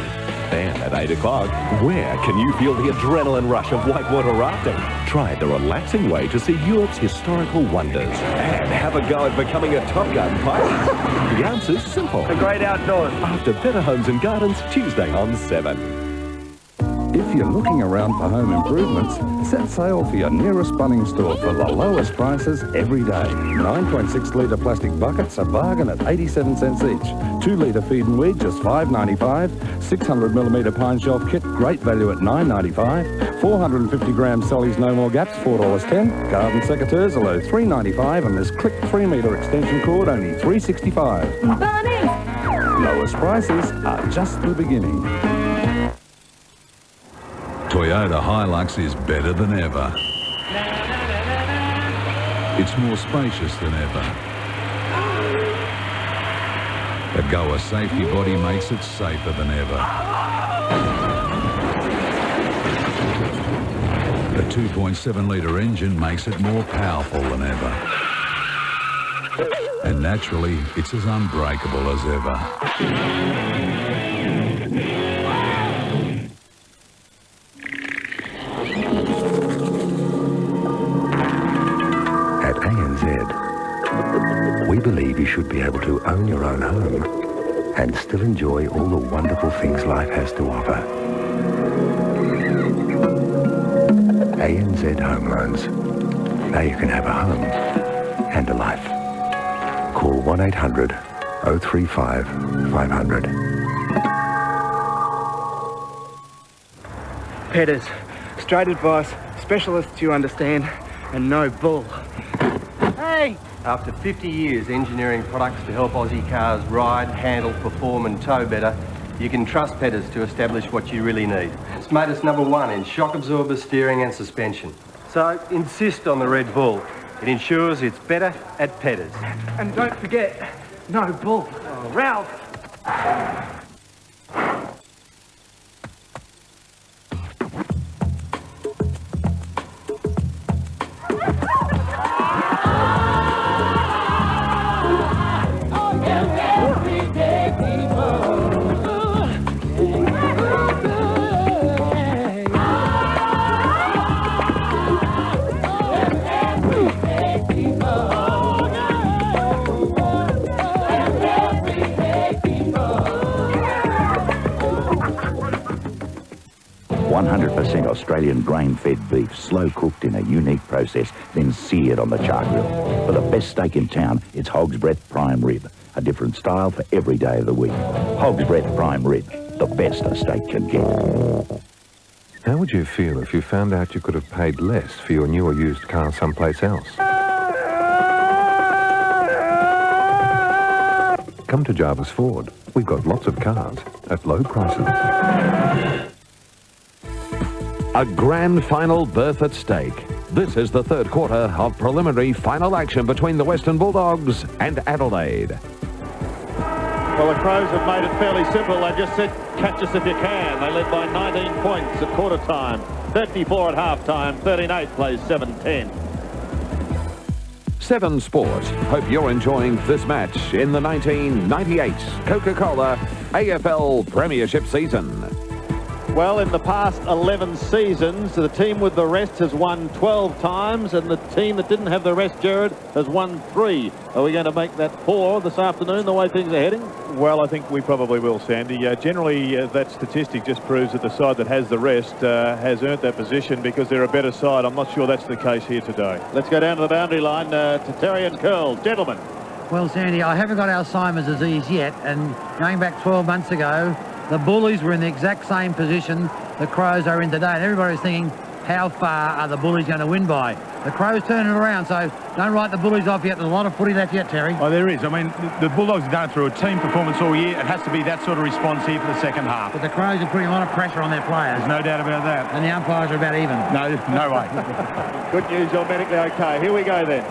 Then at 8 o'clock, where can you feel the adrenaline rush of whitewater rafting? Try the relaxing way to see Europe's historical wonders. And have a go at becoming a Top Gun pilot. The answer's simple. The great outdoors. After Better Homes and Gardens, Tuesday on 7. If you're looking around for home improvements, set sail for your nearest Bunnings store for the lowest prices every day. 9.6 litre plastic buckets, a bargain at 87 cents each. 2 litre feed and weed, just $5.95. 600mm pine shelf kit, great value at $9.95. 450 gram Sally's No More Gaps, $4.10. Garden secateurs, a low $3.95, and this click 3-metre extension cord, only $3.65. Bunnings! Lowest prices are just the beginning. Toyota Hilux is better than ever. It's more spacious than ever. The Goa safety body makes it safer than ever. The 2.7 litre engine makes it more powerful than ever. And naturally, it's as unbreakable as ever. We believe you should be able to own your own home and still enjoy all the wonderful things life has to offer. ANZ Home Loans. Now you can have a home and a life. Call 1-800-035-500. Petters. Straight advice, specialists you understand, and no bull. Hey! After 50 years engineering products to help Aussie cars ride, handle, perform and tow better, you can trust Petters to establish what you really need. It's made us #1 in shock absorber, steering and suspension. So insist on the Red Bull. It ensures it's better at Petters. And don't forget, no bull. Oh, Ralph! 100% Australian grain-fed beef, slow-cooked in a unique process, then seared on the char grill. For the best steak in town, it's Hog's Breath Prime Rib. A different style for every day of the week. Hog's Breath Prime Rib, the best a steak can get. How would you feel if you found out you could have paid less for your new or used car someplace else? Come to Jarvis Ford. We've got lots of cars at low prices. A grand final berth at stake. This is the third quarter of preliminary final action between the Western Bulldogs and Adelaide. Well, the Crows have made it fairly simple. They just said, catch us if you can. They led by 19 points at quarter time, 34 at half time, 38 plays 7-10. 7 Sports hope you're enjoying this match in the 1998 Coca-Cola AFL Premiership season. Well, in the past 11 seasons, the team with the rest has won 12 times, and the team that didn't have the rest, Jared, has won 3. Are we going to make that 4 this afternoon, the way things are heading? Well, I think we probably will, Sandy. Generally, that statistic just proves that the side that has the rest has earned that position because they're a better side. I'm not sure that's the case here today. Let's go down to the boundary line to Terry and Curl. Gentlemen. Well, Sandy, I haven't got Alzheimer's disease yet, and going back 12 months ago, the Bullies were in the exact same position the Crows are in today, and everybody's thinking, how far are the Bullies going to win by? The Crows turning it around, so don't write the Bullies off yet. There's a lot of footy left yet, Terry. Oh, there is. I mean, the Bulldogs have done it through a team performance all year. It has to be that sort of response here for the second half. But the Crows are putting a lot of pressure on their players. There's no doubt about that. And the umpires are about even. No way. Good news, you're medically okay. Here we go then.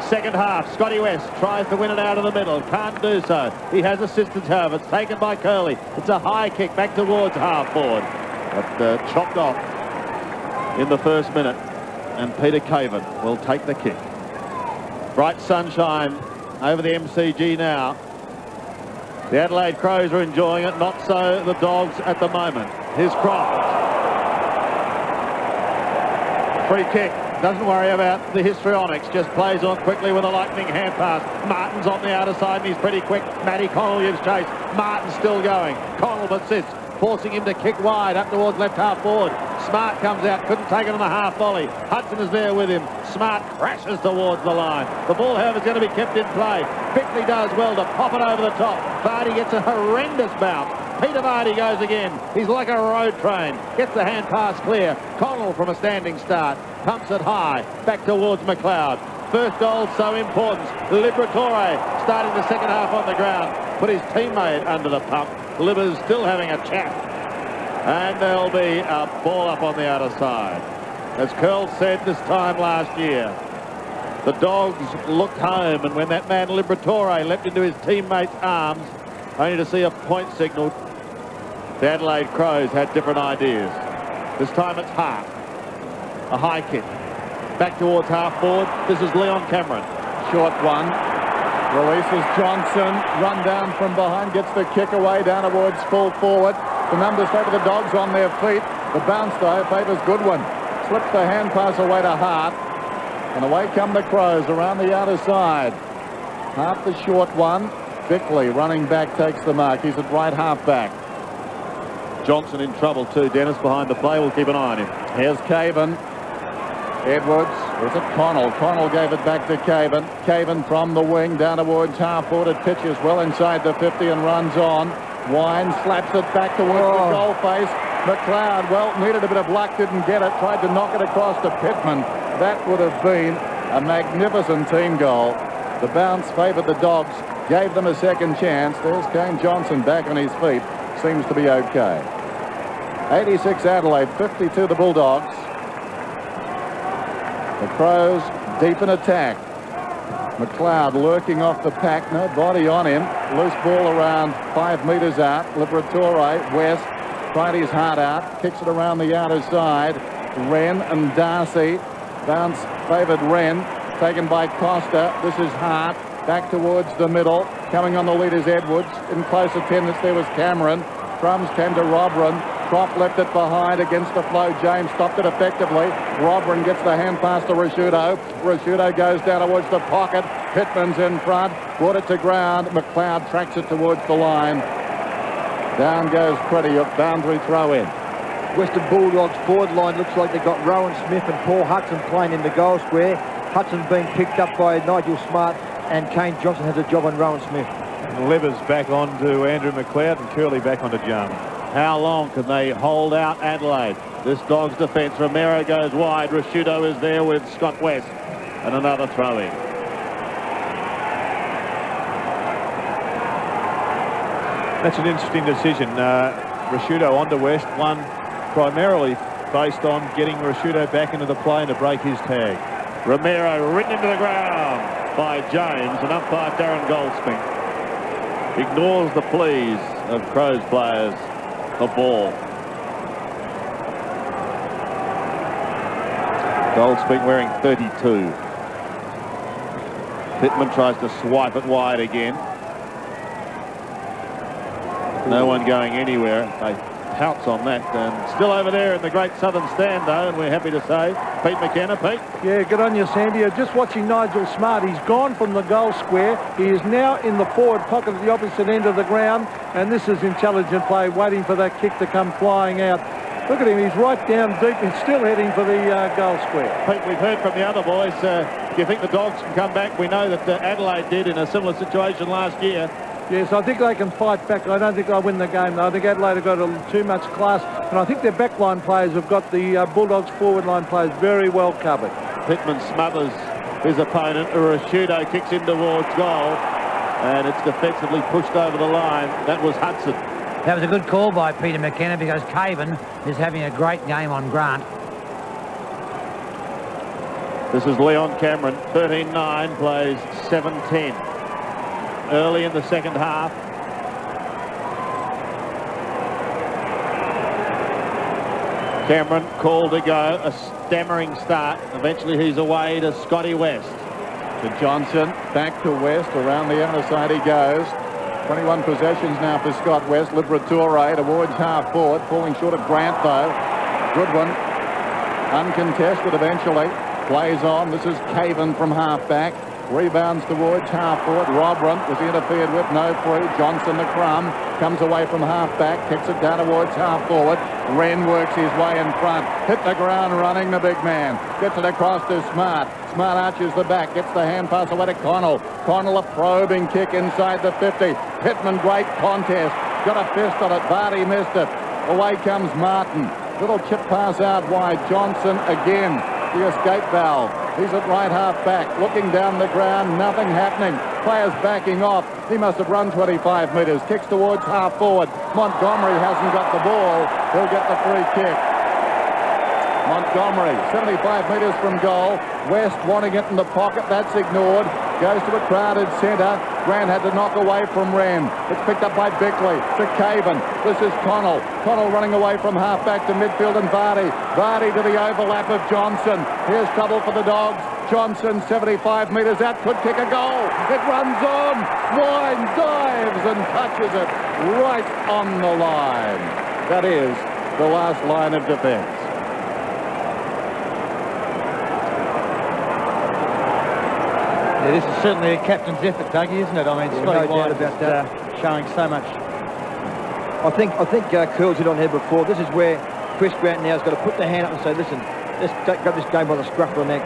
Second half, Scotty West tries to win it out of the middle. Can't do so. He has assistance, however. It's taken by Curley. It's a high kick back towards half forward. But chopped off in the first minute. And Peter Caven will take the kick. Bright sunshine over the MCG now. The Adelaide Crows are enjoying it. Not so the Dogs at the moment. Here's Croft. Free kick. Doesn't worry about the histrionics, just plays on quickly with a lightning hand pass. Martin's on the outer side and he's pretty quick. Matty Connell gives chase. Martin's still going. Connell persists, forcing him to kick wide up towards left half forward. Smart comes out, couldn't take it on the half volley. Hudson is there with him. Smart crashes towards the line. The ball, however, is going to be kept in play. Bickley does well to pop it over the top. Vardy gets a horrendous bounce. Peter Vardy goes again. He's like a road train. Gets the hand pass clear. Connell from a standing start. Pumps it high. Back towards McLeod. First goal so important. Liberatore starting the second half on the ground. Put his teammate under the pump. Libber's still having a chat. And there'll be a ball up on the outer side. As Curl said this time last year, the Dogs looked home, and when that man Liberatore leapt into his teammate's arms, only to see a point signal, the Adelaide Crows had different ideas. This time it's Hart. A high kick. Back towards half forward. This is Leon Cameron. Short one. Releases Johnson. Run down from behind. Gets the kick away down towards full forward. The numbers favour the Dogs on their feet. The bounce, though, favours Goodwin. Slips the hand pass away to Hart. And away come the Crows around the outer side. Hart the short one. Bickley running back takes the mark. He's at right half back. Johnson in trouble too. Dennis behind the play. We'll keep an eye on him. Here's Caven. Edwards. Is it Connell? Connell gave it back to Caven. Caven from the wing down towards half forward. It pitches well inside the 50 and runs on. Wine slaps it back towards the goal face. McLeod, well, needed a bit of luck, didn't get it. Tried to knock it across to Pittman. That would have been a magnificent team goal. The bounce favoured the Dogs. Gave them a second chance. There's Kane Johnson back on his feet. Seems to be okay. 86 Adelaide, 52 the Bulldogs. The Crows deep in attack. McLeod lurking off the pack, no body on him. Loose ball around 5 metres out. Liberatore, West, tried his heart out, kicks it around the outer side. Wren and Darcy. Bounce favoured Wren, taken by Costa. This is Hart, back towards the middle. Coming on the lead is Edwards. In close attendance there was Cameron. Crumbs came to Robran. Croft left it behind against the flow. James stopped it effectively. Robran gets the hand pass to Rasciuto. Rasciuto goes down towards the pocket. Pittman's in front. Brought it to ground. McLeod tracks it towards the line. Down goes Pretty. A boundary throw in. Western Bulldogs forward line looks like they've got Rowan Smith and Paul Hudson playing in the goal square. Hudson being picked up by Nigel Smart, and Kane Johnson has a job on Rowan Smith. And Lever's back on to Andrew McLeod and Curley back onto Jarman. How long can they hold out Adelaide? This Dogs defence. Romero goes wide. Rashudo is there with Scott West. And another throw-in. That's an interesting decision. Rashudo onto West, one primarily based on getting Rashudo back into the play and to break his tag. Romero written into the ground by James, and umpire Darren Goldsmith ignores the pleas of Crows players. The ball. Goldsmith wearing 32. Pittman tries to swipe it wide again. No one going anywhere. They pounce on that, and still over there in the Great Southern Stand, though, and we're happy to say, Pete McKenna. Pete? Yeah, good on you, Sandy. Just watching Nigel Smart. He's gone from the goal square. He is now in the forward pocket at the opposite end of the ground, and this is intelligent play, waiting for that kick to come flying out. Look at him, he's right down deep. He's still heading for the goal square. Pete, we've heard from the other boys. Do you think the Dogs can come back? We know that Adelaide did in a similar situation last year. Yes, I think they can fight back. I don't think they'll win the game, though. I think Adelaide have got too much class, and I think their backline players have got the Bulldogs forward line players very well covered. Pittman smothers his opponent. Rashudo kicks in towards goal, and it's defensively pushed over the line. That was Hudson. That was a good call by Peter McKenna, because Caven is having a great game on Grant. This is Leon Cameron. 13-9, plays 7-10. Early in the second half. Cameron called to go. A stammering start. Eventually he's away to Scotty West. To Johnson. Back to West. Around the outer side he goes. 21 possessions now for Scott West. Liberatore towards half forward. Falling short of Grant, though. Good one. Uncontested eventually. Plays on. This is Caven from half back. Rebounds towards half forward. Robran was interfered with. No free. Johnson the crumb. Comes away from half back. Kicks it down towards half forward. Wren works his way in front. Hit the ground running, the big man. Gets it across to Smart. Smart arches the back. Gets the hand pass away to Connell. Connell a probing kick inside the 50. Pittman, great contest. Got a fist on it. Vardy missed it. Away comes Martin. Little chip pass out wide. Johnson again. The escape valve. He's at right half back, looking down the ground, nothing happening. Players backing off. He must have run 25 metres. Kicks towards half forward. Montgomery hasn't got the ball. He'll get the free kick. Montgomery, 75 metres from goal. West wanting it in the pocket. That's ignored. Goes to a crowded centre. Grant had to knock away from Wren. It's picked up by Bickley to Caven. This is Connell. Connell running away from half back to midfield and Vardy. Vardy to the overlap of Johnson. Here's trouble for the Dogs. Johnson, 75 metres out, could kick a goal. It runs on. Wine dives and touches it right on the line. That is the last line of defence. Yeah, this is certainly a captain's effort, Dougie, isn't it? I mean, Scotty Wine about that, showing so much. I think Curls hit on here before. This is where Chris Grant now has got to put the hand up and say, listen, let's grab this game by the scruff of the neck.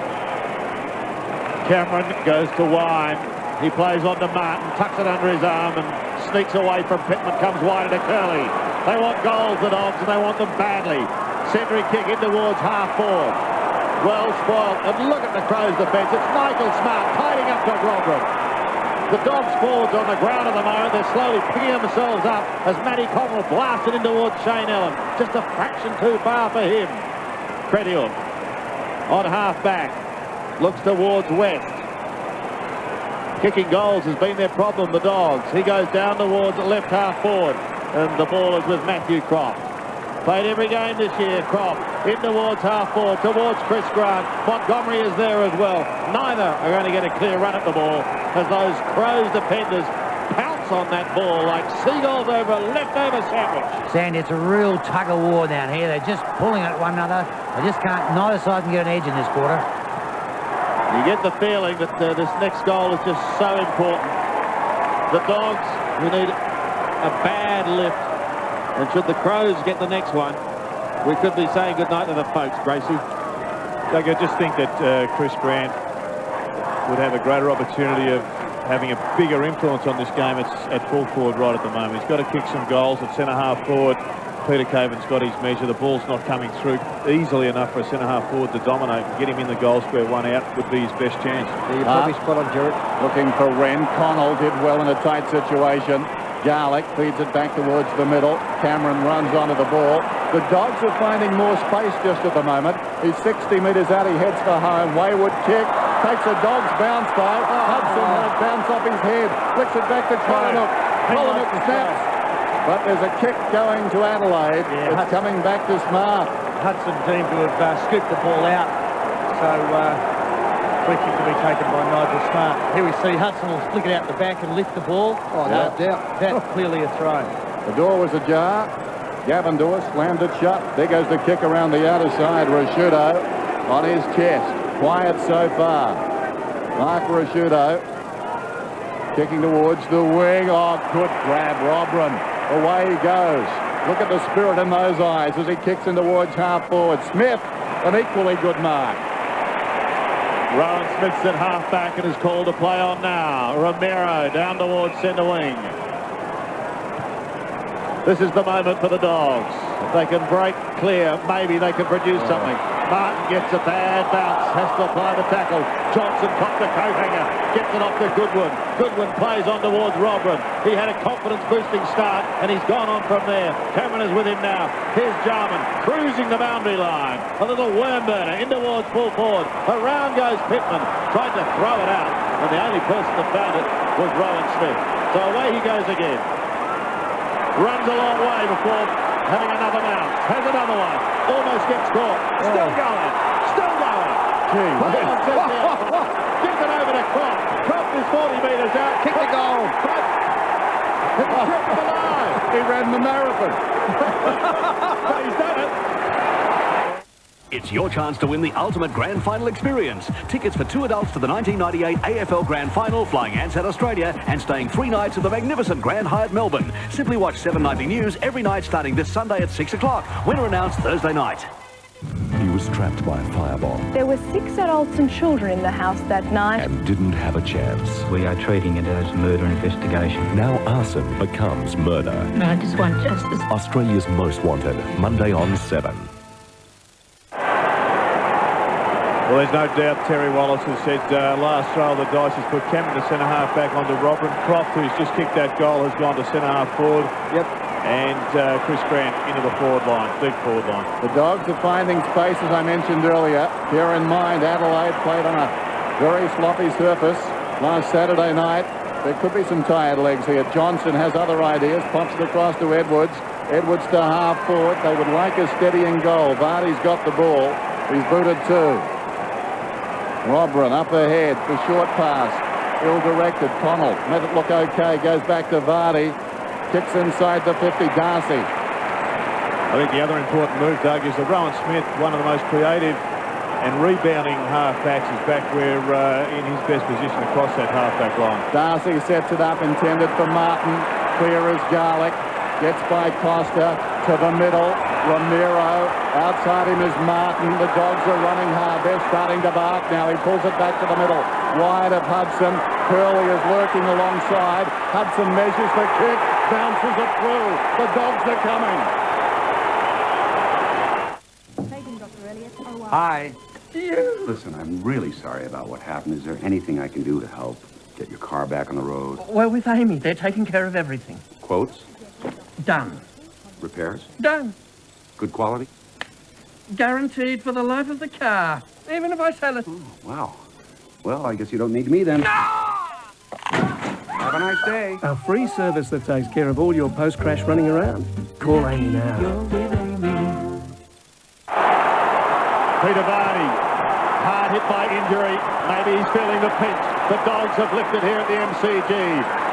Cameron goes to Wine. He plays on to Martin, tucks it under his arm and sneaks away from Pittman, comes wider to Curley. They want goals, the Dogs, and they want them badly. Century kick in towards half forward. Well spoiled, and look at the Crows' defence. It's Nigel Smart tidying up to Robran. The Dogs forwards on the ground at the moment. They're slowly picking themselves up as Matty Connell blasted in towards Shane Allen. Just a fraction too far for him. Credior on half back. Looks towards West. Kicking goals has been their problem, the Dogs. He goes down towards left half forward, and the ball is with Matthew Croft. Played every game this year, Croft. In towards half forward, towards Chris Grant. Montgomery is there as well. Neither are going to get a clear run at the ball as those Crows defenders pounce on that ball like seagulls over a leftover sandwich. Sandy, it's a real tug-of-war down here. They're just pulling at one another. They just can't, neither side can get an edge in this quarter. You get the feeling that this next goal is just so important. The Dogs, who need a bad lift, and should the Crows get the next one, we could be saying goodnight to the folks, Gracie. Doug, I just think that Chris Grant would have a greater opportunity of having a bigger influence on this game at full forward right at the moment. He's got to kick some goals at centre-half forward. Peter Caven's got his measure. The ball's not coming through easily enough for a centre-half forward to dominate and get him in the goal square. One out would be his best chance. You're probably spot on, Jared. Looking for Wren. Connell did well in a tight situation. Garlick feeds it back towards the middle. Cameron runs onto the ball. The Dogs are finding more space just at the moment. He's 60 metres out. He heads for home. Wayward kick. Takes a Dogs bounce by. Hudson had it bounce off his head. Flicks it back to Collinook. Collinook snaps. But there's a kick going to Adelaide. Yeah, it's coming back to Smart. Hudson deemed to have scooped the ball out. So free kick to be taken by Nigel Smart. Here we see Hudson will flick it out the back and lift the ball. Oh, no doubt. That's clearly a throw. The door was ajar. Gavin Dorr slammed it shut. There goes the kick around the outer side. Rashudo on his chest. Quiet so far. Mark Rashudo kicking towards the wing. Oh, good grab, Robran. Away he goes. Look at the spirit in those eyes as he kicks in towards half forward. Smith, an equally good mark. Rowan Smith's at half back and is called to play on now. Romero down towards centre wing. This is the moment for the Dogs. If they can break clear, maybe they can produce something. Martin gets a bad bounce, has to apply the tackle. Johnson copped the coat hanger, gets it off to Goodwin. Goodwin plays on towards Robran. He had a confidence-boosting start, and he's gone on from there. Cameron is with him now. Here's Jarman, cruising the boundary line. A little worm burner in towards full forward. Around goes Pittman, tried to throw it out, and the only person that found it was Rowan Smith. So away he goes again. Runs a long way before having another bounce. Has another one. Almost gets caught. Still going. Still going. Gives it over to Crop. Crop is 40 metres out. Kick the goal. It's tripped alive. He ran the marathon. But he's done it. It's your chance to win the ultimate grand final experience. Tickets for 2 adults to the 1998 AFL Grand Final, flying Ansett Australia, and staying 3 nights at the magnificent Grand Hyatt Melbourne. Simply watch 7 Nightly News every night starting this Sunday at 6 o'clock. Winner announced Thursday night. He was trapped by a fireball There were 6 adults and children in the house that night. and didn't have a chance. We are treating it as a murder investigation. Now arson becomes murder. I just want justice. Australia's Most Wanted, Monday on 7. Well, there's no doubt Terry Wallace has said last throw of the dice has put Cameron to centre-half back onto Robran. Croft, who's just kicked that goal, has gone to centre-half forward. Yep. And Chris Grant into the forward line, deep forward line. The Dogs are finding space, as I mentioned earlier. Bear in mind, Adelaide played on a very sloppy surface last Saturday night. There could be some tired legs here. Johnson has other ideas, pops it across to Edwards. Edwards to half forward. They would like a steadying goal. Vardy's got the ball. He's booted too. Robran up ahead, the short pass, ill-directed. Connell let it look okay, goes back to Vardy, kicks inside the 50. Darcy. I think the other important move, Doug, is that Rowan Smith, one of the most creative and rebounding half-backs, is back where in his best position across that half-back line. Darcy sets it up, intended for Martin. Clear as Garlick. Gets by Costa to the middle. Romero. Outside him is Martin. The Dogs are running hard. They're starting to bark now. He pulls it back to the middle. Wide of Hudson. Curley is lurking alongside. Hudson measures the kick. Bounces it through. The Dogs are coming. Hi. Listen, I'm really sorry about what happened. Is there anything I can do to help get your car back on the road? Well, with Amy, they're taking care of everything. Quotes? Done. Repairs? Done. Good quality? Guaranteed for the life of the car, even if I sell it. Oh, wow. Well, I guess you don't need me then. Have a nice day. A free service that takes care of all your post-crash running around. Call Amy now. Peter Vardy, hard hit by injury. Maybe he's feeling the pinch. The Dogs have lifted here at the MCG.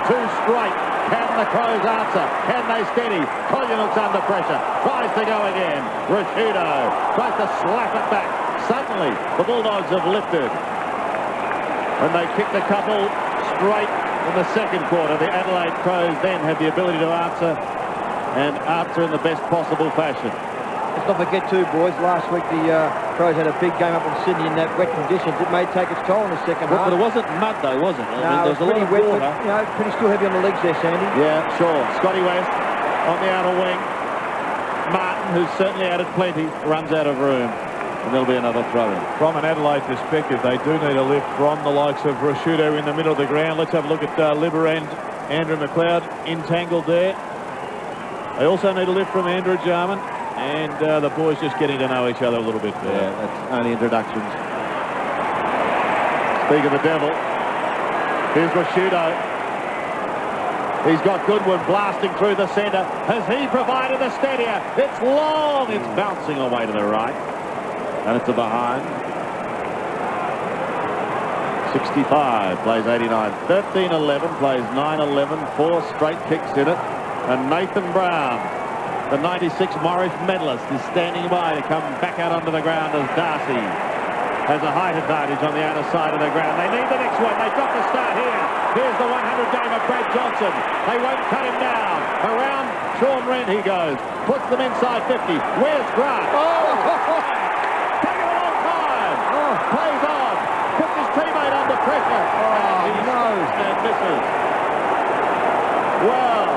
2 straight. Can the Crows answer? Can they steady? Collinook's under pressure. Tries to go again. Rashudo tries to slap it back. Suddenly, the Bulldogs have lifted. When they kicked a couple straight in the second quarter, the Adelaide Crows then had the ability to answer, and answer in the best possible fashion. Let's not forget too, boys, last week the Crows had a big game up in Sydney in that wet conditions. It may take its toll in the second half. But it wasn't mud though, was it? No, there was a lot pretty of wet, water. but, you know, pretty still heavy on the legs there, Sandy. Yeah, sure. Scotty West on the outer wing. Martin, who's certainly added plenty, runs out of room. And there'll be another throw-in. From an Adelaide perspective, they do need a lift from the likes of Rashudo in the middle of the ground. Let's have a look at Libber and Andrew McLeod entangled there. They also need a lift from Andrew Jarman, and the boys just getting to know each other a little bit there. Yeah, that's only introductions. Speak of the devil. Here's Rashudo. He's got Goodwin blasting through the centre. Has he provided the steadier? It's long. It's bouncing away to the right. And it's a behind. 65 plays 89. 13-11 plays 9-11. 4 straight kicks in it. And Nathan Brown, the 96 Morris medalist, is standing by to come back out onto the ground as Darcy has a height advantage on the outer side of the ground. They need the next one. They've got to start here. Here's the 100 game of Brad Johnson. They won't cut him down. Around Sean Wren he goes. Puts them inside 50. Where's Grant? Oh! Plays on, puts his teammate under pressure. Oh, no. And misses. Well.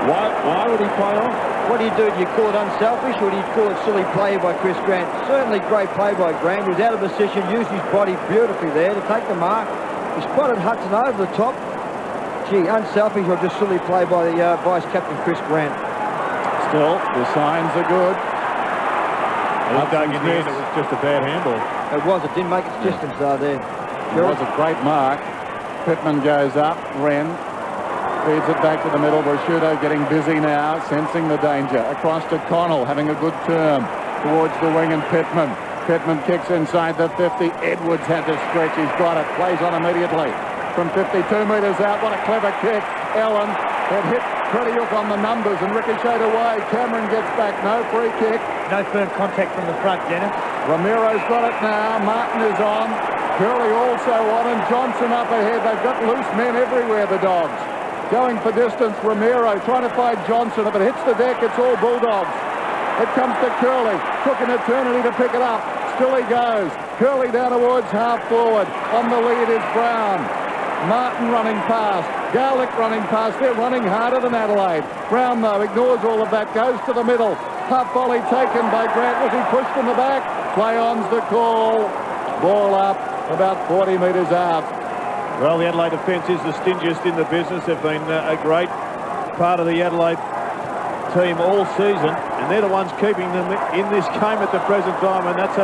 Why would he play on? What do you do? Do you call it unselfish or do you call it silly play by Chris Grant? Certainly great play by Grant. He was out of position, used his body beautifully there to take the mark. He spotted Hudson over the top. Gee, unselfish or just silly play by the vice-captain Chris Grant. Still, the signs are good. I think Doug in the end, it was just a bad handball. It was. It didn't make its distance there. It was a great mark. Pittman goes up. Wren feeds it back to the middle. Rashudo getting busy now, sensing the danger. Across to Connell, having a good turn towards the wing, and Pittman. Pittman kicks inside the 50. Edwards had to stretch. He's got it. Plays on immediately. From 52 metres out. What a clever kick. Ellen had hit Crediuk on the numbers and ricocheted away. Cameron gets back. No free kick. No firm contact from the front, Dennis. Ramiro's got it now. Martin is on. Curley also on, and Johnson up ahead. They've got loose men everywhere, the Dogs. Going for distance, Ramiro trying to find Johnson. If it hits the deck, it's all Bulldogs. It comes to Curley. Took an eternity to pick it up. Still he goes. Curley down towards half forward. On the lead is Brown. Martin running past. Garlick running past. They're running harder than Adelaide. Brown, though, ignores all of that. Goes to the middle. Half volley taken by Grant. Was he pushed in the back? Play-on's the call. Ball up about 40 metres out. Well, the Adelaide defence is the stingiest in the business. They've been a great part of the Adelaide team all season, and they're the ones keeping them in this game at the present time, and that's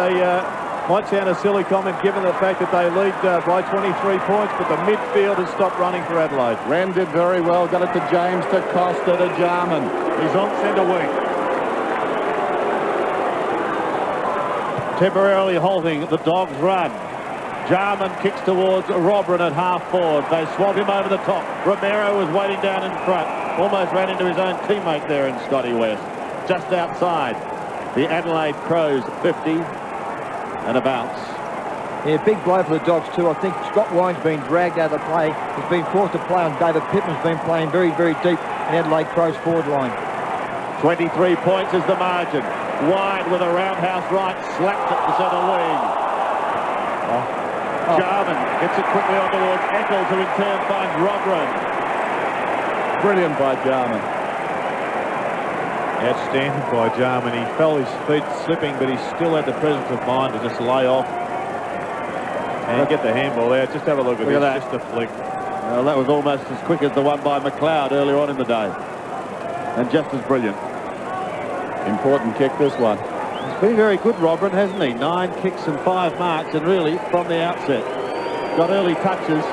might sound a silly comment given the fact that they lead by 23 points, but the midfield has stopped running for Adelaide. Wren did very well. Got it to James, to Costa, to Jarman. He's on centre wing. Temporarily halting the Dogs' run. Jarman kicks towards Robrin at half forward. They swab him over the top. Romero was waiting down in front. Almost ran into his own teammate there in Scotty West. Just outside the Adelaide Crows 50 and a bounce. Yeah, big blow for the Dogs too. I think Scott Wine's been dragged out of the play. He's been forced to play on David Pittman's been playing very, very deep in Adelaide Crows forward line. 23 points is the margin. Wine with a roundhouse right, slapped it to centre wing. Jarman gets it quickly on towards Eccles, who in turn finds Robrin. Brilliant by Jarman. Outstanding by Jarman. He felt his feet slipping, but he still had the presence of mind to just lay off and get the handball out. Just have a look at this, that. just a flick. Well, that was almost as quick as the one by McLeod earlier on in the day. And just as brilliant. Important kick, this one. He's been very good, Robrin, hasn't he? 9 kicks and 5 marks, and really, from the outset, got early touches.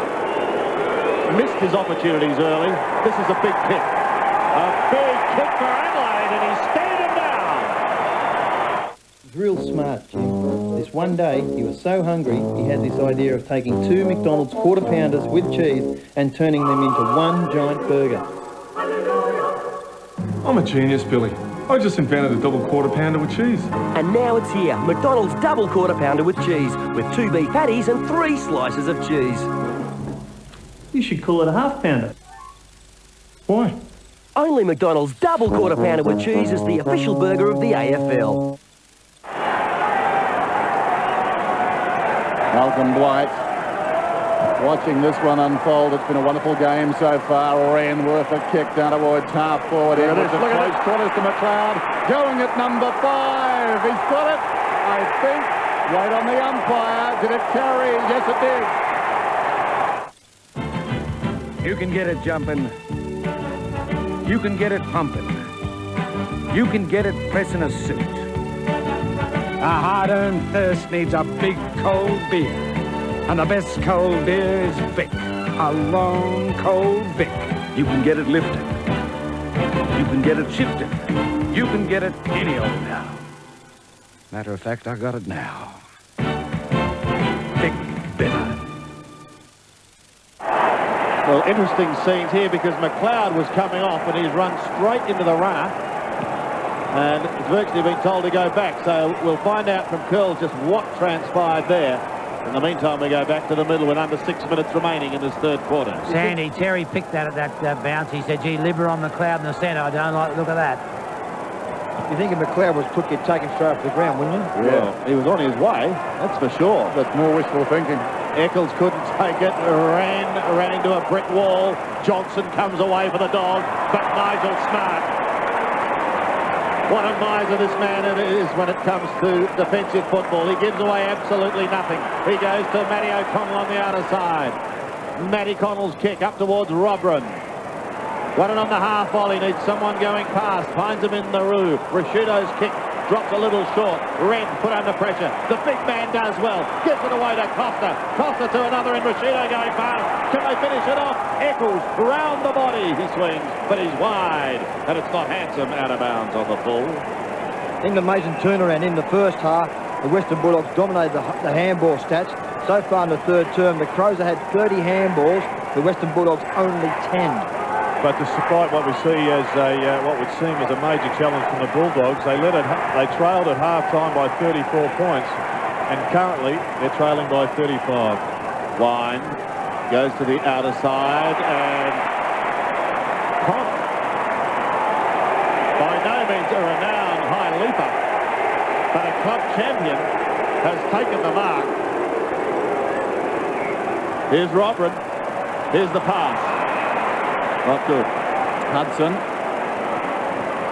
Missed his opportunities early. This is a big kick. A big kick for Adelaide, and he's standing down. He's real smart, Jim. This one day, he was so hungry, he had this idea of taking 2 McDonald's quarter pounders with cheese and turning them into one giant burger. I'm a genius, Billy. I just invented a double quarter pounder with cheese. And now it's here, McDonald's double quarter pounder with cheese, with 2 beef patties and 3 slices of cheese. You should call it a half pounder. Why? Only McDonald's double quarter pounder with cheese is the official burger of the AFL. Malcolm Blight watching this one unfold. It's been a wonderful game so far. Wren worth a kick down towards half forward. Look at this. Look at this. Corners to McLeod. Going at number 5. He's got it, I think. Wait on the umpire. Did it carry? Yes, it did. You can get it jumping. You can get it pumping. You can get it pressing a suit. A hard-earned thirst needs a big cold beer. And the best cold beer is Vic. A long cold Vic. You can get it lifted. You can get it shifted. You can get it any old now. Matter of fact, I got it now. Vic Bitter. Well, interesting scenes here because McLeod was coming off and he's run straight into the runner. And it's virtually been told to go back. So we'll find out from Curls just what transpired there. In the meantime, we go back to the middle with under 6 minutes remaining in this third quarter. Sandy, Terry picked that at that bounce. He said, gee, Libber on McLeod in the centre. I don't like the look of that. You think if McLeod was quick, he'd take him straight off the ground, wouldn't you? Yeah, he was on his way, that's for sure. That's more wishful thinking. Eccles couldn't take it, ran into a brick wall. Johnson comes away for the dog, but Nigel Smart. What a miser this man is when it comes to defensive football. He gives away absolutely nothing. He goes to Matty O'Connell on the outer side. Matty Connell's kick up towards Robran. Got it on the half volley, needs someone going past, finds him in the roo. Rashudo's kick drops a little short. Wren put under pressure. The big man does well. Gets it away to Costa. Costa to another and Rashudo going past. Can they finish it off? Eccles round the body. He swings, but he's wide. And it's not handsome out of bounds on the full. In the amazing turnaround in the first half, the Western Bulldogs dominated the handball stats. So far in the third term, the Crows have had 30 handballs. The Western Bulldogs only 10. But despite what we see as what would seem as a major challenge from the Bulldogs, they trailed at half-time by 34 points, and currently they're trailing by 35. Wine goes to the outer side, and Pop, by no means a renowned high leaper, but a club champion, has taken the mark. Here's Robran. Here's the pass. Not good. Hudson.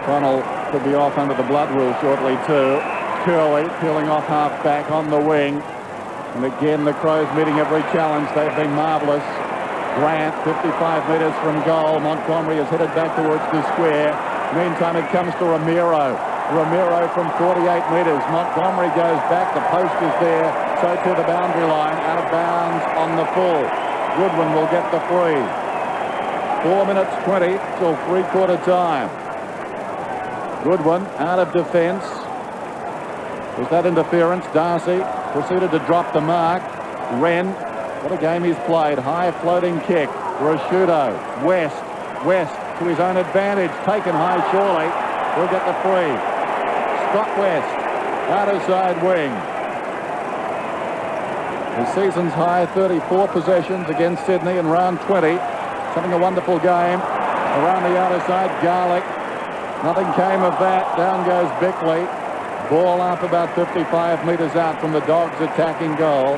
Connell could be off under the blood rule shortly too. Curley peeling off half-back on the wing. And again, the Crows meeting every challenge. They've been marvellous. Grant, 55 metres from goal. Montgomery is headed back towards the square. Meantime, it comes to Ramiro. Ramiro from 48 metres. Montgomery goes back. The post is there. So to the boundary line. Out of bounds on the full. Goodwin will get the free. 4 minutes 20 till three-quarter time. Goodwin out of defence. Was that interference? Darcy proceeded to drop the mark. Wren, what a game he's played. High floating kick. Rashudo. West to his own advantage. Taken high surely. We'll get the free. Scott West, outer side wing. His season's high 34 possessions against Sydney in round 20. Having a wonderful game. Around the outer side, Garlick. Nothing came of that. Down goes Bickley. Ball up about 55 metres out from the Dogs' attacking goal.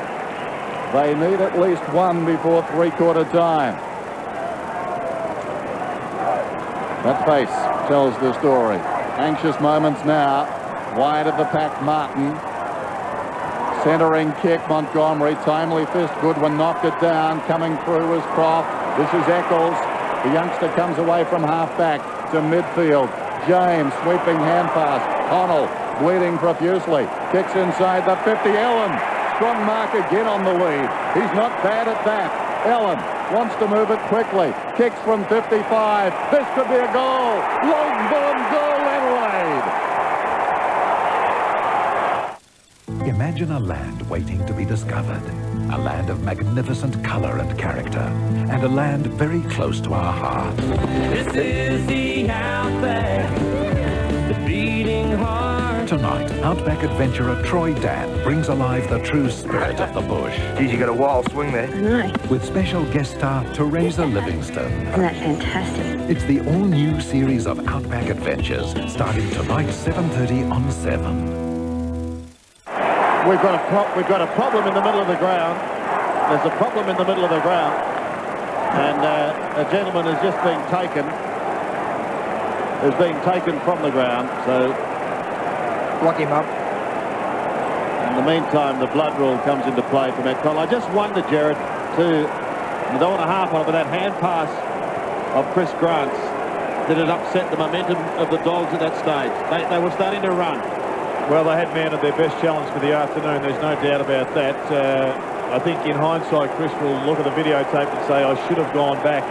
They need at least one before three-quarter time. That face tells the story. Anxious moments now. Wide of the pack, Martin. Centering kick, Montgomery. Timely fist, Goodwin knocked it down. Coming through was Croft. This is Eccles. The youngster comes away from half-back to midfield. James sweeping hand pass. Connell bleeding profusely. Kicks inside the 50. Ellen. Strong mark again on the lead. He's not bad at that. Ellen wants to move it quickly. Kicks from 55. This could be a goal. Long bomb goal, Adelaide. Imagine a land waiting to be discovered. A land of magnificent colour and character. And a land very close to our hearts. This is the outback, the beating heart Tonight, Outback adventurer Troy Dan brings alive the true spirit of the bush. Geez, you got a wild swing there. Nice. With special guest star Teresa Livingston. Isn't that fantastic? It's the all-new series of Outback Adventures, starting tonight, 7:30 on 7. We've got a problem in the middle of the ground. There's a problem in the middle of the ground, and a gentleman is just being taken. Is being taken from the ground, so lock him up. In the meantime, the blood rule comes into play for Matt Connell. I just wonder, Jared, too, I don't want to harp on it, but that hand pass of Chris Grant's, did it upset the momentum of the Dogs at that stage? They were starting to run. Well, they had mounted their best challenge for the afternoon. There's no doubt about that. I think in hindsight, Chris will look at the videotape and say, I should have gone back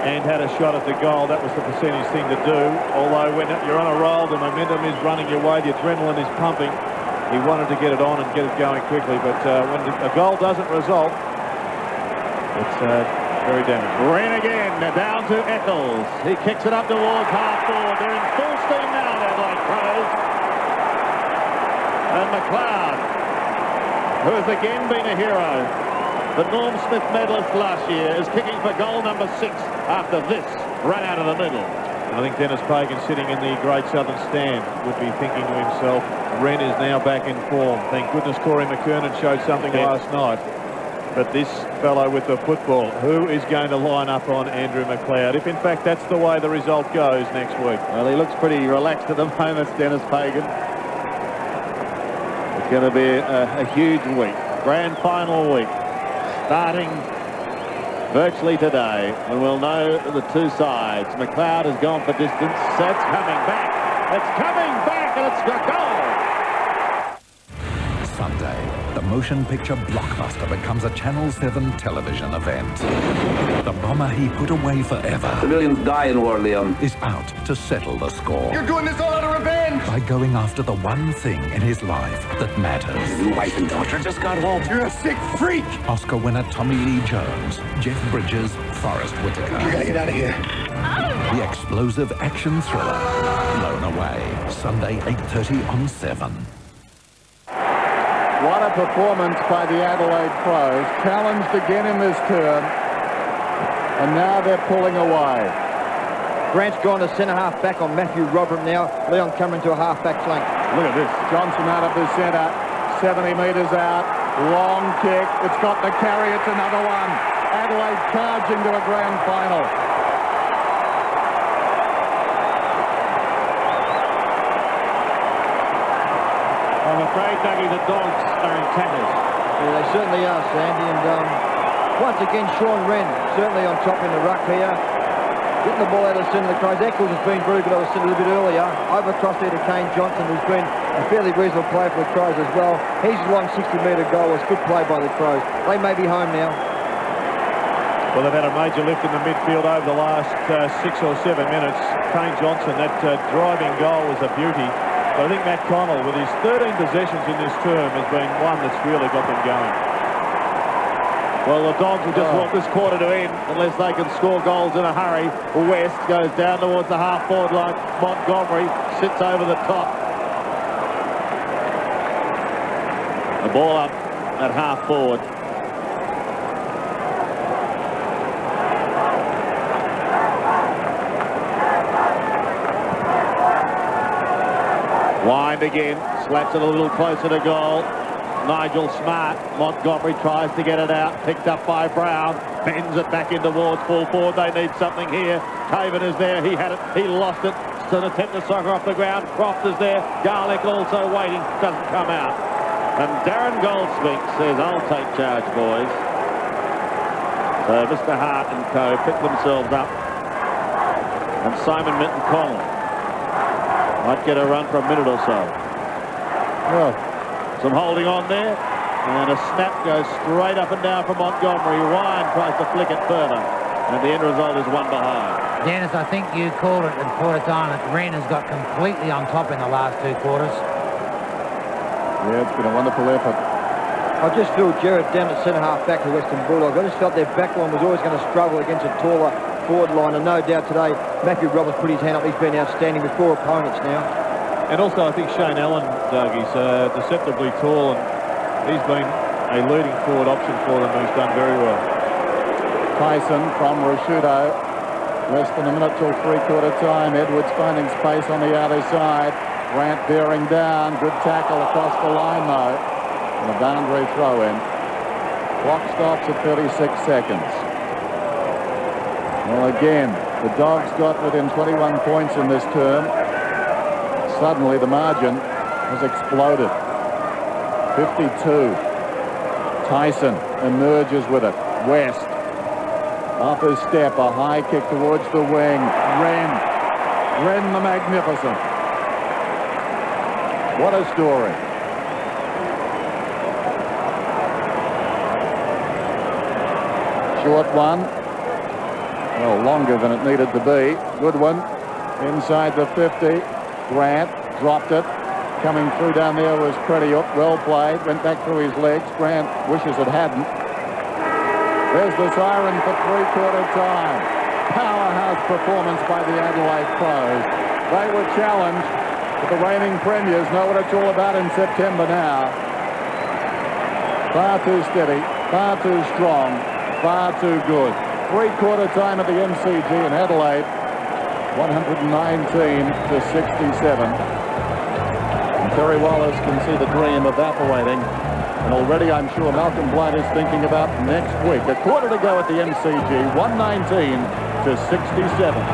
and had a shot at the goal. That was the percentage thing to do. Although when you're on a roll, the momentum is running your way, the adrenaline is pumping. He wanted to get it on and get it going quickly, but when a goal doesn't result, it's very damaging. Wren again, down to Eccles. He kicks it up towards half forward. They're in full steam now, Adelaide Crows. And McLeod, who has again been a hero, the Norm Smith medalist last year, is kicking for goal number 6 after this run out of the middle. I think Dennis Pagan, sitting in the Great Southern Stand, would be thinking to himself, Wren is now back in form. Thank goodness Corey McKernan showed something last night. But this fellow with the football, who is going to line up on Andrew McLeod, if in fact that's the way the result goes next week? Well, he looks pretty relaxed at the moment, Dennis Pagan. It's going to be a huge week. Grand final week. Starting virtually today, and we'll know the two sides. McLeod has gone for distance. That's coming back. It's coming back, and it's a goal. Sunday, the motion picture blockbuster becomes a Channel 7 television event. The bomber he put away forever. Civilians die in war, Leon. Is out to settle the score. You're doing this all out of revenge! By going after the one thing in his life that matters. Your wife and daughter just got home. You're a sick freak! Oscar winner Tommy Lee Jones, Jeff Bridges, Forrest Whitaker. You gotta get out of here. The explosive action thriller, Blown Away. Sunday, 8:30 on 7. What a performance by the Adelaide Crows. Challenged again in this term. And now they're pulling away. Grant's gone to centre-half back on Matthew Robert now. Leon coming to a half-back flank. Look at this. Johnson out of the centre. 70 metres out. Long kick. It's got the carry. It's another one. Adelaide charging to a grand final. I'm afraid, Dougie, the Dogs are in tatters. Yeah, they certainly are, Sandy. And once again, Sean Wren certainly on top in the ruck here. Getting the ball out of the centre of the Crows. Eccles has been very good on the centre a little bit earlier. Over across there to Kane Johnson, who's been a fairly reasonable player for the Crows as well. His long 60-metre goal was good play by the Crows. They may be home now. Well, they've had a major lift in the midfield over the last 6 or 7 minutes. Kane Johnson, that driving goal was a beauty. But I think Matt Connell, with his 13 possessions in this term, has been one that's really got them going. Well, the Dogs will just want this quarter to end unless they can score goals in a hurry. West goes down towards the half-forward line. Montgomery sits over the top. The ball up at half-forward. Wind again, slaps it a little closer to goal. Nigel Smart, Montgomery tries to get it out, picked up by Brown, bends it back in towards full forward. They need something here. Caven is there, he had it, he lost it. It's an attempt to soccer off the ground. Croft is there, Garlick also waiting, doesn't come out. And Darren Goldsmith says, I'll take charge, boys. So Mr. Hart and co pick themselves up. And Simon Minton-Connell might get a run for a minute or so. Well, some holding on there, and a snap goes straight up and down from Montgomery. Ryan tries to flick it further, and the end result is one behind. Dennis, I think you called it at quarter time that Wren has got completely on top in the last 2 quarters. Yeah, it's been a wonderful effort. I just feel Jared down at centre-half back to Western Bulldogs. I just felt their back line was always going to struggle against a taller forward line, and no doubt today Matthew Roberts put his hand up. He's been outstanding with 4 opponents now. And also, I think Shane Allen, Doug, is deceptively tall, and he's been a leading forward option for them, and he's done very well. Tyson from Rashudo. Less than a minute till three-quarter time. Edwards finding space on the outer side. Grant bearing down. Good tackle across the line, though. And a boundary throw-in. Clock stops at 36 seconds. Well, again, the Dogs got within 21 points in this term. Suddenly, the margin has exploded. 52. Tyson emerges with it. West. Off his step, a high kick towards the wing. Wren the Magnificent. What a story. Short one. Well, longer than it needed to be. Good one. Inside the 50. Grant dropped it. Coming through down there was Pretiuk. Well played. Went back through his legs. Grant wishes it hadn't. There's the siren for three-quarter time. Powerhouse performance by the Adelaide Crows. They were challenged, but the reigning premiers know what it's all about in September now. Far too steady, far too strong, far too good. Three-quarter time at the MCG in Adelaide. 119 to 67. And Terry Wallace can see the dream evaporating. And already I'm sure Malcolm Blight is thinking about next week. A quarter to go at the MCG, 119 to 67.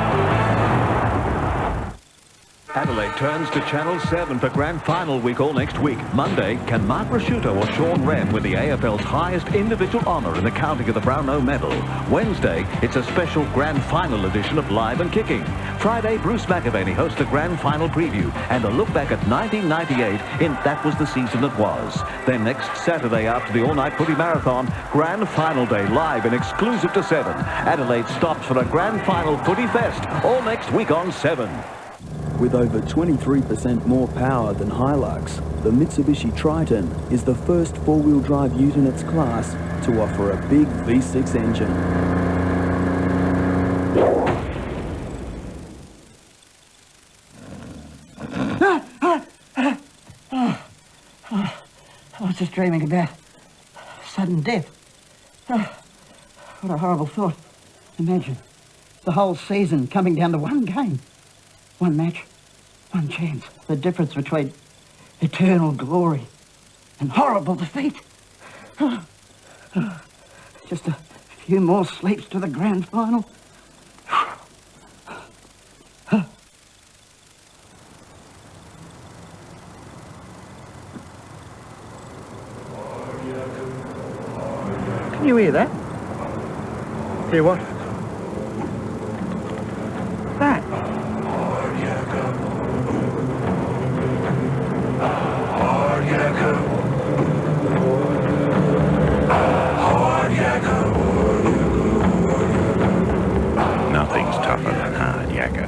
Adelaide turns to Channel 7 for Grand Final week all next week. Monday, can Mark Rashuto or Sean Wren win the AFL's highest individual honour in the counting of the Brownlow Medal? Wednesday, it's a special Grand Final edition of Live and Kicking. Friday, Bruce McAvaney hosts a Grand Final preview and a look back at 1998 in That Was the Season That Was. Then next Saturday after the all-night footy marathon, Grand Final Day live and exclusive to 7. Adelaide stops for a Grand Final footy fest all next week on 7. With over 23% more power than Hilux, the Mitsubishi Triton is the first four-wheel drive ute in its class to offer a big V6 engine. I was just dreaming about sudden death. What a horrible thought. Imagine the whole season coming down to one game. One match, one chance. The difference between eternal glory and horrible defeat. Just a few more sleeps to the grand final. Can you hear that? Hear what? That. Nothing's tougher than hard yakka.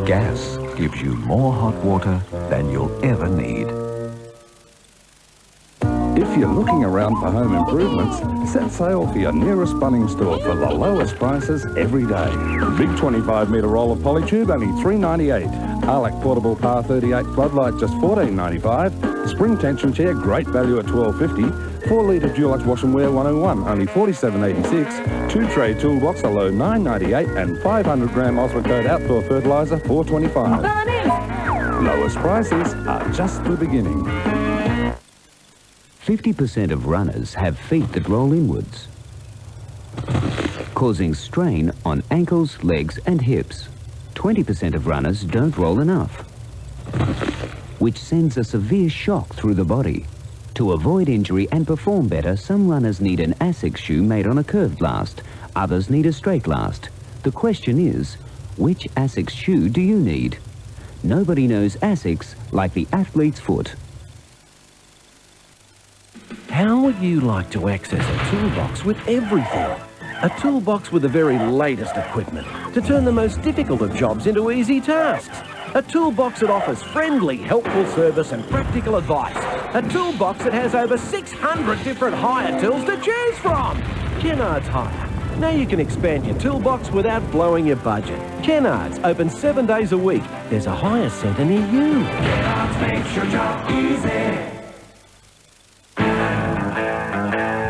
Gas gives you more hot water than you'll ever need. If you're looking around for home improvements, set sail for your nearest Bunnings store for the lowest prices every day. Big 25-metre roll of polytube, only $3.98. Arlac portable Par 38 floodlight, just $14.95. Spring tension chair, great value at $12.50. 4-litre Dulux wash and wear 101, only $47.86. 2-tray toolbox, a low $9.98. And 500-gram Osmocote outdoor fertiliser, $4.25. Lowest prices are just the beginning. 50% of runners have feet that roll inwards, causing strain on ankles, legs and hips. 20% of runners don't roll enough, which sends a severe shock through the body. To avoid injury and perform better, some runners need an ASICS shoe made on a curved last. Others need a straight last. The question is, which ASICS shoe do you need? Nobody knows ASICS like the athlete's foot. How would you like to access a toolbox with everything? A toolbox with the very latest equipment to turn the most difficult of jobs into easy tasks. A toolbox that offers friendly, helpful service and practical advice. A toolbox that has over 600 different hire tools to choose from. Kennards Hire. Now you can expand your toolbox without blowing your budget. Kennards, open 7 days a week. There's a hire centre near you. Kennards makes your job easy.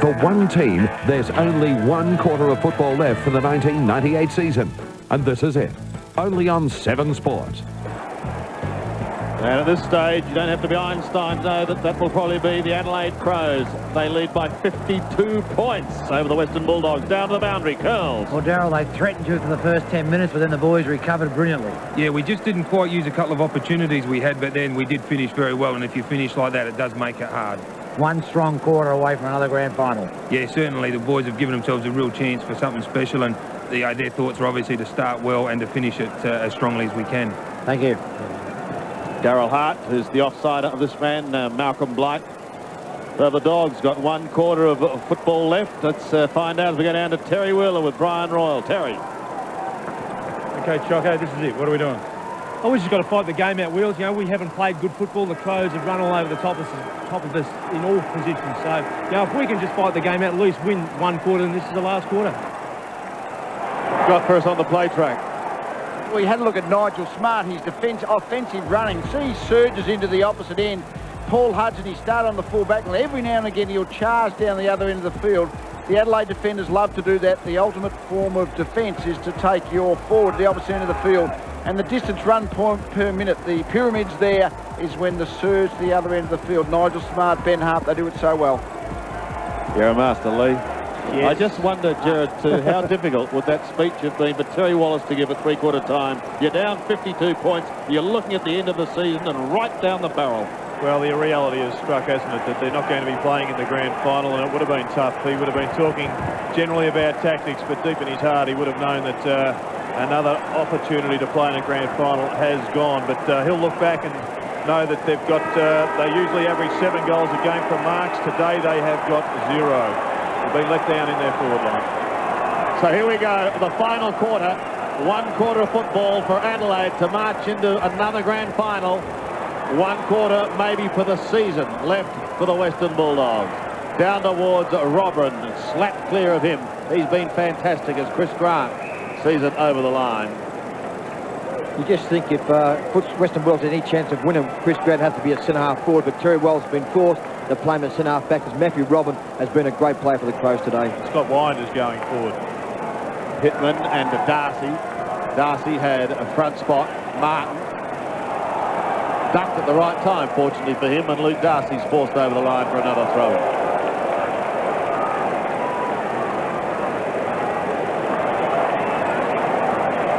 For one team, there's only one quarter of football left for the 1998 season. And this is it. Only on 7 Sports. And at this stage, you don't have to be Einstein to know that that will probably be the Adelaide Crows. They lead by 52 points over the Western Bulldogs. Down to the boundary, curls. Well, Darryl, they threatened you for the first 10 minutes, but then the boys recovered brilliantly. Yeah, we just didn't quite use a couple of opportunities we had, but then we did finish very well, and if you finish like that, it does make it hard. One strong quarter away from another grand final. Yeah, certainly the boys have given themselves a real chance for something special, and their thoughts are obviously to start well and to finish it as strongly as we can. Thank you. Darryl Hart, who's the offside of this man, Malcolm Blight. So the Dogs got one quarter of football left. Let's find out as we go down to Terry Wheeler with Brian Royal. Terry. Okay, Choco, this is it. What are we doing? Oh, we just got to fight the game out, Wheels. You know, we haven't played good football. The Crows have run all over the top of us in all positions. So, you know, if we can just fight the game out, at least win one quarter, and this is the last quarter. Got first on the play track. We had a look at Nigel Smart, his offensive running. See, he surges into the opposite end. Paul Hudson, he started on the full-back, and every now and again he'll charge down the other end of the field. The Adelaide defenders love to do that. The ultimate form of defence is to take your forward to the opposite end of the field. And the distance run point per minute, the pyramids there, is when the surge to the other end of the field. Nigel Smart, Ben Hart, they do it so well. You're a master, Lee. Yes. I just wonder, Jared, how difficult would that speech have been for Terry Wallace to give at three-quarter time? You're down 52 points. You're looking at the end of the season and right down the barrel. Well, the reality has struck, hasn't it, that they're not going to be playing in the grand final, and it would have been tough. He would have been talking generally about tactics, but deep in his heart, he would have known that another opportunity to play in a grand final has gone. But he'll look back and know that they've got, they usually average 7 goals a game from marks. Today they have got 0. They've been let down in their forward line. So here we go, the final quarter. One quarter of football for Adelaide to march into another grand final. One quarter maybe for the season left for the Western Bulldogs. Down towards Robin, slapped clear of him. He's been fantastic as Chris Grant sees it over the line. You just think if Western Bulldogs had any chance of winning, Chris Grant has to be a centre-half forward, but Terry Wells has been forced to play him at centre-half back as Matthew Robin has been a great player for the Crows today. Scott Winders going forward. Pittman and Darcy. Darcy had a front spot. Martin ducked at the right time, fortunately for him, and Luke Darcy's forced over the line for another throw-in.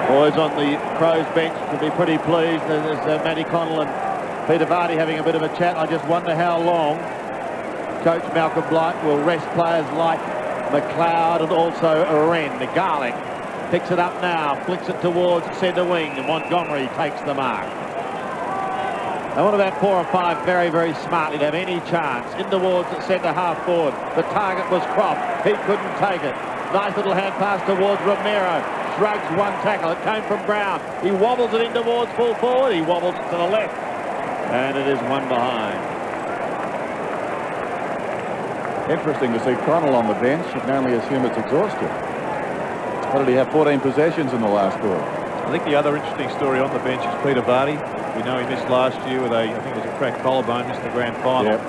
Boys on the Crows bench can be pretty pleased. There's Matty Connell and Peter Vardy having a bit of a chat. I just wonder how long Coach Malcolm Blight will rest players like McLeod and also Wren. The Garlic picks it up now, flicks it towards centre wing, and Montgomery takes the mark. Now, one of that 4 or 5 very, very smartly to have any chance. In towards centre half forward. The target was Croft. He couldn't take it. Nice little hand pass towards Romero. Shrugs one tackle. It came from Brown. He wobbles it in towards full forward. He wobbles it to the left. And it is one behind. Interesting to see Connell on the bench. You can only assume it's exhausted. What did he have? 14 possessions in the last quarter. I think the other interesting story on the bench is Peter Vardy. We know he missed last year with I think it was a cracked collarbone, missed the grand final. Yep.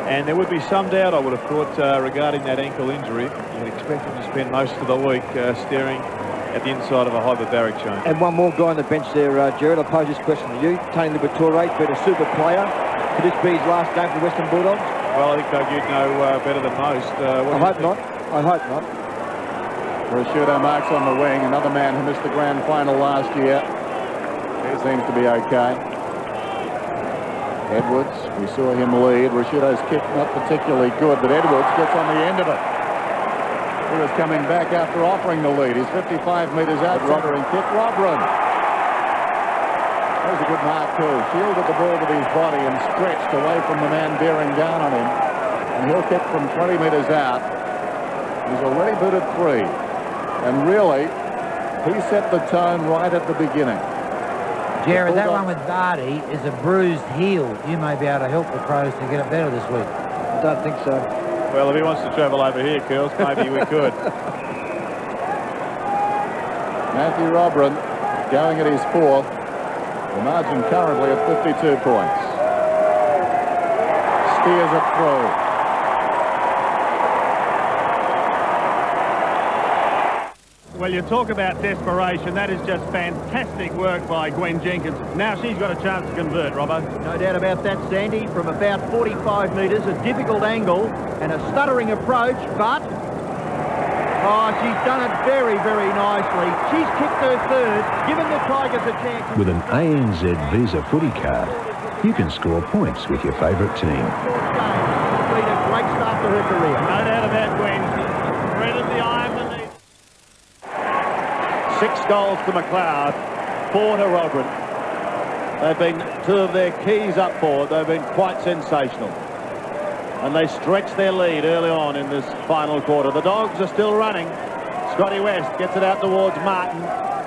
And there would be some doubt, I would have thought, regarding that ankle injury. You'd expect him to spend most of the week staring at the inside of a hyperbaric chain. And one more guy on the bench there, Jared. I'll pose this question to you. Tony Liberatore, been a super player. Could this be his last game for the Western Bulldogs? Well, I think, Doug, you'd know better than most. I hope not. I hope not. Rashudo Marks on the wing, another man who missed the grand final last year. He seems to be okay. Edwards, we saw him lead. Rashudo's kick not particularly good, but Edwards gets on the end of it. He was coming back after offering the lead. He's 55 metres out, and kick. Robrin. That was a good mark too. Shielded the ball with his body and stretched away from the man bearing down on him. And he'll kick from 20 metres out. He's already booted 3. And really, he set the tone right at the beginning. Jared, that one with Vardy is a bruised heel. You may be able to help the Crows to get it better this week. I don't think so. Well, if he wants to travel over here, Curls, maybe we could. Matthew Robran going at his 4th. The margin currently at 52 points. Steers it through. Well, you talk about desperation. That is just fantastic work by Gwen Jenkins. Now she's got a chance to convert, Robbo. No doubt about that, Sandy. From about 45 metres, a difficult angle and a stuttering approach, but she's done it very, very nicely. She's kicked her third, given the Tigers a chance. With an ANZ Visa footy card, you can score points with your favourite team. It's been a great start to her career. No doubt about Gwen. Red of the eye of the lead. 6 goals to McLeod, 4 to Robran. They've been 2 of their keys up forward. They've been quite sensational. And they stretched their lead early on in this final quarter. The Dogs are still running. Scotty West gets it out towards Martin.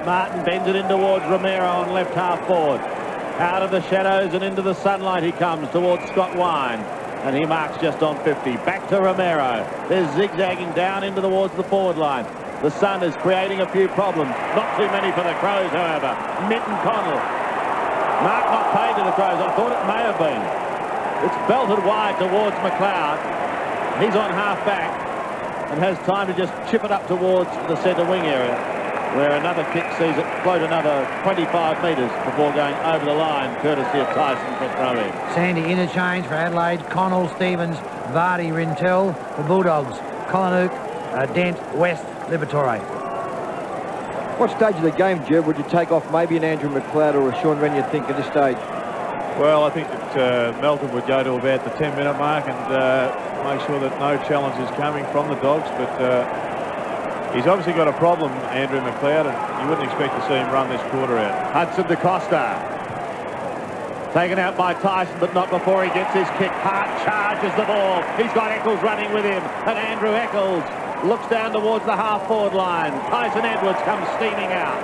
Martin bends it in towards Romero on left half forward. Out of the shadows and into the sunlight he comes towards Scott Wine. And he marks just on 50. Back to Romero. They're zigzagging down into towards the forward line. The sun is creating a few problems. Not too many for the Crows, however. Mitten Connell. Mark not paid to the Crows. I thought it may have been. It's belted wide towards McLeod. He's on half back and has time to just chip it up towards the centre wing area, where another kick sees it float another 25 metres before going over the line, courtesy of Tyson for throw-in. Sandy interchange for Adelaide. Connell, Stevens, Vardy, Rintel. The Bulldogs, Collinuk, Dent, West, Liberatore. What stage of the game, Jeb, would you take off maybe an Andrew McLeod or a Sean Wren, you think, at this stage? Well, I think that Melton would go to about the 10-minute mark and make sure that no challenge is coming from the Dogs. But he's obviously got a problem, Andrew McLeod, and you wouldn't expect to see him run this quarter out. Hudson DaCosta. Taken out by Tyson, but not before he gets his kick. Hart charges the ball. He's got Eccles running with him. And Andrew Eccles looks down towards the half-forward line. Tyson Edwards comes steaming out.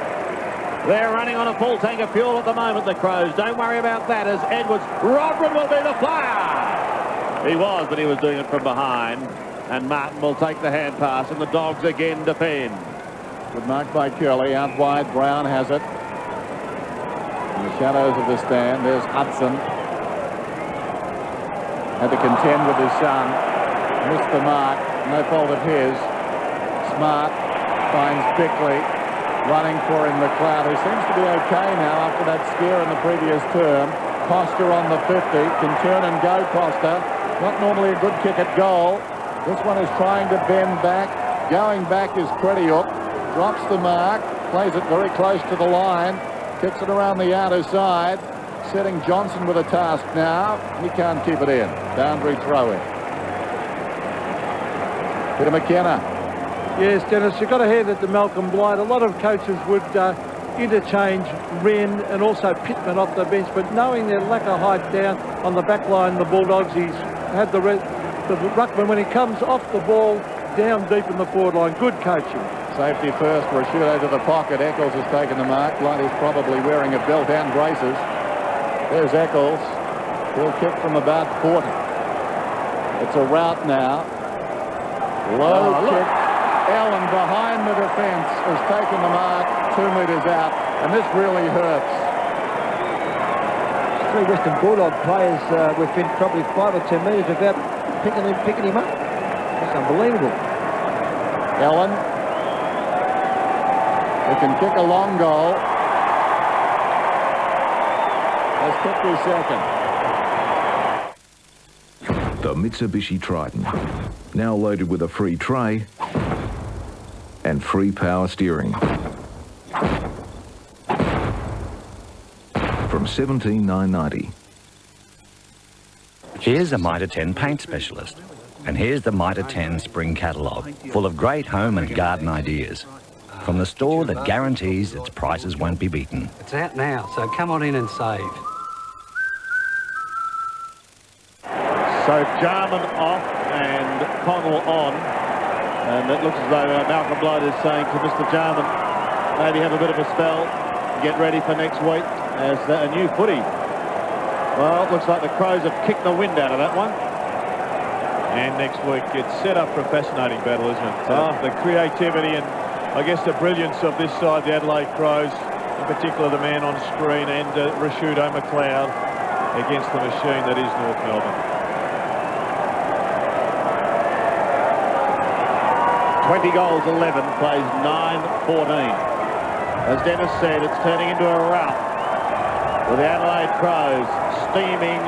They're running on a full tank of fuel at the moment, the Crows. Don't worry about that as Edwards. Robran will be the player. He was, but he was doing it from behind. And Martin will take the hand pass, and the Dogs again defend. Good mark by Curley. Out wide, Brown has it. In the shadows of the stand, there's Hudson. Had to contend with his son. Missed the mark. No fault of his. Smart finds Bickley. Running for him, McLeod, who seems to be okay now after that scare in the previous term. Costa on the 50. Can turn and go, Costa. Not normally a good kick at goal. This one is trying to bend back. Going back is Crediuk. Drops the mark. Plays it very close to the line. Kicks it around the outer side. Setting Johnson with a task now. He can't keep it in. Boundary throw-in. Peter McKenna. Yes, Dennis, you've got to hear that the Malcolm Blight, a lot of coaches would interchange Wren and also Pittman off the bench, but knowing their lack of height down on the back line, the Bulldogs, he's had the ruckman when he comes off the ball down deep in the forward line. Good coaching. Safety first for a shoot out of the pocket. Eccles has taken the mark. Blight is probably wearing a belt and braces. There's Eccles. He'll kick from about 40. It's a rout now. Low kick. Allen behind the defence has taken the mark 2 metres out, and this really hurts. 3 Western Bulldog players within probably 5 or 10 metres without picking him up. That's unbelievable. Allen, who can kick a long goal, has kicked his second. The Mitsubishi Triton, now loaded with a free tray and free power steering. From $17,990. Here's a Mitre 10 paint specialist. And here's the Mitre 10 spring catalogue, full of great home and garden ideas. From the store that guarantees its prices won't be beaten. It's out now, so come on in and save. So Jarman off and Connell on. And it looks as though Malcolm Blight is saying to Mr. Jarman, maybe have a bit of a spell, get ready for next week. as a new footy. Well, it looks like the Crows have kicked the wind out of that one. And next week, it's set up for a fascinating battle, isn't it? The creativity and, I guess, the brilliance of this side, the Adelaide Crows, in particular the man on screen, and Rashudo McLeod against the machine that is North Melbourne. 20 goals, 11, plays 9-14. As Dennis said, it's turning into a rout with the Adelaide Crows steaming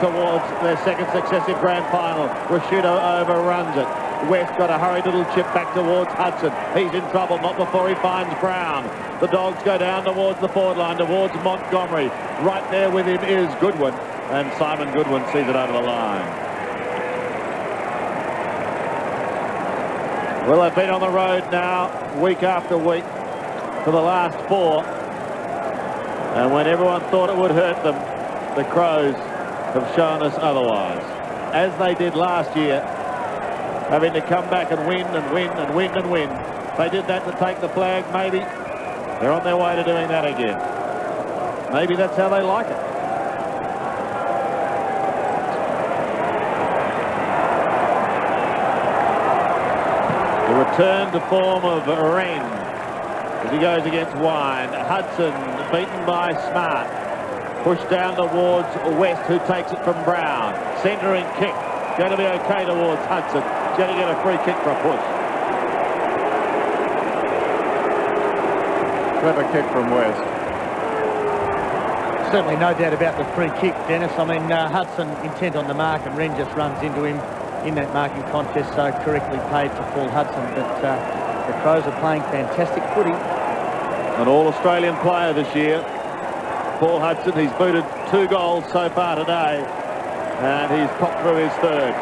towards their second successive grand final. Rashudo overruns it. West got a hurried little chip back towards Hudson. He's in trouble, not before he finds Brown. The Dogs go down towards the forward line, towards Montgomery. Right there with him is Goodwin, and Simon Goodwin sees it over the line. Well, they've been on the road now, week after week, for the last 4. And when everyone thought it would hurt them, the Crows have shown us otherwise. As they did last year, having to come back and win and win and win and win. They did that to take the flag, maybe. They're on their way to doing that again. Maybe that's how they like it. The return to form of Wren as he goes against Wine. Hudson beaten by Smart. Pushed down towards West, who takes it from Brown. Centering kick. Going to be okay towards Hudson. Going to get a free kick for a push. Clever kick from West. Certainly no doubt about the free kick, Dennis. I mean, Hudson intent on the mark, and Wren just runs into him in that marking contest, so correctly paid for Paul Hudson. But the Crows are playing fantastic footy. An all-Australian player this year, Paul Hudson. He's booted 2 goals so far today, and he's popped through his third.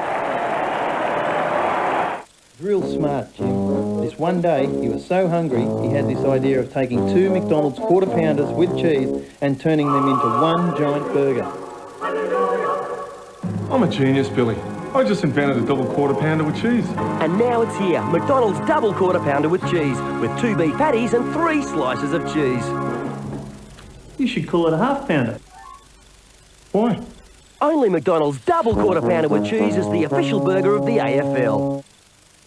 Real smart, Jim. This one day, he was so hungry, he had this idea of taking 2 McDonald's quarter pounders with cheese and turning them into one giant burger. I'm a genius, Billy. I just invented a double quarter pounder with cheese. And now it's here, McDonald's double quarter pounder with cheese, with 2 beef patties and 3 slices of cheese. You should call it a half pounder. Why? Only McDonald's double quarter pounder with cheese is the official burger of the AFL.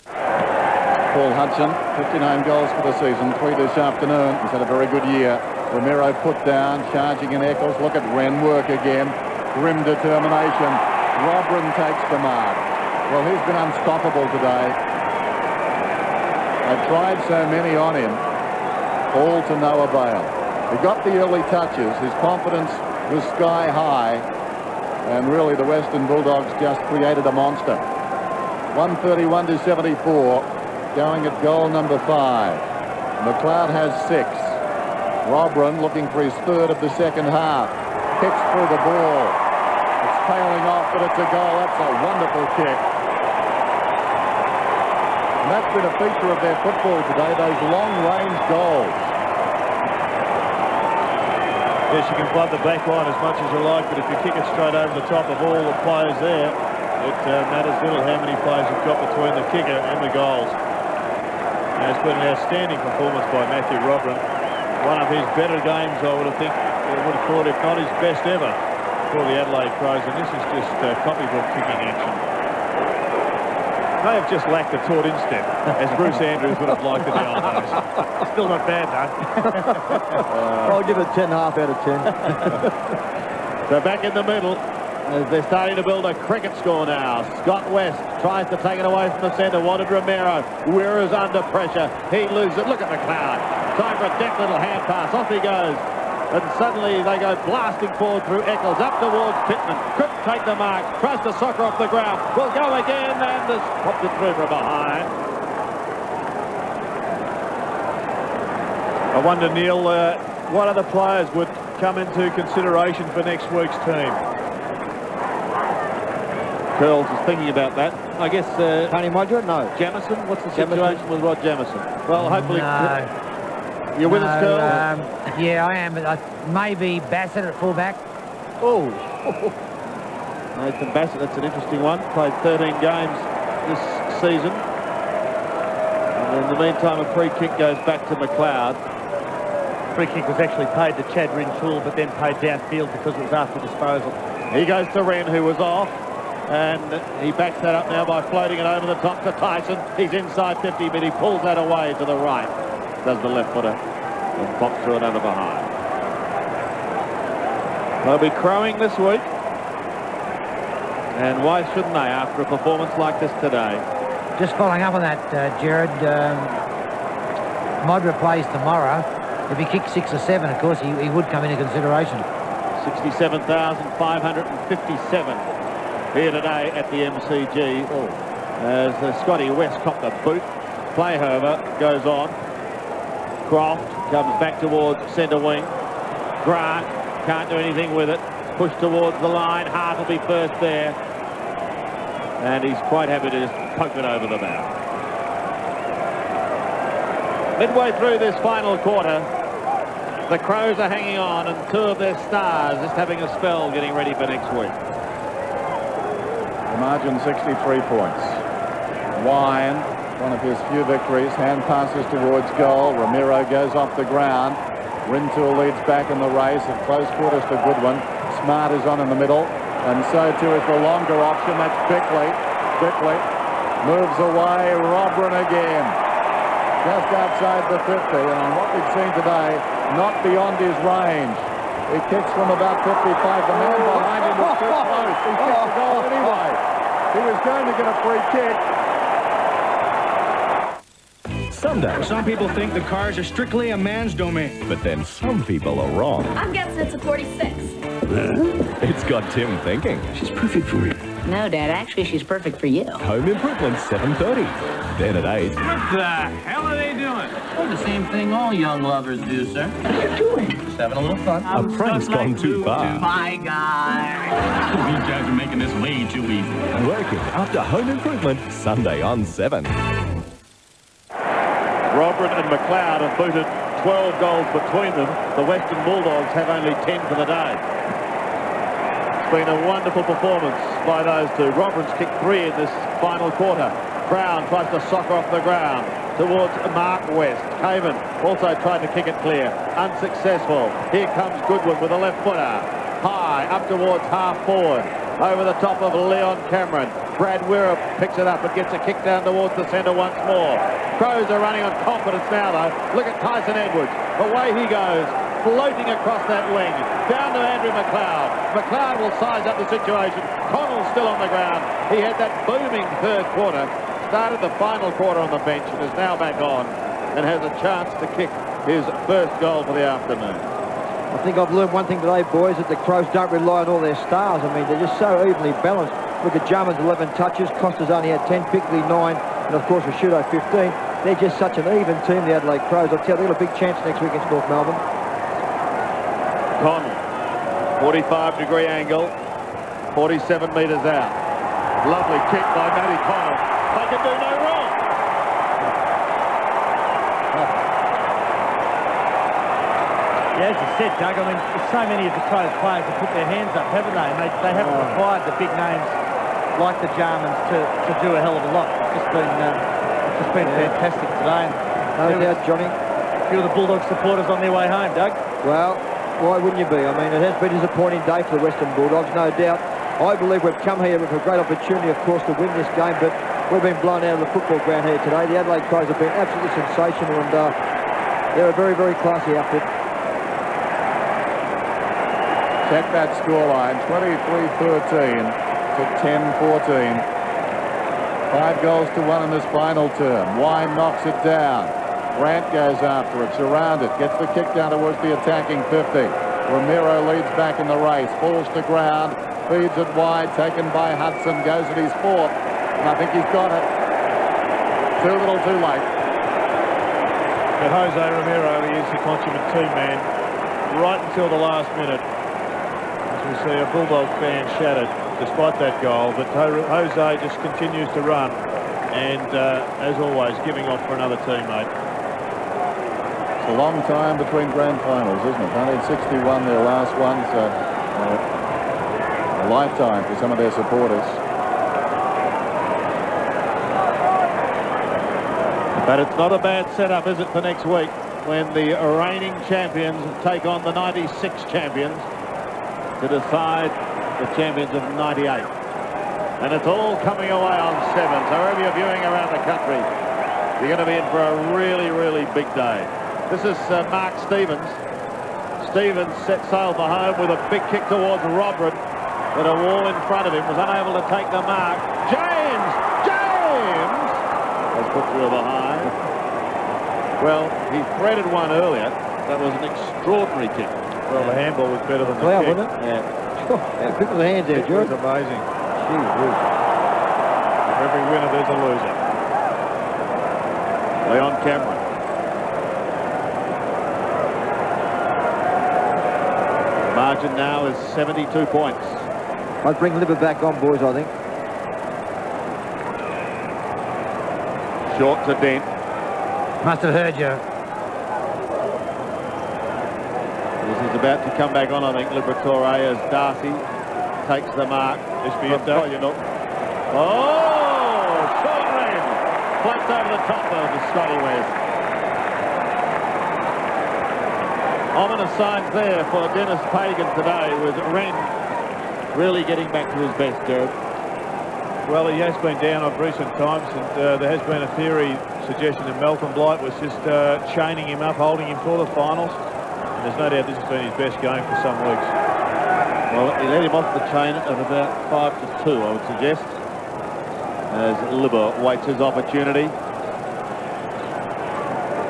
Paul Hudson, 59 goals for the season, 3 this afternoon. He's had a very good year. Romero put down, charging in Eccles. Look at Wren work again. Grim determination. Robrin takes the mark. Well, he's been unstoppable today. They've tried so many on him, all to no avail. He got the early touches. His confidence was sky high. And really, the Western Bulldogs just created a monster. 131-74. Going at goal number 5. McLeod has 6. Robrin looking for his third of the second half. Kicks through the ball. It's tailing off, but it's a goal. That's a wonderful kick. And that's been a feature of their football today, those long-range goals. Yes, you can flood the back line as much as you like, but if you kick it straight over the top of all the players there, it matters little how many players you've got between the kicker and the goals. And it's been an outstanding performance by Matthew Robrin. One of his better games, I would have thought, if not his best ever, for the Adelaide Crows. And this is just copybook kicking action. They have just lacked a taut instep, as Bruce Andrews would have liked in the old days. Still not bad, though. I'll give it 10.5 out of 10. So back in the middle, as they're starting to build a cricket score now. Scott West tries to take it away from the centre. Wanted Romero. Weir's under pressure. He loses it. Look at McLeod. Time for a deft little hand pass. Off he goes. And suddenly they go blasting forward through Eccles. Up towards Pittman. Couldn't take the mark. Tries to soccer off the ground. Will go again and just popped it through from behind. I wonder, Neil, what other players would come into consideration for next week's team? Curls is thinking about that. I guess Tony Modra? No. Jamison? What's the situation with Rod Jamison? Well, hopefully... No. You're with us, Curls? Yeah, I am, but maybe Bassett at fullback. Oh. Nathan Bassett, that's an interesting one. Played 13 games this season. And in the meantime, a free kick goes back to McLeod. free kick was actually paid to Chad Rintoul, but then paid downfield because it was after disposal. He goes to Wren, who was off, and he backs that up now by floating it over the top to Tyson. He's inside 50, but he pulls that away to the right. Does the left footer and pops through another behind. They'll be crowing this week. And why shouldn't they after a performance like this today? Just following up on that, Jared, Modra plays tomorrow. If he kicks 6 or 7, of course, he would come into consideration. 67,557 here today at the MCG. As Scotty West copped a boot. Play, however, goes on. Croft comes back towards centre wing. Grant can't do anything with it. Push towards the line. Hart will be first there. And he's quite happy to just poke it over the bow. Midway through this final quarter, the Crows are hanging on, and 2 of their stars just having a spell getting ready for next week. The margin 63 points. Wine, one of his few victories, hand passes towards goal. Ramiro goes off the ground. Rintoul leads back in the race at close quarters to Goodwin. Smart is on in the middle, and so too is the longer option. That's Bickley. Bickley moves away. Robrin again. Just outside the 50, and on what we've seen today, not beyond his range. He kicks from about 55. The man behind him was too close. He kicked the goal anyway. He was going to get a free kick. Sunday. Some people think the cars are strictly a man's domain. But then some people are wrong. I'm guessing it's a 46. It's got Tim thinking. She's perfect for you. No, Dad, actually, she's perfect for you. Home Improvement, 7:30. Then at 8. What the hell are they doing? Oh, the same thing all young lovers do, sir. What are you doing? Just having a little fun. A prank's gone too far. Bye, guys. These guys are making this way too easy. Working after Home Improvement, Sunday on 7. Robrin and McLeod have booted 12 goals between them. The Western Bulldogs have only 10 for the day. It's been a wonderful performance by those two. Robrin's kicked 3 in this final quarter. Brown tries to soccer off the ground towards Mark West. Caven also tried to kick it clear. Unsuccessful. Here comes Goodwin with a left footer. High up towards half forward. Over the top of Leon Cameron. Brad Wirra picks it up and gets a kick down towards the centre once more. Crows are running on confidence now, though. Look at Tyson Edwards. Away he goes, floating across that wing. Down to Andrew McLeod. McLeod will size up the situation. Connell's still on the ground. He had that booming third quarter. Started the final quarter on the bench and is now back on and has a chance to kick his first goal for the afternoon. I think I've learned one thing today, boys, that the Crows don't rely on all their stars. I mean, they're just so evenly balanced. Look at Jarman's 11 touches. Costa's only had 10, Pickley 9, and of course Rashudo 15. They're just such an even team, the Adelaide Crows. I'll tell you, they've got a big chance next week against North Melbourne. Connell, 45-degree angle, 47 metres out. Lovely kick by Matty Connell. They can do no wrong. Yeah, as you said, Doug, I mean, so many of the Crows players have put their hands up, haven't they? And they haven't required the big names like the Jarmans to do a hell of a lot. It's just been fantastic today. No doubt, Johnny. A few of the Bulldog supporters on their way home, Doug. Well, why wouldn't you be? I mean, it has been a disappointing day for the Western Bulldogs, no doubt. I believe we've come here with a great opportunity, of course, to win this game, but we've been blown out of the football ground here today. The Adelaide Crows have been absolutely sensational, and they're a very, very classy outfit. Check that scoreline, 23-13 to 10-14. 5 goals to 1 in this final term. Wine knocks it down. Grant goes after it, surrounded, gets the kick down towards the attacking 50. Ramiro leads back in the race, falls to ground, feeds it wide, taken by Hudson, goes at his 4th, and I think he's got it. Too little, too late. But Jose Ramiro, he is the consummate team man right until the last minute. We see a Bulldog fan shattered despite that goal, but Jose just continues to run and, as always, giving off for another teammate. It's a long time between grand finals, isn't it? 1961, their last one, so a lifetime for some of their supporters. But it's not a bad setup, is it, for next week? when the reigning champions take on the 96 champions to decide the champions of 98. And it's all coming away on 7. So wherever you're viewing around the country, you're going to be in for a really, really big day. This is Mark Stevens. Stevens set sail for home with a big kick towards Robert, but a wall in front of him was unable to take the mark. James has put through a behind. Well, he threaded one earlier. That was an extraordinary kick. Well, the handball was better than the Cloud, kick. wasn't it? Yeah. How quick were the hands there, It was George? amazing. Gee whiz. For every winner, there's a loser. Leon Cameron. Margin now is 72 points. I'd bring Libber back on, boys, I think. Short to Dent. Must have heard you. This is about to come back on, I think, Liberatore, as Darcy takes the mark. This be it, though. Oh, Sean Wren flips over the top of the Scotty West. Ominous signs there for Dennis Pagan today, with Wren really getting back to his best, Jared. Well, he has been down of recent times, and there has been a theory suggestion that Malcolm Blight was just chaining him up, holding him for the finals. And there's no doubt this has been his best game for some weeks. Well, he let him off the chain of about 5-2, I would suggest, as Libber waits his opportunity.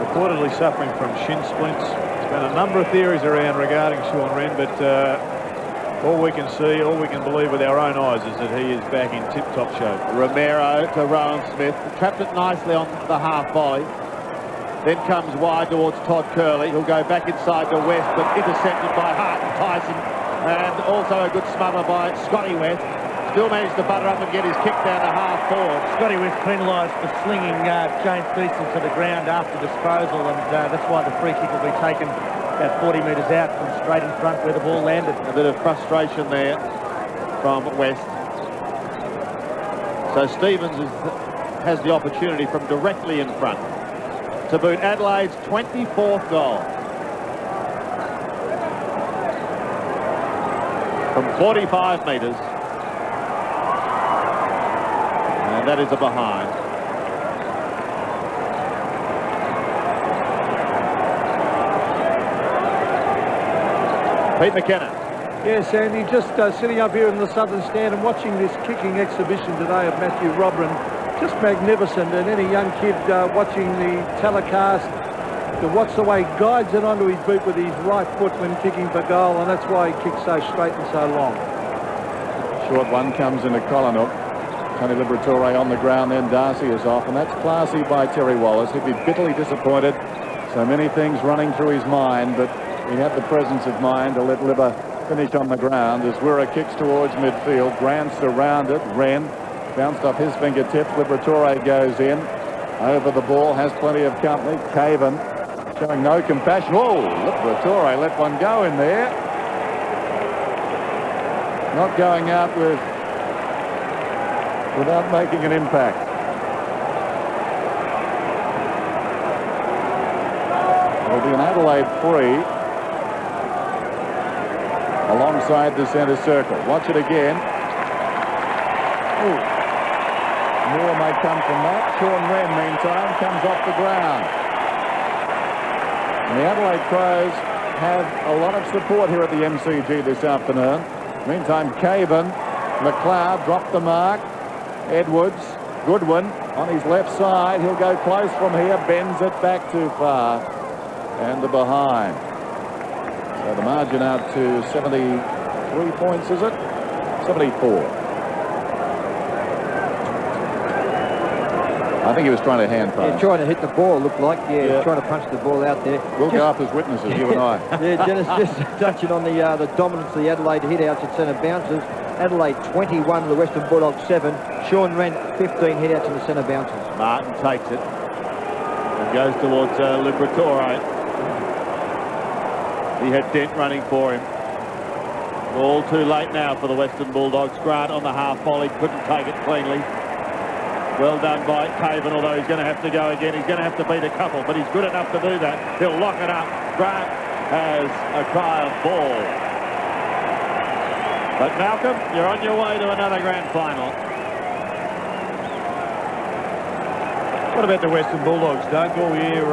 Reportedly suffering from shin splints. There's been a number of theories around regarding Sean Wren, but all we can see, all we can believe with our own eyes is that he is back in tip-top shape. Romero to Rowan Smith, trapped it nicely on the half volley. Then comes wide towards Todd Curley, who'll go back inside to West, but intercepted by Hart and Tyson, and also a good smother by Scotty West. Still managed to butter up and get his kick down to half forward. Scotty West penalised for slinging James Beeston to the ground after disposal, and that's why the free kick will be taken about 40 metres out from straight in front where the ball landed. A bit of frustration there from West. So Stevens has the opportunity from directly in front to boot Adelaide's 24th goal. From 45 metres. And that is a behind. Pete McKenna. Yes, Andy, just sitting up here in the southern stand and watching this kicking exhibition today of Matthew Robran. Just magnificent, and any young kid watching the telecast to watch the way he guides it onto his boot with his right foot when kicking for goal, and that's why he kicks so straight and so long. Short one comes into Collinook. Tony Liberatore on the ground, then Darcy is off, and that's classy by Terry Wallace. He'd be bitterly disappointed. So many things running through his mind, but he had the presence of mind to let Libber finish on the ground as Wirra kicks towards midfield. Grant's around it. Wren bounced off his fingertips. Liberatore goes in. Over the ball, has plenty of company. Caven showing no compassion. Oh, Liberatore let one go in there. Not going out without making an impact. It'll be an Adelaide free alongside the centre circle. Watch it again. Ooh. More may come from that. Sean Wren, meantime, comes off the ground. And the Adelaide Crows have a lot of support here at the MCG this afternoon. Meantime, Caven, McLeod dropped the mark. Edwards, Goodwin on his left side. He'll go close from here, bends it back too far. And the behind. So the margin out to 73 points, is it? 74. I think he was trying to hand pass. Yeah, trying to hit the ball, looked like. Yeah, trying to punch the ball out there. We'll go up as witnesses, you and I. Yeah, Dennis, just touching on the dominance of the Adelaide hit-outs at centre bounces. Adelaide 21 to the Western Bulldogs 7. Sean Wren 15 hit-outs in the centre bounces. Martin takes it and goes towards Liberatore. He had Dent running for him. All too late now for the Western Bulldogs. Grant on the half volley, couldn't take it cleanly. Well done by Caven, although he's going to have to go again. He's going to have to beat a couple, but he's good enough to do that. He'll lock it up. Grant has a cry of ball. But Malcolm, you're on your way to another grand final. What about the Western Bulldogs, Doug? All year,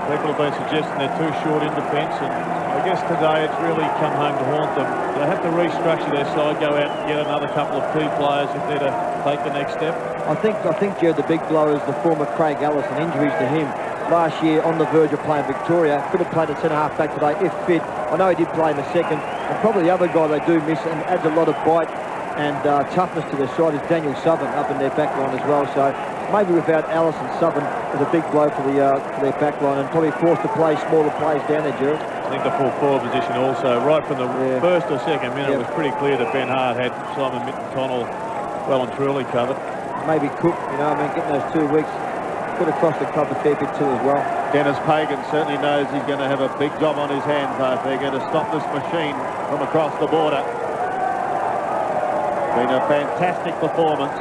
people have been suggesting they're too short in defence, and I guess today it's really come home to haunt them. They have to restructure their side, go out and get another couple of key players if they're to take the next step. I think, Jared, the big blow is the former Craig Allison. Injuries to him last year on the verge of playing Victoria. Could have played at centre-half back today if fit. I know he did play in the second. And probably the other guy they do miss and adds a lot of bite and toughness to their side is Daniel Southern up in their back line as well. So maybe without Allison, Southern is a big blow for their back line and probably forced to play smaller players down there, Jared. I think the full forward position also, right from the first or second minute, it was pretty clear that Ben Hart had Simon Mitten-Connell well and truly covered. Maybe Cook, getting those 2 weeks could have cost the club a fair bit too as well. Dennis Pagan certainly knows he's going to have a big job on his hands though if they're going to stop this machine from across the border. Been a fantastic performance.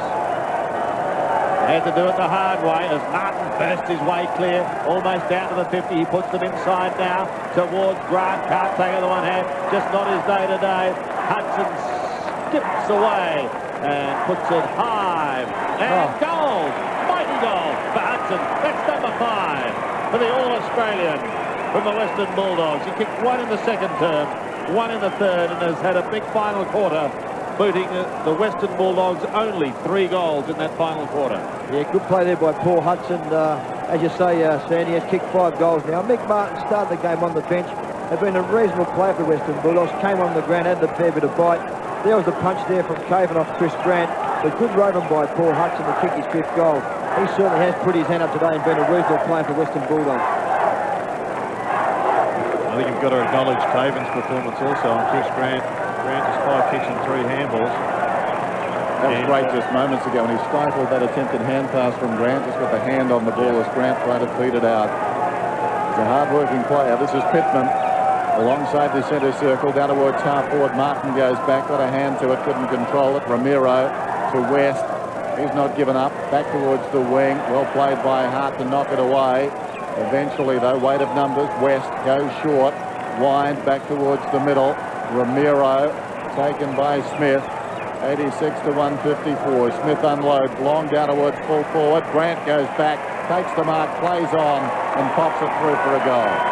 Had to do it the hard way as Martin burst his way clear, almost down to the 50. He puts them inside now towards Grant. Can't take it with one hand, just not his day today. Hudson skips away and puts it high. And goal! Mighty goal for Hudson. That's number 5 for the All-Australian from the Western Bulldogs. He kicked one in the second term, one in the third, and has had a big final quarter, booting the Western Bulldogs only 3 goals in that final quarter. Yeah, good play there by Paul Hudson. As you say, Sandy has kicked 5 goals now. Mick Martin started the game on the bench. They've been a reasonable player for the Western Bulldogs. Came on the ground, had a fair bit of bite. There was the punch there from Caven off Chris Grant. But good roving by Paul Hudson to kick his 5th goal. He certainly has put his hand up today and been a reasonable player for Western Bulldogs. I think you've got to acknowledge Caven's performance also on Chris Grant. Grant just 5 kicks and 3 handballs. That was great just moments ago when he stifled that attempted hand pass from Grant, just got the hand on the ball as Grant tried to feed it out. He's a hard-working player. This is Pittman alongside the centre circle, down towards half forward. Martin goes back, got a hand to it, couldn't control it. Ramiro to West. He's not given up. Back towards the wing. Well played by Hart to knock it away. Eventually, though, weight of numbers. West goes short. Wind back towards the middle. Ramiro taken by Smith. 86 to 154. Smith unloads. Long down towards full forward. Grant goes back. Takes the mark. Plays on and pops it through for a goal.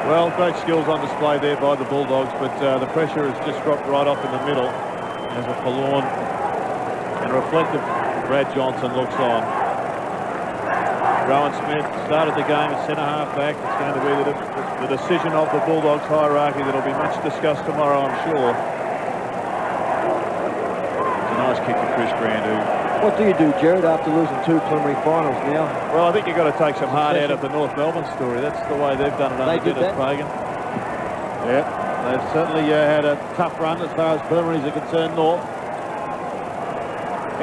Well, great skills on display there by the Bulldogs, but the pressure has just dropped right off in the middle as a forlorn and reflective Brad Johnson looks on. Rowan Smith started the game at centre-half back. It's going to be the decision of the Bulldogs hierarchy that will be much discussed tomorrow, I'm sure. It's a nice kick to Chris Grant, who... What do you do, Jared, after losing 2 preliminary finals now? Well, I think you've got to take some heart out of the North Melbourne story. That's the way they've done it under Dennis Pagan. Yeah, they've certainly had a tough run as far as preliminaries are concerned, North.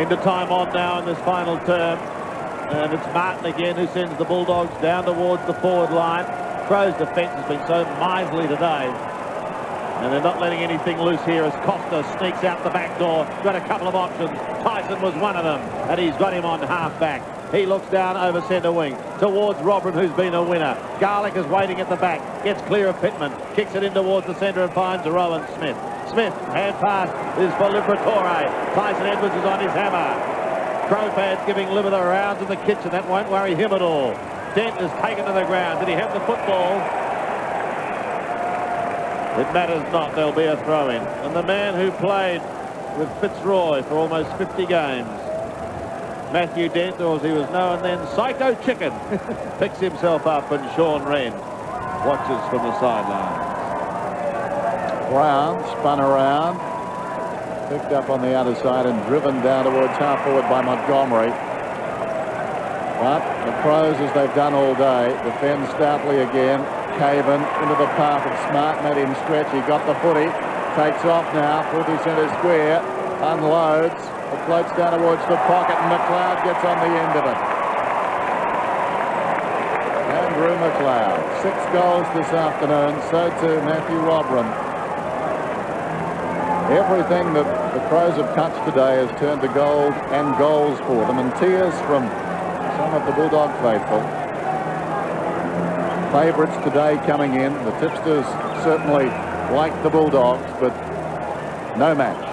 Into time on now in this final term. And it's Martin again who sends the Bulldogs down towards the forward line. Crows' defence has been so miserly today. And they're not letting anything loose here as Costa sneaks out the back door. Got a couple of options. Tyson was one of them, and he's got him on half-back. He looks down over centre wing towards Robin, who's been a winner. Garlick is waiting at the back. Gets clear of Pittman. Kicks it in towards the centre and finds Rowan Smith. Smith, hand pass is for Liberatore. Tyson Edwards is on his hammer. Crow fans giving Liver the rounds in the kitchen. That won't worry him at all. Dent is taken to the ground. Did he have the football? It matters not. There'll be a throw-in. And the man who played with Fitzroy for almost 50 games, Matthew Dent, or as he was known then, Psycho Chicken, picks himself up, and Sean Wren watches from the sidelines. Brown spun around, picked up on the outer side and driven down towards half forward by Montgomery. But the Crows, as they've done all day, defend stoutly again. Caven into the path of Smart, made him stretch. He got the footy, takes off now, 40 centre square, unloads, it floats down towards the pocket, and McLeod gets on the end of it. Andrew McLeod, 6 goals this afternoon, so too Matthew Robram. Everything that the Crows have touched today has turned to gold and goals for them, and tears from some of the Bulldog faithful. Favourites today coming in. The tipsters certainly like the Bulldogs, but no match.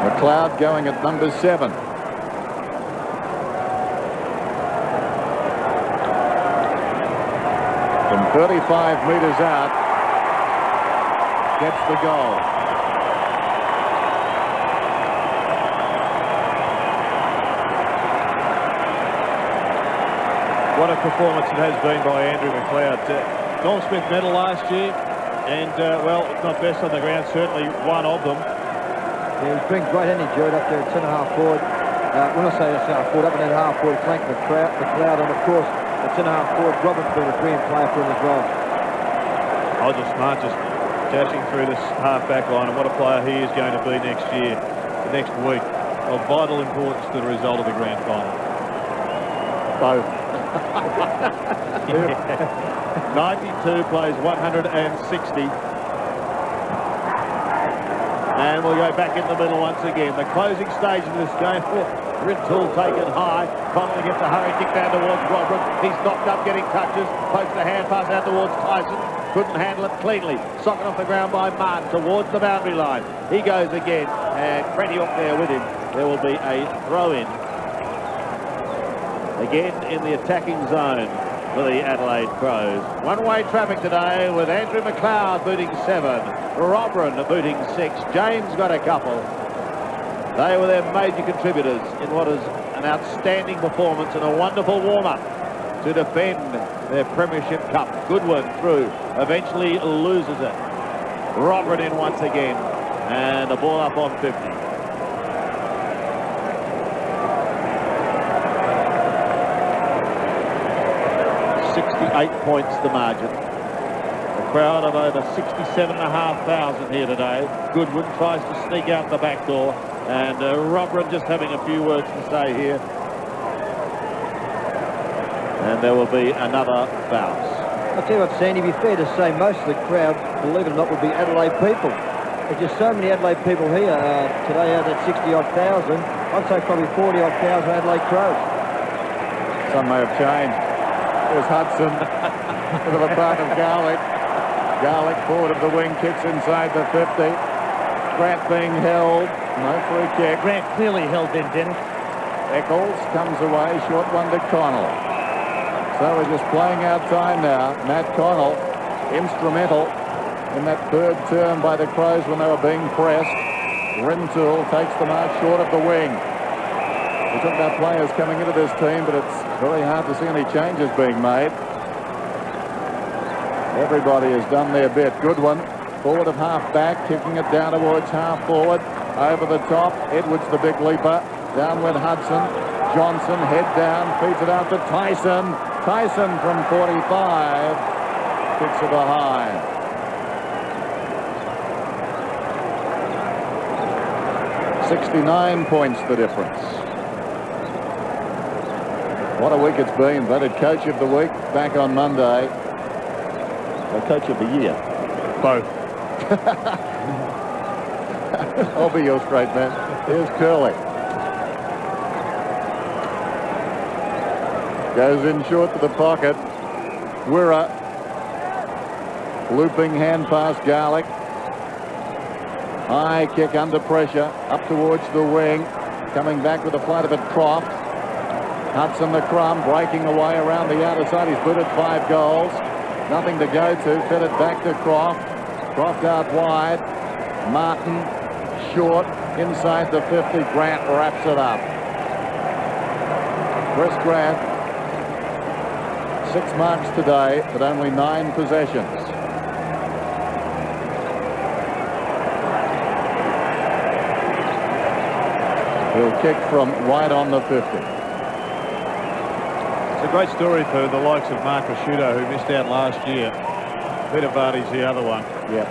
McLeod going at number 7. From 35 metres out, gets the goal. What a performance it has been by Andrew McLeod. Norm Smith medal last year, and, well, if not best on the ground, certainly one of them. Yeah, he's been great, hasn't he, Jude, up there at centre-half forward. When I say centre-half forward, up in that half forward, flank McLeod, and of course, at centre-half forward, Robin's been a brilliant player for him as well. Roger Smart just dashing through this half-back line, and what a player he is going to be next year, next week. Of vital importance to the result of the grand final. Both. 92 plays 160. And we'll go back in the middle once again. The closing stage of this game. Rintoul taken high. Connolly gets a hurry kick down towards Robert. He's knocked up getting touches. Pokes the hand pass out towards Tyson. Couldn't handle it cleanly. Socket off the ground by Martin towards the boundary line. He goes again. And Freddie up there with him. There will be a throw-in. Again in the attacking zone for the Adelaide Crows. One-way traffic today with Andrew McLeod booting 7. Robran booting 6. James got a couple. They were their major contributors in what is an outstanding performance and a wonderful warm-up to defend their Premiership Cup. Goodwin through, eventually loses it. Robran in once again, and the ball up on 50. £68 the margin. A crowd of over 67,500 here today. Goodwin tries to sneak out the back door, and Robran just having a few words to say here. And there will be another bounce. I'll tell you what, Sandy, it'd be fair to say most of the crowd, believe it or not, would be Adelaide people. There's just so many Adelaide people here today out of that 60-odd thousand. I'd say probably 40-odd thousand Adelaide Crows. Some may have changed. There's Hudson to the part of Garlick. Garlick forward of the wing, kicks inside the 50. Grant being held. No free kick. Grant clearly held then, Dennis. Eccles comes away, short one to Connell. So we're just playing our time now. Matt Connell, instrumental in that third term by the Crows when they were being pressed. Rintoul takes the mark short of the wing. We talk about players coming into this team, but it's very hard to see any changes being made. Everybody has done their bit. Goodwin, forward of half-back, kicking it down towards half-forward. Over the top, Edwards the big leaper. Downward Hudson. Johnson, head down, feeds it out to Tyson. Tyson from 45. Kicks it behind. £69 the difference. What a week it's been. Voted Coach of the Week back on Monday. Or Coach of the Year. Both. I'll be your straight man. Here's Curley. Goes in short to the pocket. Wirra. Looping hand pass Garlick. High kick under pressure. Up towards the wing. Coming back with a flight of it, Croft. Hudson the crumb, breaking away around the outer side. He's booted 5 goals. Nothing to go to. Fed it back to Croft. Croft out wide. Martin short. Inside the 50. Grant wraps it up. Chris Grant. 6 marks today, but only 9 possessions. He'll kick from right on the 50. It's a great story for the likes of Mark Rasciuto, who missed out last year. Peter Vardy's the other one. Yep.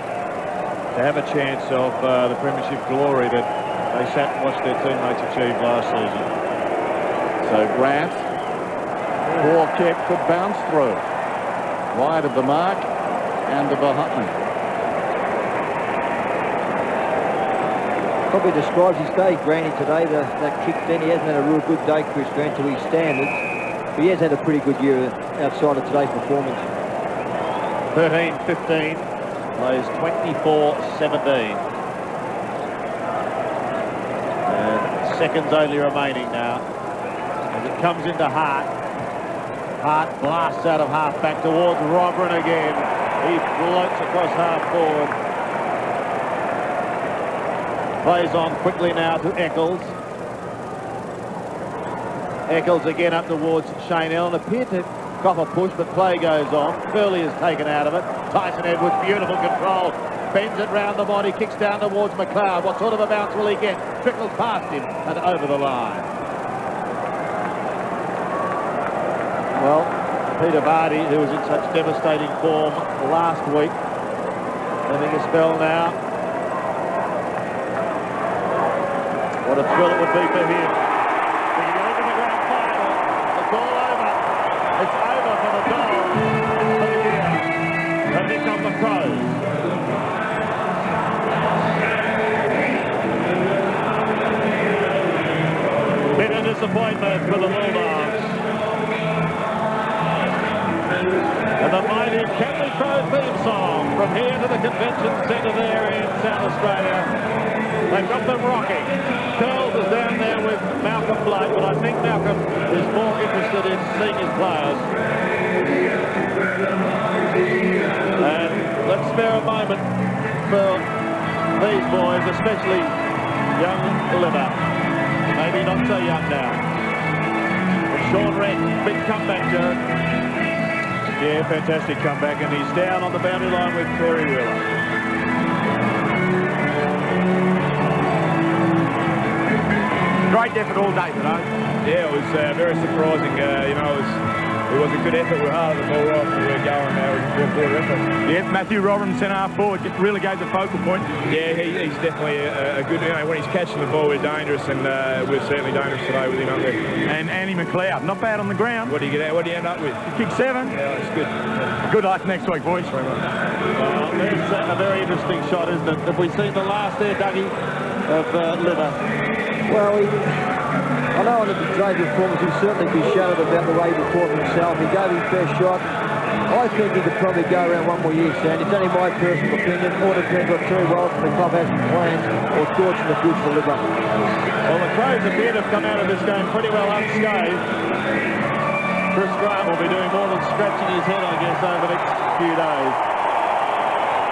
To have a chance of the Premiership glory that they sat and watched their teammates achieve last season. So Grant, poor kick, could bounce through. Wide of the mark. and behind. Probably describes his day, Granny, today. That kick then, he hasn't had a real good day, Chris Grant, to his standards. But he has had a pretty good year outside of today's performance. 13-15, plays 24-17. And seconds only remaining now. As it comes into Hart. Hart blasts out of half back towards Robin again. He floats across half forward. Plays on quickly now to Eccles. Eccles again up towards Shane Allen. Appeared to cop a push, but play goes on. Burley is taken out of it. Tyson Edwards, beautiful control. Bends it round the body, kicks down towards McLeod. What sort of a bounce will he get? Trickles past him and over the line. Well, Peter Vardy, who was in such devastating form last week, having a spell now. What a thrill it would be for him. We can go into the grand final. It's all over. It's over for the Dogs for the year. And here come the Crows. Bitter disappointment for the Bulldogs. And the mighty Captain Crow theme song from here to the convention centre there in South Australia. They've got them rocking. Curls is down there with Malcolm Blake, but I think Malcolm is more interested in seeing his players. And let's spare a moment for these boys, especially young Liver. Maybe not so young now. But Sean Wren, big comeback, Jared. Yeah, fantastic comeback, and he's down on the boundary line with Terry Wheeler. Great effort all day today. Yeah, it was very surprising. You know, it was a good effort. We were hard at the ball right. We were going there. It was a four-quarter effort. Yes, Matthew Robin, centre-half forward, really gave the focal point. Yeah, he's definitely a good, you know, when he's catching the ball, we're dangerous, and we're certainly dangerous today with him up there. And Andy McLeod, not bad on the ground. What do you get out? What do you end up with? He kicked 7. Yeah, that's good. Good luck next week, boys. Very much. Well, there's a very interesting shot, isn't it? Have we seen the last there, Dougie, of Liver? Well, I know on the today's performance he'll certainly be shadowed about the way he performed himself. He gave his best shot. I think he could probably go around one more year, Sandy. It's only my personal opinion. All depends on Terry Wallace and the club has plans or thoughts in the future for Liver. Well, the Crows appear to have come out of this game pretty well unscathed. Chris Grant will be doing more than scratching his head, I guess, over the next few days.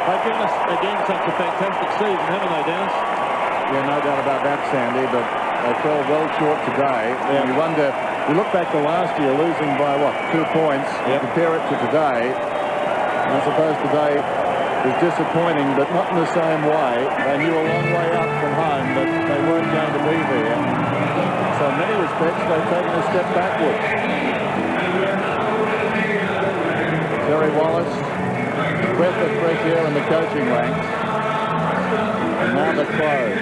They've given us, again, such a fantastic season, haven't they, Dennis? Yeah, no doubt about that, Sandy, but they fell well short today. Yeah. You wonder, you look back to last year, losing by, what, 2 points, compare it to today. I suppose today is disappointing, but not in the same way. They knew a long way out from home that they weren't going to be there. So in many respects, they've taken a step backwards. Terry Wallace, breath of fresh air in the coaching ranks. And now the Crows.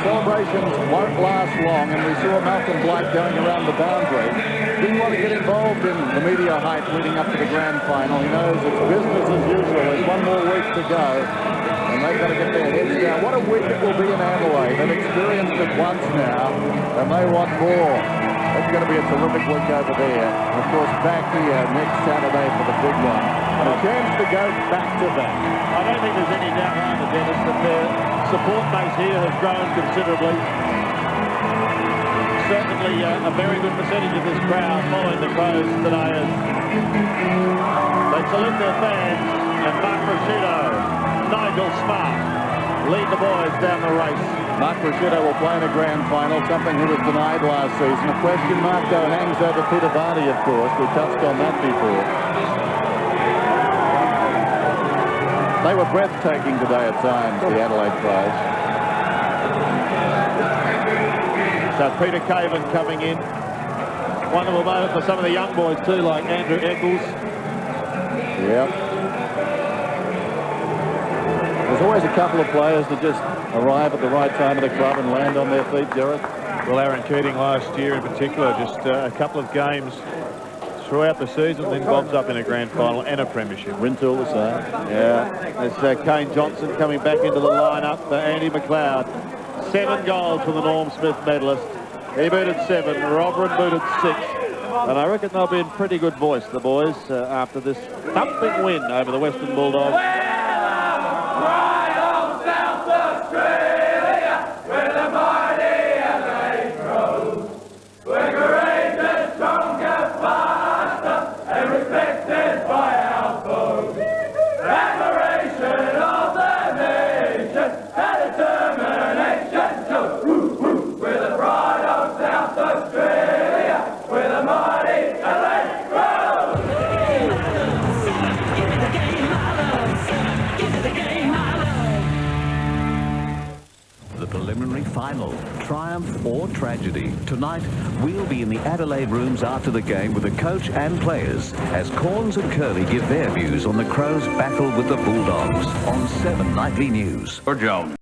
Celebrations won't last long, and we saw Malcolm Blake going around the boundary. Didn't want to get involved in the media hype leading up to the grand final. He knows it's business as usual. There's one more week to go, and they've got to get their heads down. What a week it will be in Adelaide. They've experienced it once now, and they want more. It's going to be a terrific week over there. And of course, back here next Saturday for the big one. And a chance to go back-to-back. I don't think there's any doubt either, Dennis, that their support base here has grown considerably. Certainly a very good percentage of this crowd following the Crows today as they salute their fans. And Mark Prosciutto, Nigel Smart lead the boys down the race. Mark Prosciutto will play in a grand final, something he was denied last season. A question mark, though, hangs over Peter Vardy, of course. We touched on that before. They were breathtaking today at times, the Adelaide Crows. So Peter Caven coming in. Wonderful moment for some of the young boys too, like Andrew Eccles. Yep. There's always a couple of players that just arrive at the right time at the club and land on their feet, Jared. Well, Aaron Keating last year in particular, just a couple of games throughout the season, then bobs up in a grand final and a premiership. Rintoul the same. Yeah, there's Kane Johnson coming back into the lineup for Andy McLeod. 7 goals for the Norm Smith medalist. He booted 7, Robert booted 6. And I reckon they'll be in pretty good voice, the boys, after this thumping win over the Western Bulldogs. Final, triumph or tragedy. Tonight, we'll be in the Adelaide rooms after the game with the coach and players as Corns and Curly give their views on the Crows' battle with the Bulldogs on 7 Nightly News. For Jones.